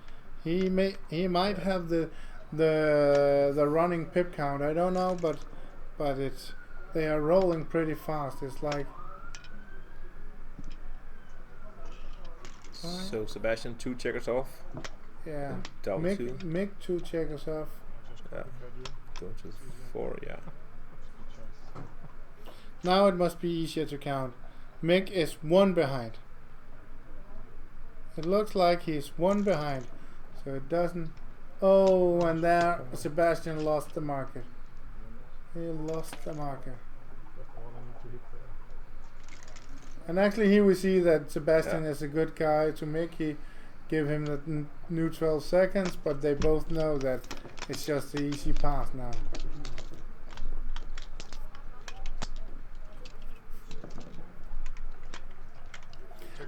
He might have the running pip count. I don't know, but they are rolling pretty fast. It's like Fine. So Sebastian 2 checkers off. Yeah. Double Mick, 2. Mick 2 checkers off. Yeah. Going to 4. Yeah. Now it must be easier to count. Mick is 1 behind. It looks like he's 1 behind. So it doesn't. Oh, and there Sebastian lost the market. He lost the marker. And actually here we see that Sebastian is a good guy to make. He give him the new 12 seconds, but they both know that it's just the easy pass now.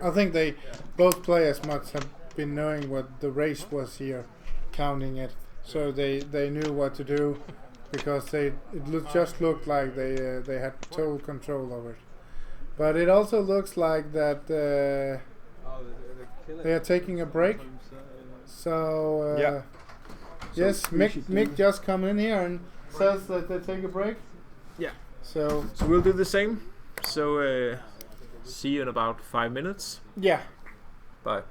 I think they both players must have been knowing what the race was here, counting it, so they knew what to do, because just looked like they had total control over it. But it also looks like that they are taking a break. So yes, Mick just come in here and says that they take a break. Yeah. So we'll do the same. So see you in about 5 minutes. yeah. Bye.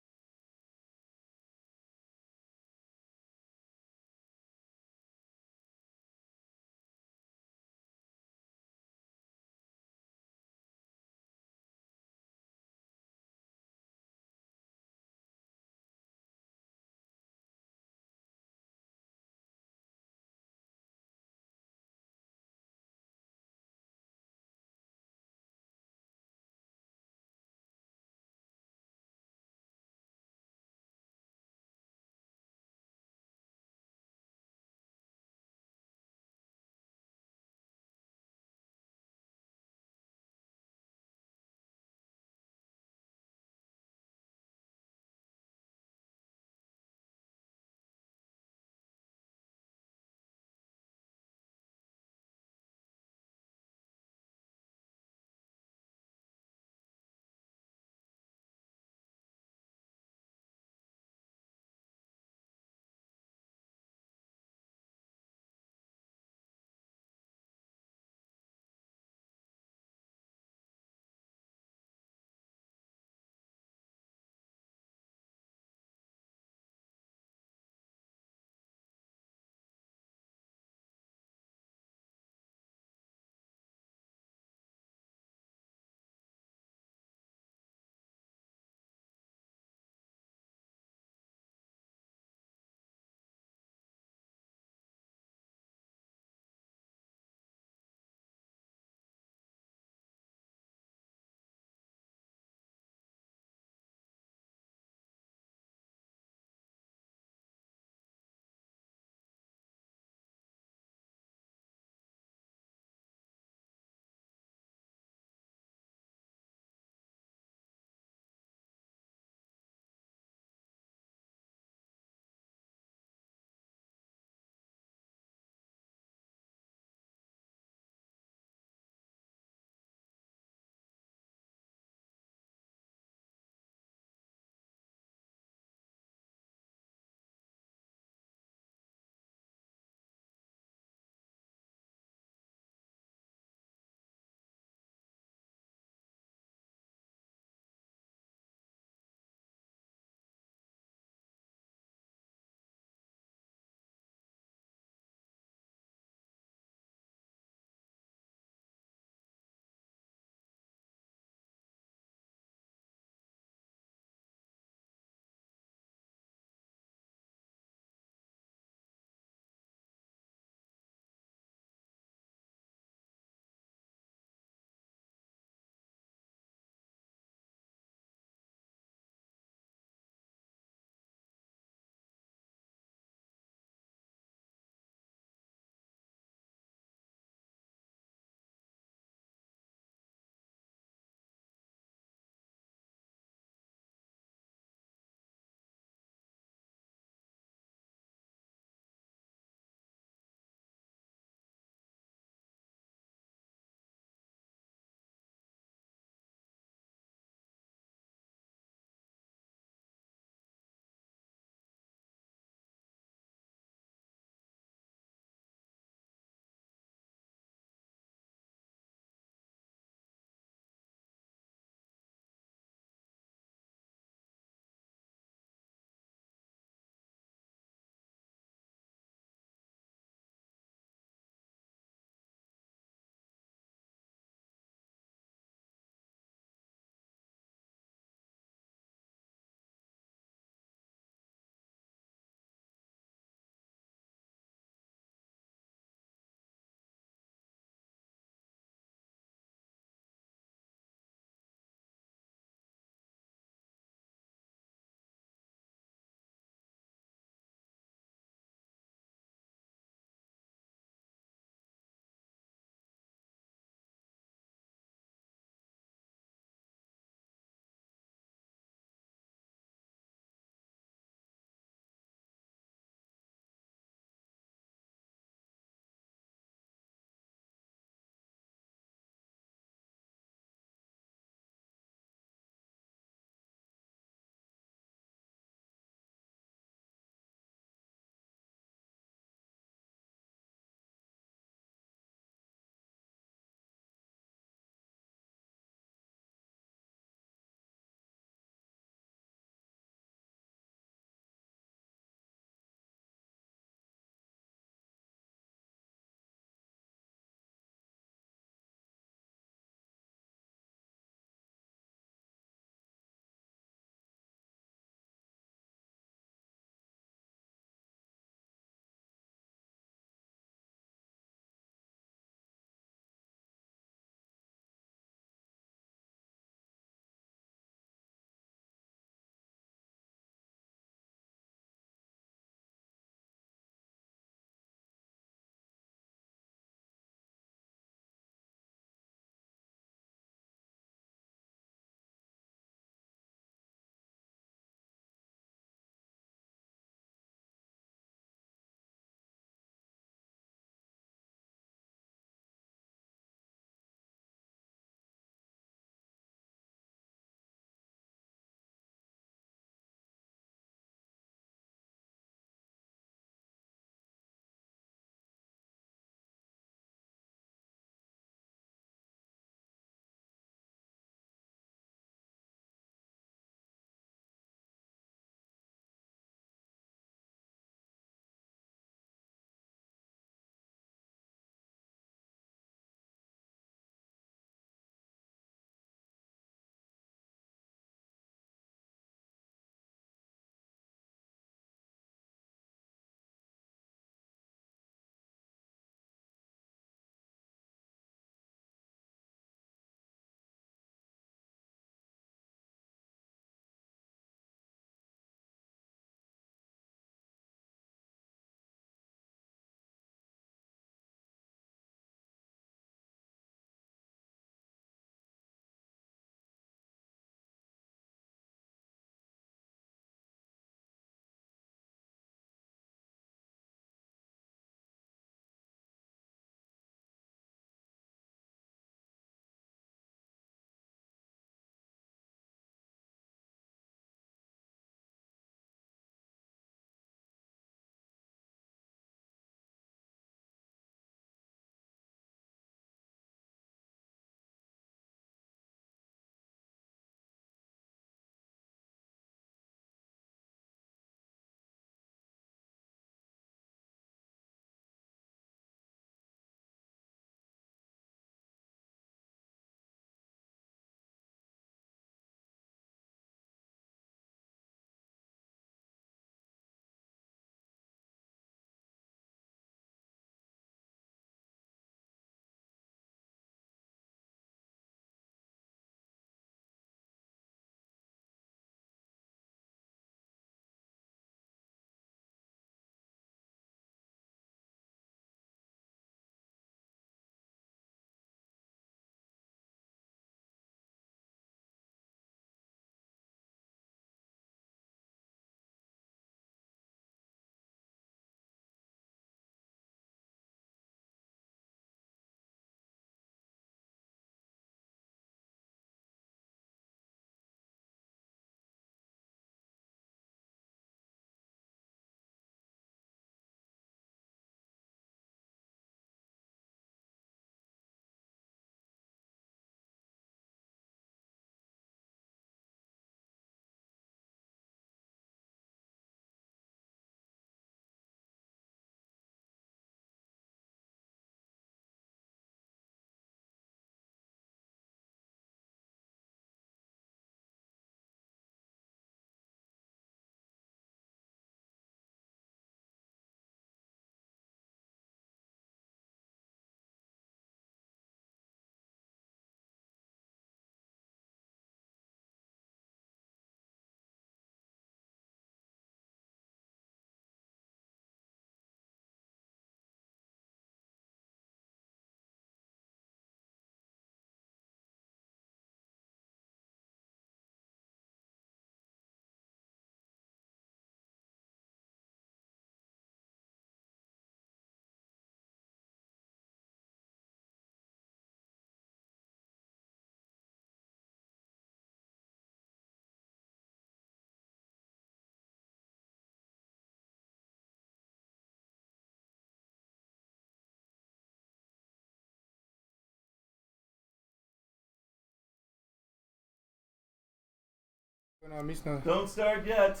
Don't start yet.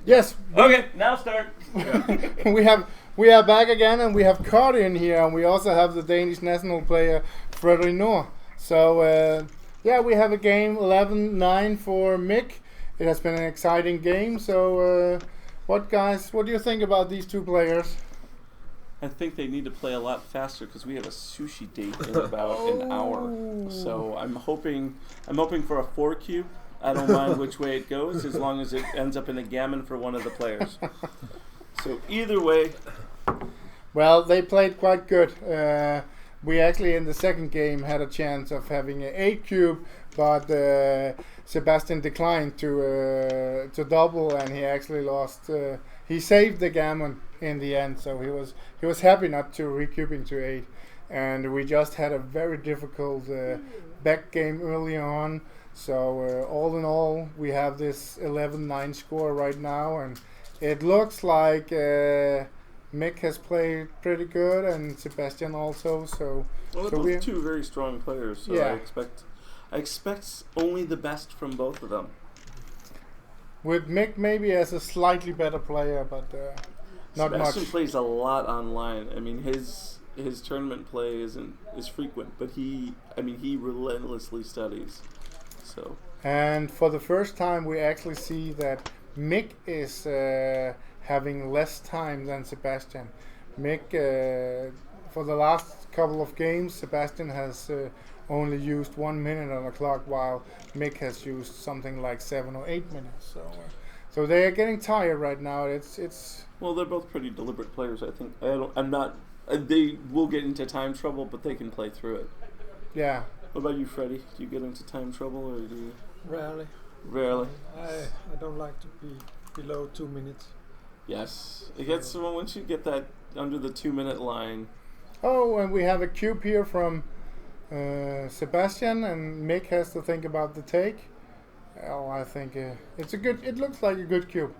Yes. Okay, now start. we are back again, and we have Card in here, and we also have the Danish national player Frederik Nord. So we have a game 11-9 for Mick. It has been an exciting game. So what do you think about these two players? I think they need to play a lot faster because we have a sushi date in about an hour. So I'm hoping for a 4 cube. I don't mind which way it goes as long as it ends up in a gammon for one of the players. So either way. Well, they played quite good. We actually in the second game had a chance of having an 8 cube, but Sebastian declined to double, and he actually lost. He saved the gammon in the end, so he was happy not to recube into 8. And we just had a very difficult back game early on. So all in all, we have this 11-9 score right now, and it looks like Mick has played pretty good, and Sebastian also. So they're both two very strong players. So yeah. I expect only the best from both of them. With Mick maybe as a slightly better player, but not Sebastian much. plays a lot online. I mean, his tournament play is frequent, but he relentlessly studies. So. And for the first time, we actually see that Mick is having less time than Sebastian. Mick, for the last couple of games, Sebastian has only used 1 minute on the clock, while Mick has used something like 7 or 8 minutes. So they are getting tired right now. It's. Well, they're both pretty deliberate players. I think. I'm not. They will get into time trouble, but they can play through it. Yeah. What about you, Freddie? Do you get into time trouble, or do you? Rarely. Rarely. I don't like to be below 2 minutes. Yes, it gets once you get that under the 2 minute line. Oh, and we have a cube here from Sebastian, and Mick has to think about the take. Well, I think it's a good. It looks like a good cube.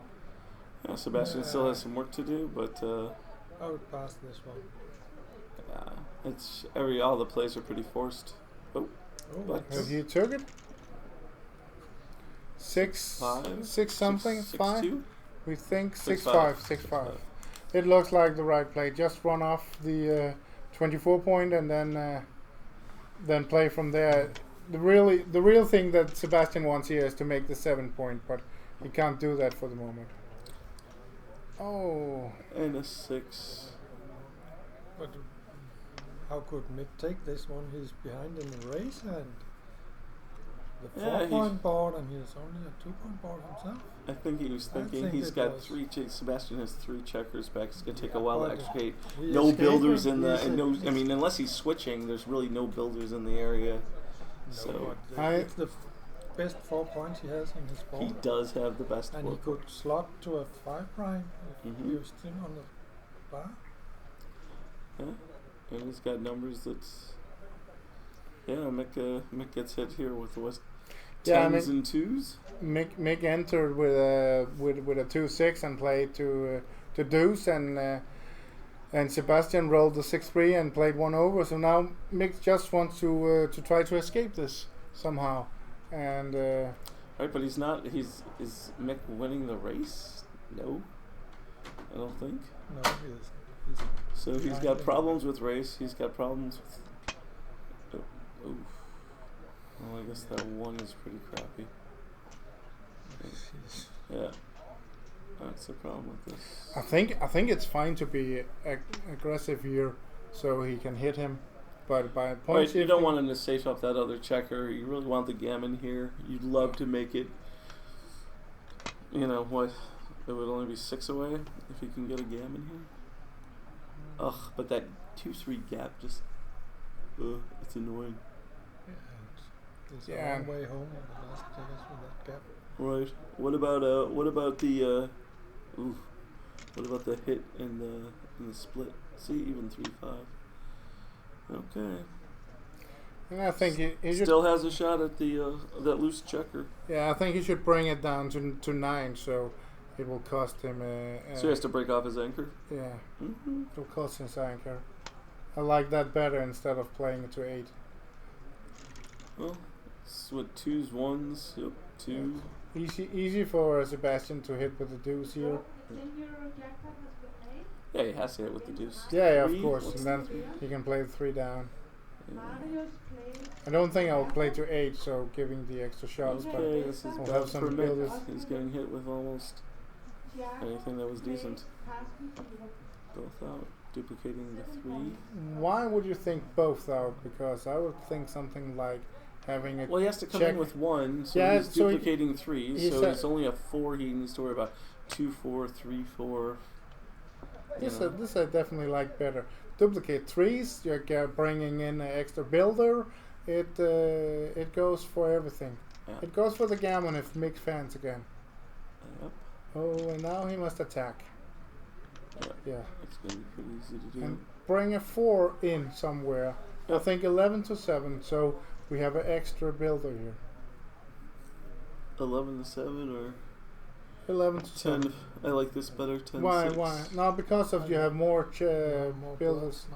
Yeah, Sebastian still has some work to do, but I would pass this one. it's all the plays are pretty forced. But You took it. 6 something, 5. 6-2? We think 6-5. 6-5. It looks like the right play. Just run off the 24 point and then play from there. The real thing that Sebastian wants here is to make the 7 point, but he can't do that for the moment. Oh. And a 6. But how could Mick take this one? He's behind in the race and the 4 point board, and he's only a 2 point board himself. I think he was thinking he's got 3 Sebastian has 3 checkers back. It's gonna take a while to extricate. No builders in the unless he's switching, there's really no builders in the area. No, so it's the best 4 points he has on his board. He does have the best. And he could slot to a 5 prime if he used him on the bar. Yeah, and he's got numbers that's. Yeah, Mick gets hit here with the West. Tens and 2s. Mick entered with a 2-6 and played to deuce, and Sebastian rolled the 6-3 and played 1 over. So now Mick just wants to try to escape this somehow, and. Right, but he's not. Is Mick winning the race? No, I don't think. No, he isn't. So he's got problems with race. He's got problems with. Well, I guess that 1 is pretty crappy. Yeah, that's the problem with this. I think it's fine to be aggressive here, so he can hit him. But by points, you don't want him to safe up that other checker. You really want the gammon here. You'd love to make it. You know what? It would only be 6 away if you can get a gammon here. Ugh, but that 2-3 gap just. It's annoying. There's a long way home on the last checkers with that gap. Right. What about the what about the hit in the split? See, even 3-5. Okay. And I think he still has a shot at the that loose checker. Yeah, I think he should bring it down to 9, so it will cost him. So he has to break off his anchor. Yeah, it will cost his anchor. I like that better instead of playing it to 8. Well, What, 2s, 1s? Yep, 2. Easy for Sebastian to hit with the deuce here. Yeah, he has to hit with the deuce. Yeah, of 3? course. What's And then the 3? he can play 3 down. Yeah. I don't think I'll play to 8, so giving the extra shots. Okay, this is We'll bad have some for Mick. builders. He's getting hit with almost anything that was decent. Both out. Duplicating the 3. Why would you think both out? Because I would think something like having a Well, he has to come check. in with 1, so Yeah, he's so he- duplicating 3, he's so a- it's only a 4 he needs to worry about. 2, 4, 3, 4. This I definitely like better. Duplicate 3s. You're bringing in an extra builder. It goes for everything. Yeah. It goes for the gammon if Mick fans again. Yep. Oh, and now he must attack. Yep. Yeah. It's going to be pretty easy to do. And bring a 4 in somewhere. I Yep. think 11 to 7. So we have an extra builder here. 11 to 7 or 11 to 7. 10. I like this better. 10 Why? 6. Why? No, because of you have more More builders. blocks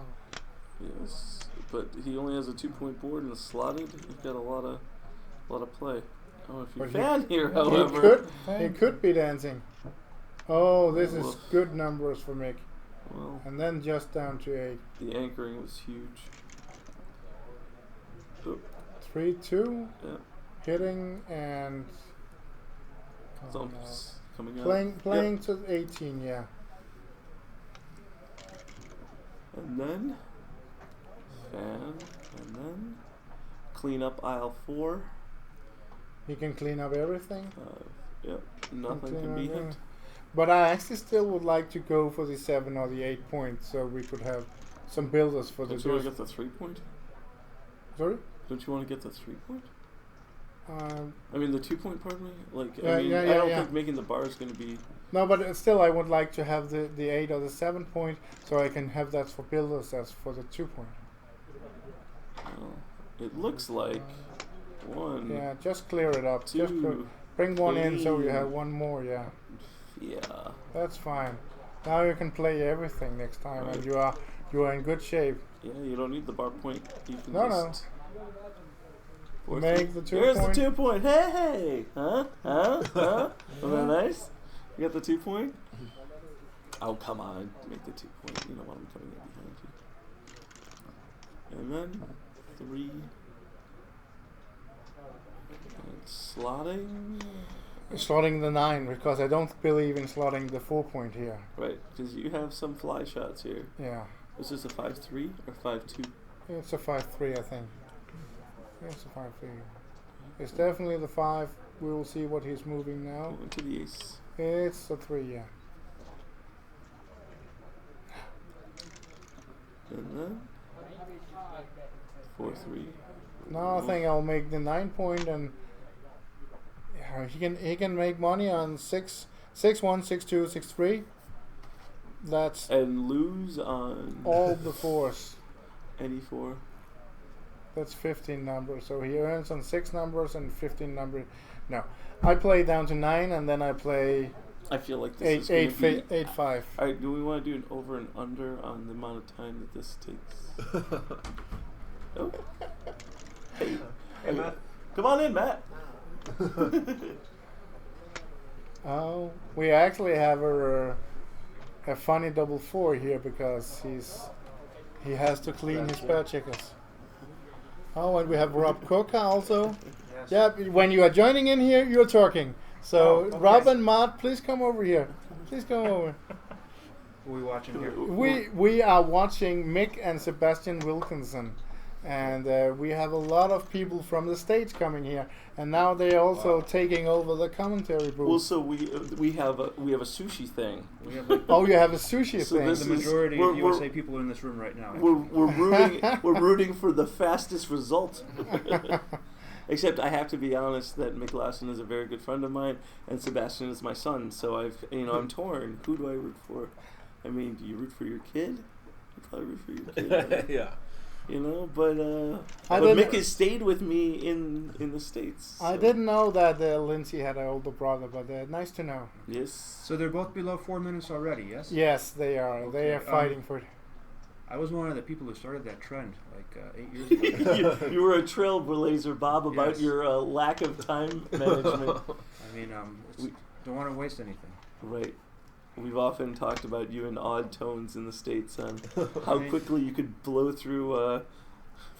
now. Yes, but he only has a 2-point board and it's slotted. He's got a lot of play. Oh, if you But fan here, He however, could be dancing. Oh, this is Woof. good numbers for Mick. well, And then just down to 8. the anchoring was huge. Oh, 3-2. yeah, Hitting and Zombies coming out. playing to 18, yeah. And then fan, and then clean up aisle 4. He can clean up everything. Yep, nothing clean can be up, hit. But I actually still would like to go for the 7 or the 8 points so we could have some builders for the Don't you want to deuce. get the 3-point? Sorry? Don't you want to get the 3-point? Um, I mean the 2-point, pardon me. Like Yeah, I mean, yeah, I yeah, don't yeah. think making the bar is going to be. no, but still I would like to have the 8 or the 7 point so I can have that for builders as for the 2 point. Well, it looks like 1, Yeah, just clear it up. Just 2. bring 1 in so you three. have 1 more, yeah. Yeah. That's fine. Now you can play everything next time and Right. you are in good shape. Yeah, you don't need the bar point. You can No, just force Make it. the 2 Here's point. the 2-point. Hey! Huh? Huh? Wasn't that nice? You got the 2-point? Oh, come on. Make the 2-point. You know what I'm coming in behind you. And then 3. And slotting. Slotting the 9 because I don't believe in slotting the 4 point here. Right, because you have some fly shots here. Yeah. Is this a 5-3 or 5-2? It's a 5-3, I think. It's a 5-3. It's definitely the 5. We will see what he's moving now. Going to the ace. It's a 3, yeah. And then 4-3. Now I think I'll make the 9 point and yeah, he can make money on 6-1, 6-2, 6-3. That's And lose on all the 4s. any 4. That's 15 numbers. So he earns on 6 numbers and 15 numbers. No, I play down to 9 and then I play I feel like this is going to be. 8-5. Alright, do we want to do an over and under on the amount of time that this takes? Oh. Hey. Hey, Matt. Come on in, Matt. Oh, we actually have a funny double 4 here because he has to clean his spare checkers. Oh, and we have Rob Cook also. Yes. Yeah, when you are joining in here, you're talking. So Oh, okay. Rob and Matt, please come over here. Please come over. What are we watching here? We are watching Mick and Sebastian Wilkinson, and we have a lot of people from the States coming here, and now they're also taking over the commentary booth. Well, so we have a sushi thing. We have like Oh, you have a sushi So thing. this the is- majority we're- of USA people in this room right now. We're rooting for the fastest result. Except I have to be honest that Mick Larsen is a very good friend of mine, and Sebastian is my son. So I'm torn. Who do I root for? I mean, do you root for your kid? You probably root for your kid. Yeah. You know, but I but didn't- Mick has stayed with me in the States. I so- didn't know that Lindsay had an older brother, but nice to know. Yes. So they're both below 4 minutes already, yes? Yes, they are. They Okay, are fighting for it. I was one of the people who started that trend like 8 years ago. You were a trailblazer, Bob, about Yes. your lack of time management. I mean, don't want to waste anything. Right. We've often talked about you in odd tones in the States on how quickly you could blow through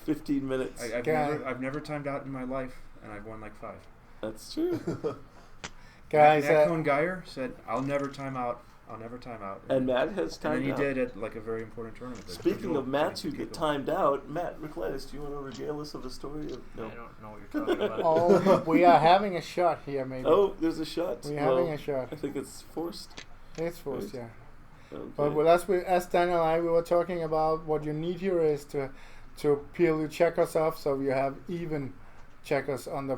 15 minutes. I've never timed out in my life, and I've won like 5. That's true. Guys, Matt Cohn-Geyer said, "I'll never time out. I'll never time out." And Matt has timed and then out. he did at like a very important tournament. Speaking of Matts who get timed out, Matt Ricletis, do you want to regale us of a story? No. I don't know what you're talking about. oh, we are having a shot here, maybe. Oh, there's a shot. We're having a shot. I think it's forced. It's forced, Right. yeah. Okay. But as Daniel and I, we were talking about what you need here is to peel your checkers off, so you have even checkers on the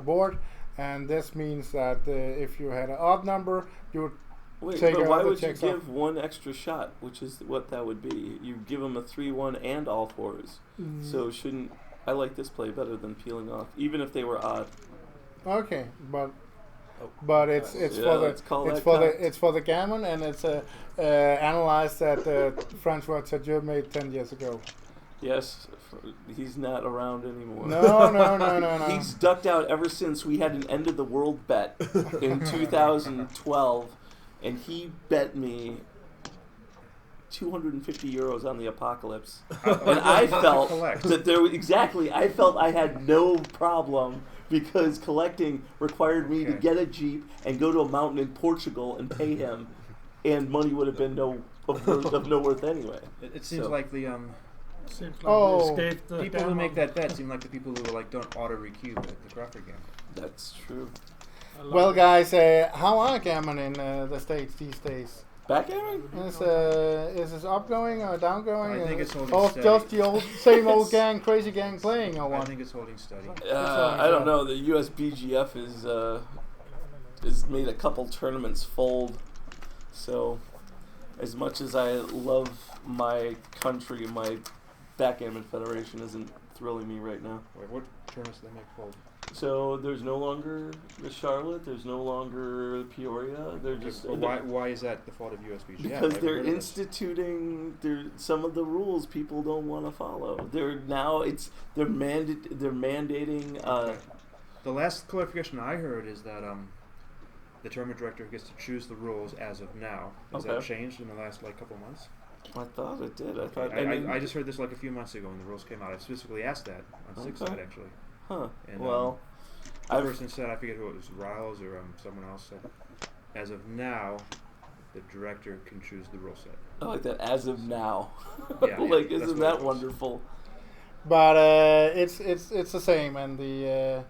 board, and this means that if you had an odd number, you would Wait, take but out why the would you checks give off. one extra shot, which is what that would be? You give him a 3-1 and all 4s. So shouldn't... I like this play better than peeling off, even if they were odd. Okay, but it's for the gammon, and it's analyzed that Francois Tadieu made 10 years ago. Yes, he's not around anymore. No. He's ducked out ever since we had an end of the world bet in 2012, and he bet me 250 euros on the apocalypse. And I felt that I felt I had no problem because collecting required me to get a Jeep and go to a mountain in Portugal and pay him, and money would have been of no worth anyway. It seems like the Seems like Oh. we escaped the people who demo. make that bet seem like the people who like don't auto recube at the Crawford game. That's true. I love Well, it. guys, how are gammon in the States these days? Backgammon? Is this upgoing or downgoing? I think it's holding or steady. just the same old crazy gang playing, or I what? think it's holding steady. I don't know. The US BGF is made a couple tournaments fold. So, as much as I love my country, my backgammon federation isn't thrilling me right now. Wait, what tournaments do they make fold? So there's no longer the Charlotte. There's no longer Peoria. They're just But why is that the fault of USBG? because they're instituting some of the rules people don't want to follow. They're mandating. The last clarification I heard is that the tournament director gets to choose the rules as of now. Has that changed in the last couple months? I thought it did. I thought. I just heard this a few months ago when the rules came out. I specifically asked that on Six Side actually. Huh. And, Well, the person said, I forget who it was, Riles or someone else said, as of now, the director can choose the rule set. I like that. As of now, Yeah, like that's isn't what it that was. wonderful? But it's the same, and the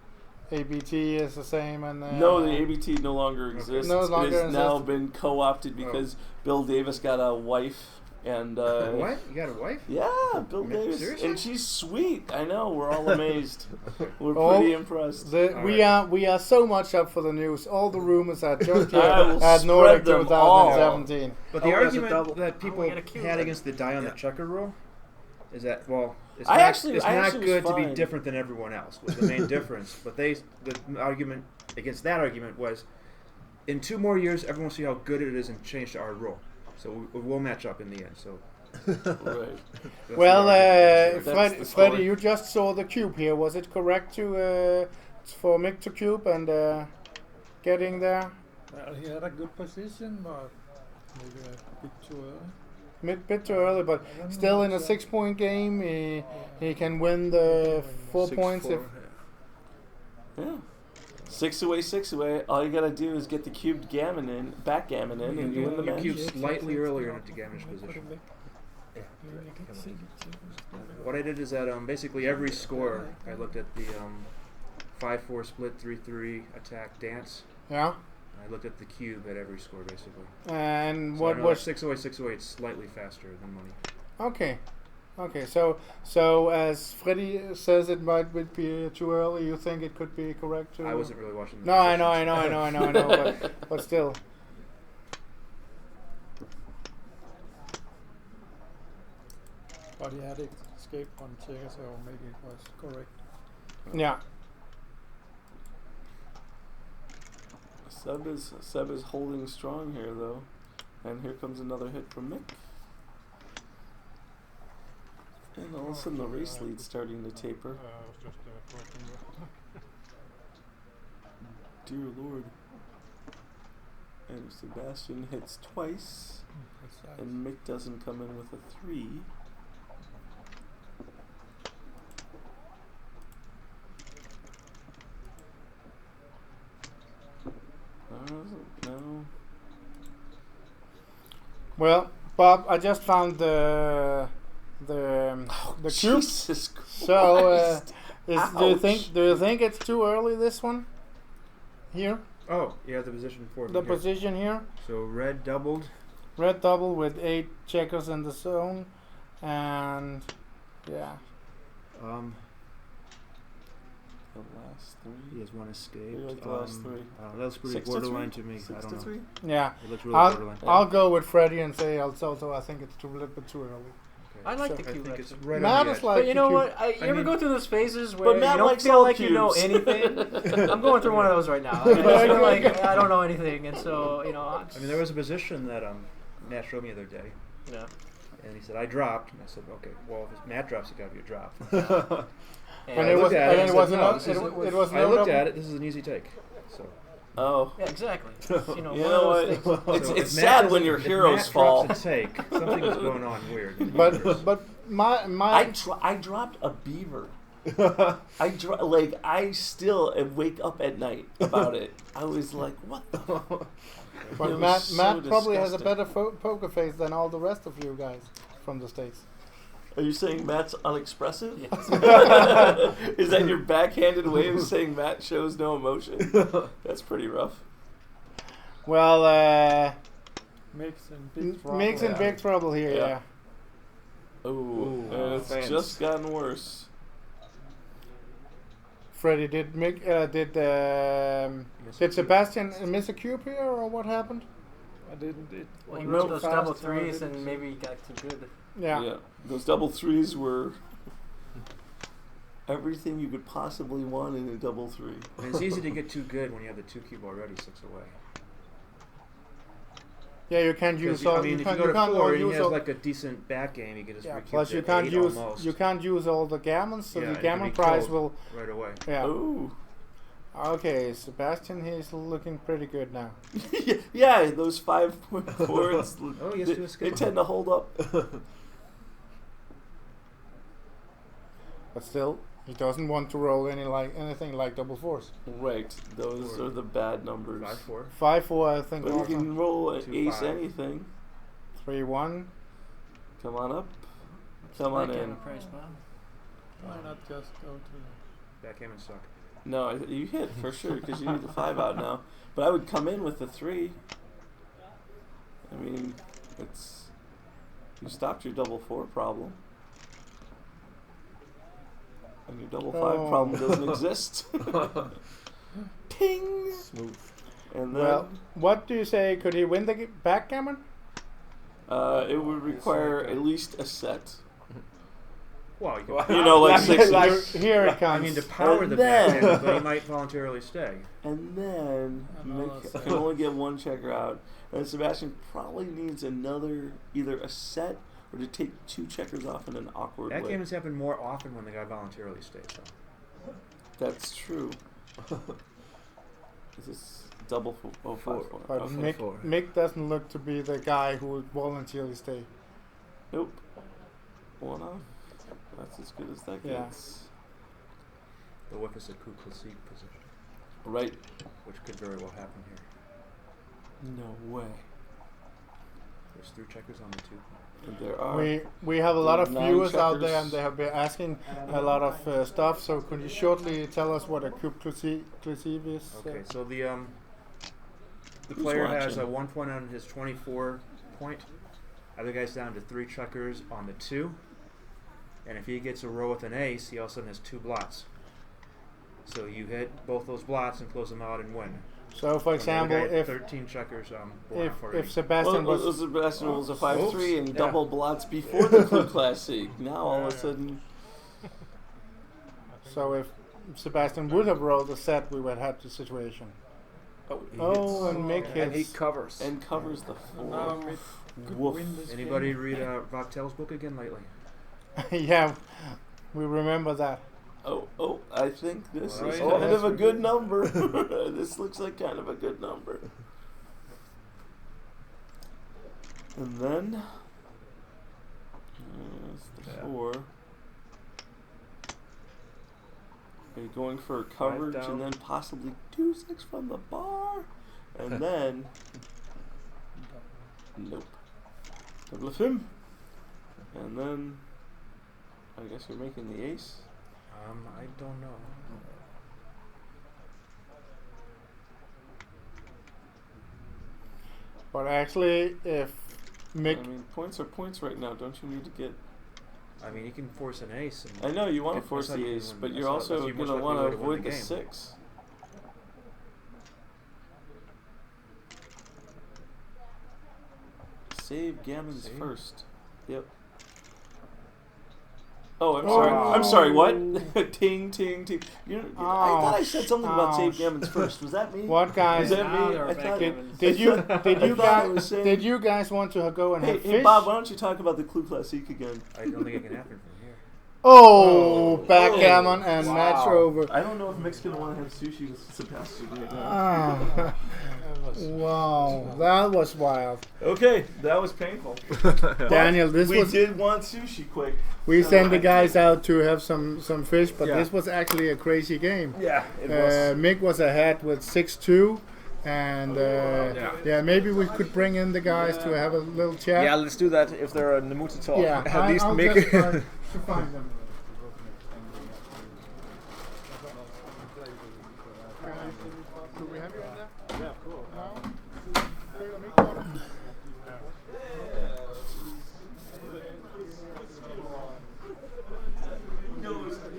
ABT is the same, and No, the ABT no longer exists. No longer it has now exists. been co-opted because Bill Davis got a wife, and What? You got a wife? yeah, Bill Davis, seriously? and she's sweet. I know. We're all amazed. We're Oh, pretty impressed. We are so much up for the news. All the rumors are just I will here at spread Nordic them all. 2017. But the Oh, as a argument double. that people we got a cue had then. against the die on the checker rule is that, well, it's I not, actually it's not was good to be fine. different than everyone else was the main difference. But the argument against that argument was, in 2 more years, everyone will see how good it is and change to our rule. So we will match up in the end. So Right. that's Well, the argument. That's the Freddie, story. you just saw the cube here. Was it correct to for Mick to cube and getting there? Well, he had a good position, but maybe a bit too early. Bit too early, but I don't still know in a exactly. 6-point game, he can win the 4 points. If, Yeah. 6 away. All you gotta do is get the cubed backgammon in, and you win the You match. cube slightly earlier into Gammonish position. What I did is that basically every score, I looked at the 5-4 split, 3-3 attack dance. yeah. I looked at the cube at every score basically. And So what I know was 608 slightly faster than money. okay? Okay, so as Freddie says, it might be too early. You think it could be correct to? I wasn't really watching. The No, I positions. know, but still. But he had escaped one checker, so maybe it was correct. Yeah. Seb is holding strong here though, and here comes another hit from Mick. And all of a sudden the race lead's starting to taper. I was just correcting you. Dear Lord. And Sebastian hits twice. And Mick doesn't come in with a 3. No. Well, Bob, I just found the cube. Jesus Christ. So, do you Ouch. think it's too early, this one? Here, Oh, yeah, the position for the position here. So red doubled. Red double with 8 checkers in the zone, and yeah. The last 3. He has one escaped. You like the last 3. That looks pretty 6 to borderline 3? to me. I 6 don't to know. 3? Yeah, It looks really borderline. I'll go with Freddie and say also I think it's a little bit too early. Okay. I like So the I cube. think it's actually. right Matt on the is edge. like But you know the what? I You ever mean- go through those phases But where you Matt don't likes feel all like you know cubes. anything? I'm going through one of those right now. I feel like I don't know anything, and so you know. I mean, there was a position that Matt showed me the other day, Yeah. and he said I dropped, and I said, okay, well if Matt drops, it got to be a drop. And I it looked was at it and it said, was no, no, this it is- was I no looked double. at it. This is an easy take. So Oh. Yeah, exactly. You know, You one know of those what? things. It's so it's if Matt sad when doesn't- your if heroes Matt fall. drops a take. Something was going on weird. But my I dropped a beaver. I still wake up at night about it. I was like, what the? It but was Matt so probably has a disgusting. better poker face than all the rest of you guys from the States. Are you saying Matt's unexpressive? Yes. Is that your backhanded way of saying Matt shows no emotion? That's pretty rough. Well, Mix and big trouble. Mick's in big trouble here. Yeah. Yeah. Oh, it's fans. just gotten worse. Freddie, did Sebastian miss a cube here, or what happened? I didn't. It Well, he went rolled too those fast, double so I threes, didn't and see. maybe he got too good. Yeah. Those double 3s were everything you could possibly want in a double 3. And it's easy to get too good when you have the 2 cube already 6 away. Yeah, you can't use Because, all. I mean, you if you can't, go you to can't 4 and he use has all. like a decent back game, you can just Yeah, recube plus to you can't 8 use almost you can't use all the gammons, so Yeah, the and it can gammon be price killed. will. right away. Yeah. Oh. Okay, Sebastian, he's looking pretty good now. Yeah, those 5.4s, Oh, he has they, to they escape. tend to hold up. But still, he doesn't want to roll anything like double fours. Right, those are the bad numbers. 5-4. 5-4, I think. But you Also. can roll an 2-5. ace anything. 3-1. Come on up. Come on in. Price, wow. Why not just go to Backgammon suck. No, you hit for sure because you need the 5 out now. But I would come in with the 3. I mean, it's you stopped your double 4 problem, and your double 5 problem doesn't exist. Ting. Smooth. And then Well, what do you say? Could he win the backgammon? it would require at least a set. Well, you, Well, can, You know, like six. Here it comes. I mean, to power And the then- backhand, but he might voluntarily stay. And then Another Mick set. can only get 1 checker out. And Sebastian probably needs either a set or to take 2 checkers off in an awkward way. Backgammons happen more often when the guy voluntarily stays, though. That's true. Is this double 4? 5-4. But Okay. Mick doesn't look to be the guy who would voluntarily stay. Nope. 1 off. That's as good as that Yeah. gets. The whip is a coup classique position, Right. which could very well happen here. No way. There's 3 checkers on the 2. And there are. We have a lot of 9 viewers out there, checkers. and they have been asking a lot of stuff. So could you shortly tell us what a cube classique is? Okay, so the Who's player has watching? a 1 point on his 24 point. Other guy's down to 3 checkers on the 2. And if he gets a row with an ace, he all of a sudden has 2 blots. So you hit both those blots and close them out and win. So, for example, Another guy had if 13 checkers, born off if already. Sebastian Well, was Sebastian rolls a 5-3 and Yeah. double blots before the Club Classic. Now all of a sudden. so if Sebastian would have rolled a set, we would have the situation. Oh, he Oh, hits. and Mick And he hits. covers. And covers the now 4. Mid could Woof. win this Anybody game. read Vauctel's book again lately? Yeah, we remember that. Oh, I think this is Right. kind of a good number. This looks like kind of a good number. And then, that's the 4. Okay, going for coverage down. and then possibly 2-6 from the bar. And then, nope. Double of him. And then, I guess you're making the ace. I don't know. But actually, if Mick, I mean, points are points right now. Don't you need to get... I mean, you can force an ace. And I know you want to If force most the likely ace, win- but that's you're not- also that's your going most to likely want way to to win avoid the the game. 6. Save gammons Save? first. Yep. Oh, I'm sorry. I'm sorry. What? ting, ting, ting. You know, I thought I said something about save Ouch. gammons first. Was that me? what guys? Is that Now me? they're I back thought, gammons. Did you I thought I was saying- did you guys want to go and Hey, have hey, fish? Bob, why don't you talk about the Clue Classique again? I don't think it can happen from here. Oh, backgammon and match over. I don't know if Mick's going to want to have sushi with Sebastian right now. Ah, wow, that was wild. Okay, that was painful. Daniel, this we was did want sushi quick. we so sent the I guys out to have some fish, but Yeah. this was actually a crazy game. Yeah, it was. Mick was ahead with 6-2, and yeah, maybe we could bring in the guys to have a little chat. Yeah, let's do that if they're in the mood to talk. Yeah, At least I'll Mick. just try to find them. Do we have you in there? Yeah, cool.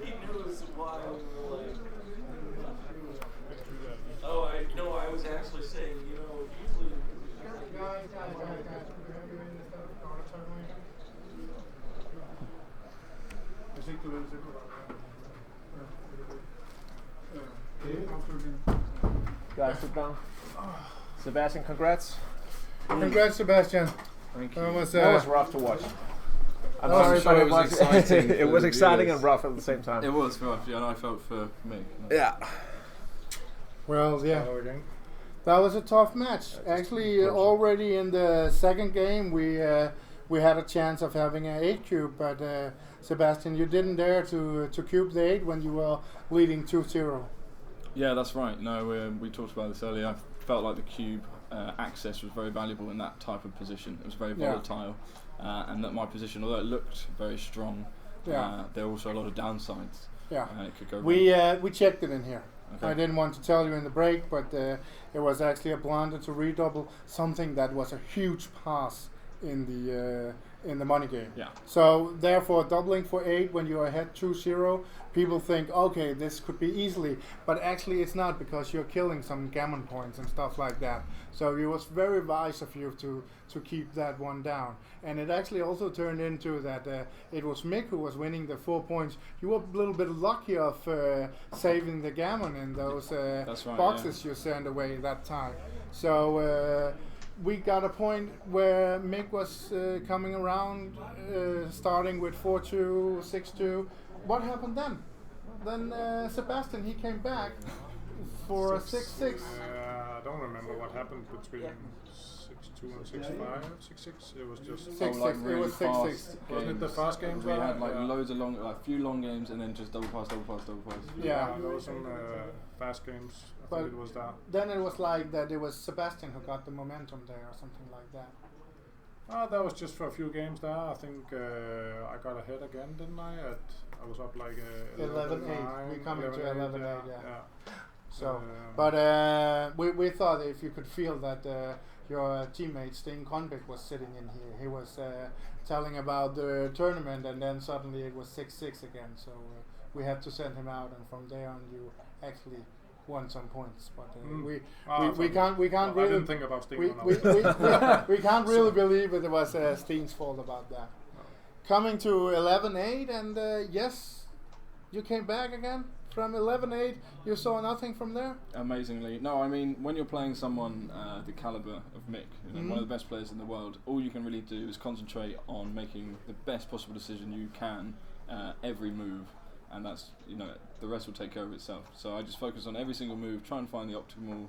He knows why we were like. Oh, I was actually saying, usually. Guys, do we have you in this auditorium? I think there is Guys, sit down. Sebastian, congrats. Congrats, Sebastian. Thank That was, That was rough to watch. I'm I sorry, wasn't but sure it it was was exciting it for was the exciting viewers. and rough at the same time. It was rough, yeah, and I felt for Mick. Yeah. well, yeah. Hello again. That was a tough match. Actually, already in the second game, we had a chance of having an 8 cube, but Sebastian, you didn't dare to cube the 8 when you were leading 2-0. Yeah, that's right. No, we talked about this earlier. I felt like the cube access was very valuable in that type of position. It was very Yeah. volatile, and that my position, although it looked very strong, Yeah. there were also a lot of downsides. Yeah. It could go We checked it in here. Okay. I didn't want to tell you in the break, but it was actually a blunder to redouble something that was a huge pass in the money game. Yeah. So therefore, doubling for 8 when you're ahead 2-0, people think, okay, this could be easily, but actually it's not, because you're killing some gammon points and stuff like that. So it was very wise of you to keep that one down. And it actually also turned into that it was Mick who was winning the 4 points. You were a little bit lucky of saving the gammon in those That's right, boxes you sent away that time. So we got a point where Mick was coming around, starting with 4-2, 6-2. What happened then? Then Sebastian, he came back for a 6-6. I don't remember what happened between 6-2 and 6-5, 6-6. It was just 6-6. like It really was 6-6. fast Wasn't it the games. fast games? We that had like yeah. loads of long, like few long games, and then just double pass, double pass, double pass. Yeah. There was some fast games. I But- think it was that. Then it was like that it was Sebastian who got the momentum there or something like that. That was just for a few games there. I think I got ahead again, didn't I? I was up like 11-8. We coming to 11-8, yeah. So, Um, but we thought if you could feel that your teammate Sten Convict was sitting in here, he was telling about the tournament, and then suddenly it was 6-6 again. So we had to send him out, and from there on you actually won some points. But we can't I really didn't think about Sting. we can't really believe it was Steen's fault about that. Coming to 11-8, and yes, you came back again from 11-8, you saw nothing from there? Amazingly. No, I mean, when you're playing someone the caliber of Mick, one of the best players in the world, all you can really do is concentrate on making the best possible decision you can every move, and that's, the rest will take care of itself. So I just focus on every single move, try and find the optimal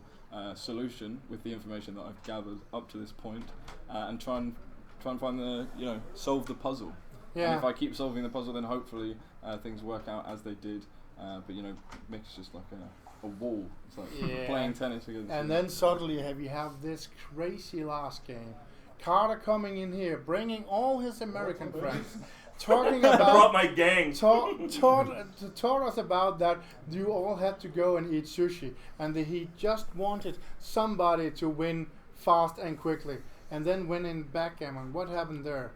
solution with the information that I've gathered up to this point, and try and find solve the puzzle. Yeah. And if I keep solving the puzzle, then hopefully things work out as they did. But Mick's just like a wall. It's like playing tennis against. And then suddenly we have this crazy last game. Carter coming in here, bringing all his American friends, talking about. I brought my gang. Taught us about that you all had to go and eat sushi, and that he just wanted somebody to win fast and quickly, and then win in backgammon. What happened there?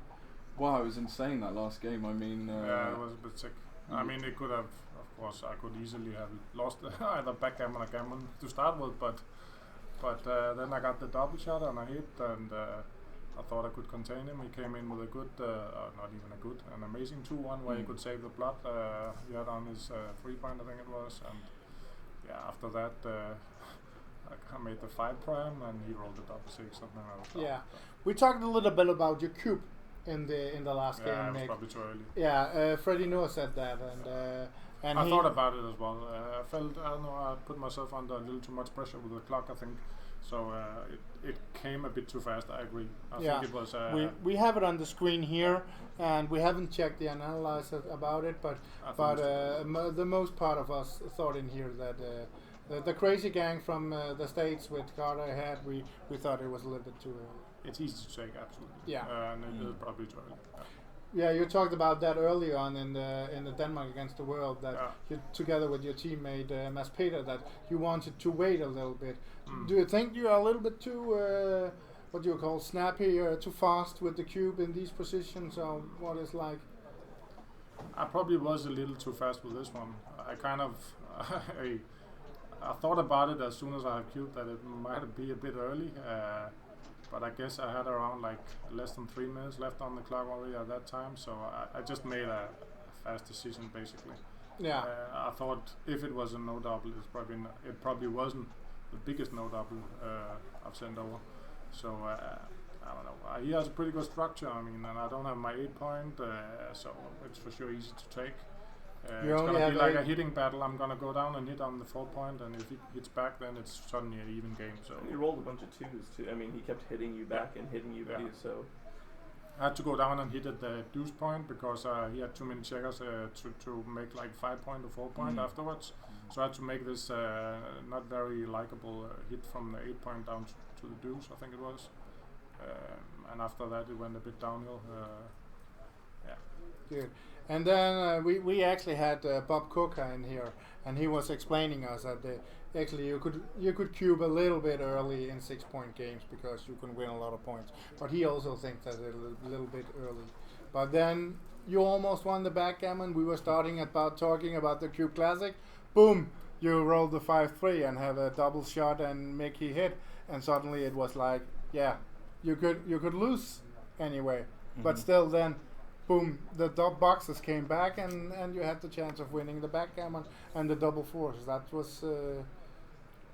Wow, it was insane that last game. I mean, yeah, it was a bit sick. I mean, it could have, of course, I could easily have lost either backgammon or gammon to start with, but then I got the double shot and I hit, and I thought I could contain him. He came in with a good, not even a good, an amazing 2-1 where he could save the blood he had on his 3-point, I think it was, and yeah, after that I made the 5 prime and he rolled the double 6, and then I was Yeah, we talked a little bit about your cube in the last game. Yeah, it was Nick. probably too early. Yeah, Freddie Noah said that, and I thought about it as well. I felt, I don't know, I put myself under a little too much pressure with the clock, I think. So it came a bit too fast, I agree. I think it was... we have it on the screen here, and we haven't checked the analysis about it, but the most part of us thought in here that the crazy gang from the States with Carter had, we thought it was a little bit too early. It's easy to take, absolutely. Yeah. And it is probably too early. Yeah, you talked about that early on in the Denmark against the world, that you, together with your teammate Mads Peter, that you wanted to wait a little bit. Do you think you are a little bit too what do you call snappy or too fast with the cube in these positions, or what is like? I probably was a little too fast with this one. I kind of I thought about it as soon as I had cubed that it might be a bit early. But I guess I had around like less than 3 minutes left on the clock already at that time, so I just made a fast decision basically. Yeah. I thought if it was a no double, it probably wasn't the biggest no double I've sent over. So I don't know. He has a pretty good structure. I mean, and I don't have my 8-point, so it's for sure easy to take. It's gonna be like a hitting battle. I'm gonna go down and hit on the 4-point, and if he hits back, then it's suddenly an even game. So he rolled a bunch of 2s too. I mean, he kept hitting you back and hitting you back. So I had to go down and hit at the deuce point because he had too many checkers to make like 5-point or 4-point afterwards. So I had to make this not very likable hit from the 8-point down to the deuce, I think it was. And after that, it went a bit downhill. Good. And then we actually had Bob Cooker in here, and he was explaining us that actually you could cube a little bit early in 6-point games because you can win a lot of points. But he also thinks that a little bit early. But then you almost won the backgammon. We were talking about the Cube Classic. Boom! You rolled the 5-3 and had a double shot and Mickey hit, and suddenly it was like, yeah, you could lose anyway, but still then. Boom! The boxes came back, and you had the chance of winning the backgammon and the double fours. That was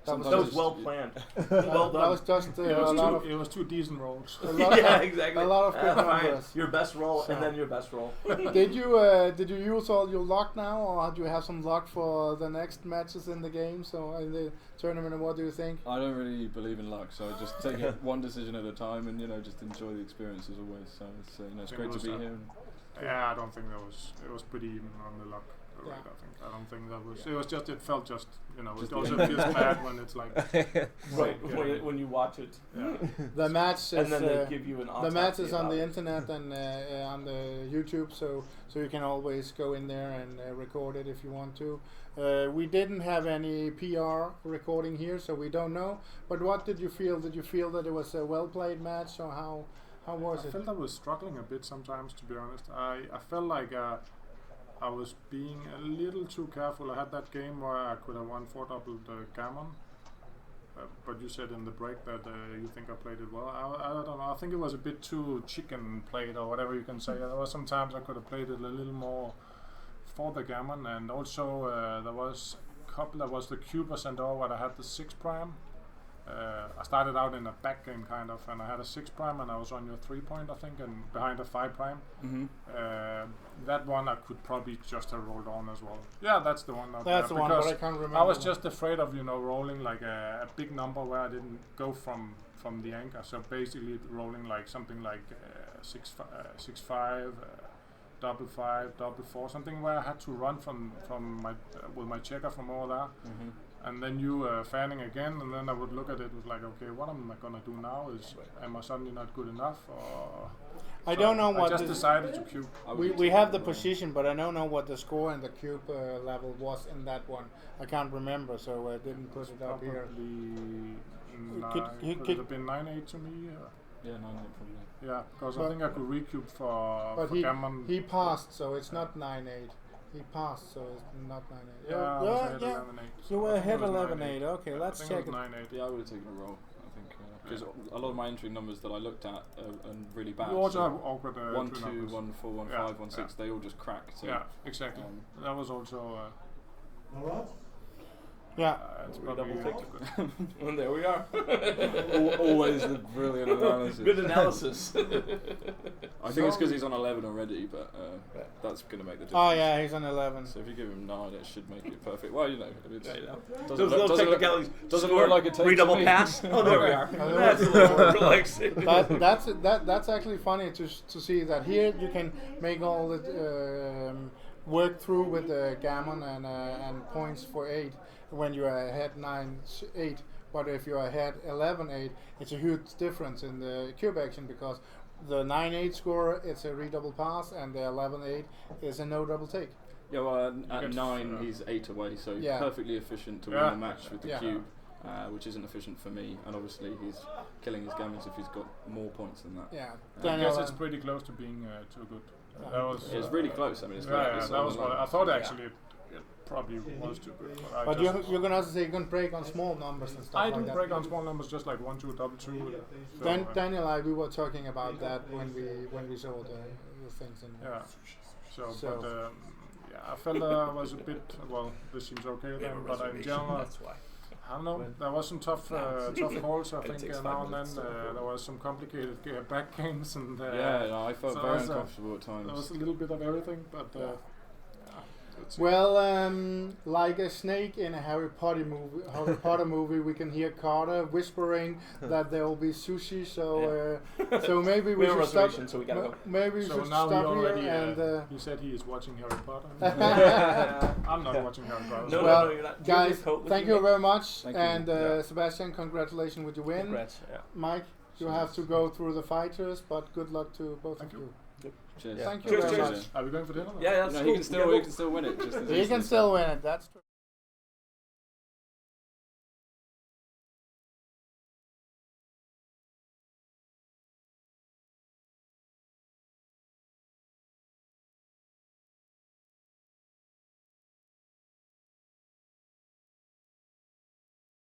that was well planned. Well done. That was just it was two decent rolls. Exactly. A lot of good numbers. Your best roll, and then your best roll. Did you use all your luck now, or do you have some luck for the next matches in the game? So in the tournament, what do you think? I don't really believe in luck, so I just take it one decision at a time, and just enjoy the experience as always. So it's it's great to be here. Yeah, I don't think it was pretty even on the luck. Right, I don't think that was. It was just. It felt just. It also feels bad when it's like. Right when you watch it. Yeah. The match and is. Then they give you an the match is on the internet and on the YouTube, so you can always go in there and record it if you want to. We didn't have any PR recording here, so we don't know. But what did you feel? Did you feel that it was a well played match, or how was it? I felt I was struggling a bit sometimes, to be honest. I felt like. I was being a little too careful. I had that game where I could have won 4-doubled gammon, but you said in the break that you think I played it well. I don't know. I think it was a bit too chicken played, or whatever you can say. There were some times I could have played it a little more for the gammon, and also there was a couple. There was the cube I sent over. Where I had the 6 prime. I started out in a back game kind of, and I had a 6 prime, and I was on your 3 point, I think, and behind a 5 prime. That one I could probably just have rolled on as well. Yeah, that's the one. That's the one, but I can't remember. I was just afraid of rolling like a big number where I didn't go from the anchor. So basically rolling like something like 6-5, double 5, double 4, something where I had to run from my with my checker from over there. And then you fanning again, and then I would look at it with like, okay, what am I gonna do now? Am I suddenly not good enough? Or I don't know what. I just decided to cube. We have the position, but I don't know what the score and the cube level was in that one. I can't remember, so I didn't put it up here. Could it have been 9-8 to me? Yeah, 9-8 probably. Yeah, because I think I could recube for gammon. He passed, so it's not 9-8. He passed, so it's not 9-8. Yeah. You were ahead 11-8. Okay, let's check it. 9-8. Yeah, I would have taken a roll. I think because a lot of my entry numbers that I looked at are really bad. You also have awkward 1, 2, 1, 4, 1, 5, 1, 6. They all just crack. So yeah, exactly. That was also. Yeah. It's probably And there we are. Always the brilliant analysis. Good analysis. I think it's because he's on 11 already, but that's going to make the difference. Oh yeah, he's on 11. So if you give him 9, it should make it perfect. Well, it's Those little technicalities. Doesn't look like it takes redouble me. pass. Oh, there we are. That's a little more relaxing. That's actually funny to see that here you can make all the work through with the gammon and points for 8 when you are ahead 9-8. But if you are ahead 11-8, it's a huge difference in the cube action because the 9-8 score it's a redouble pass and the 11-8 is a no double take. Yeah, well, at 9 he's 8 away, so perfectly efficient to win the match with the cube, which isn't efficient for me. And obviously he's killing his gammons if he's got more points than that. Yeah, I guess it's pretty close to being too good. It's really close. I mean, it's that was what I thought. Actually, it probably was too good. But you're gonna also say you're gonna break on small numbers and stuff. I do break on small numbers, just like 1, 2, double 2. So Daniel and I, we were talking about that when we saw the things. But I felt I was a bit. Well, this seems okay then, but in general. I don't know. There was some tough calls. I think now and then there was some complicated back games and. I felt so very uncomfortable at times. There was a little bit of everything, but. Well, like a snake in a Harry Potter movie, we can hear Carter whispering that there will be sushi. So, so maybe we should stop. So we gotta go. Maybe we should stop here. And he said he is watching Harry Potter. I'm not watching Harry Potter. No, you're not. Guys, thank you very much. And Sebastian, congratulations with your win. Congrats. Yeah. Mike, you have to go through the fighters, but good luck to both of you. Cheers. Thank you very much. Are we going for dinner? Yeah, he can still win it. He can still win it. That's true.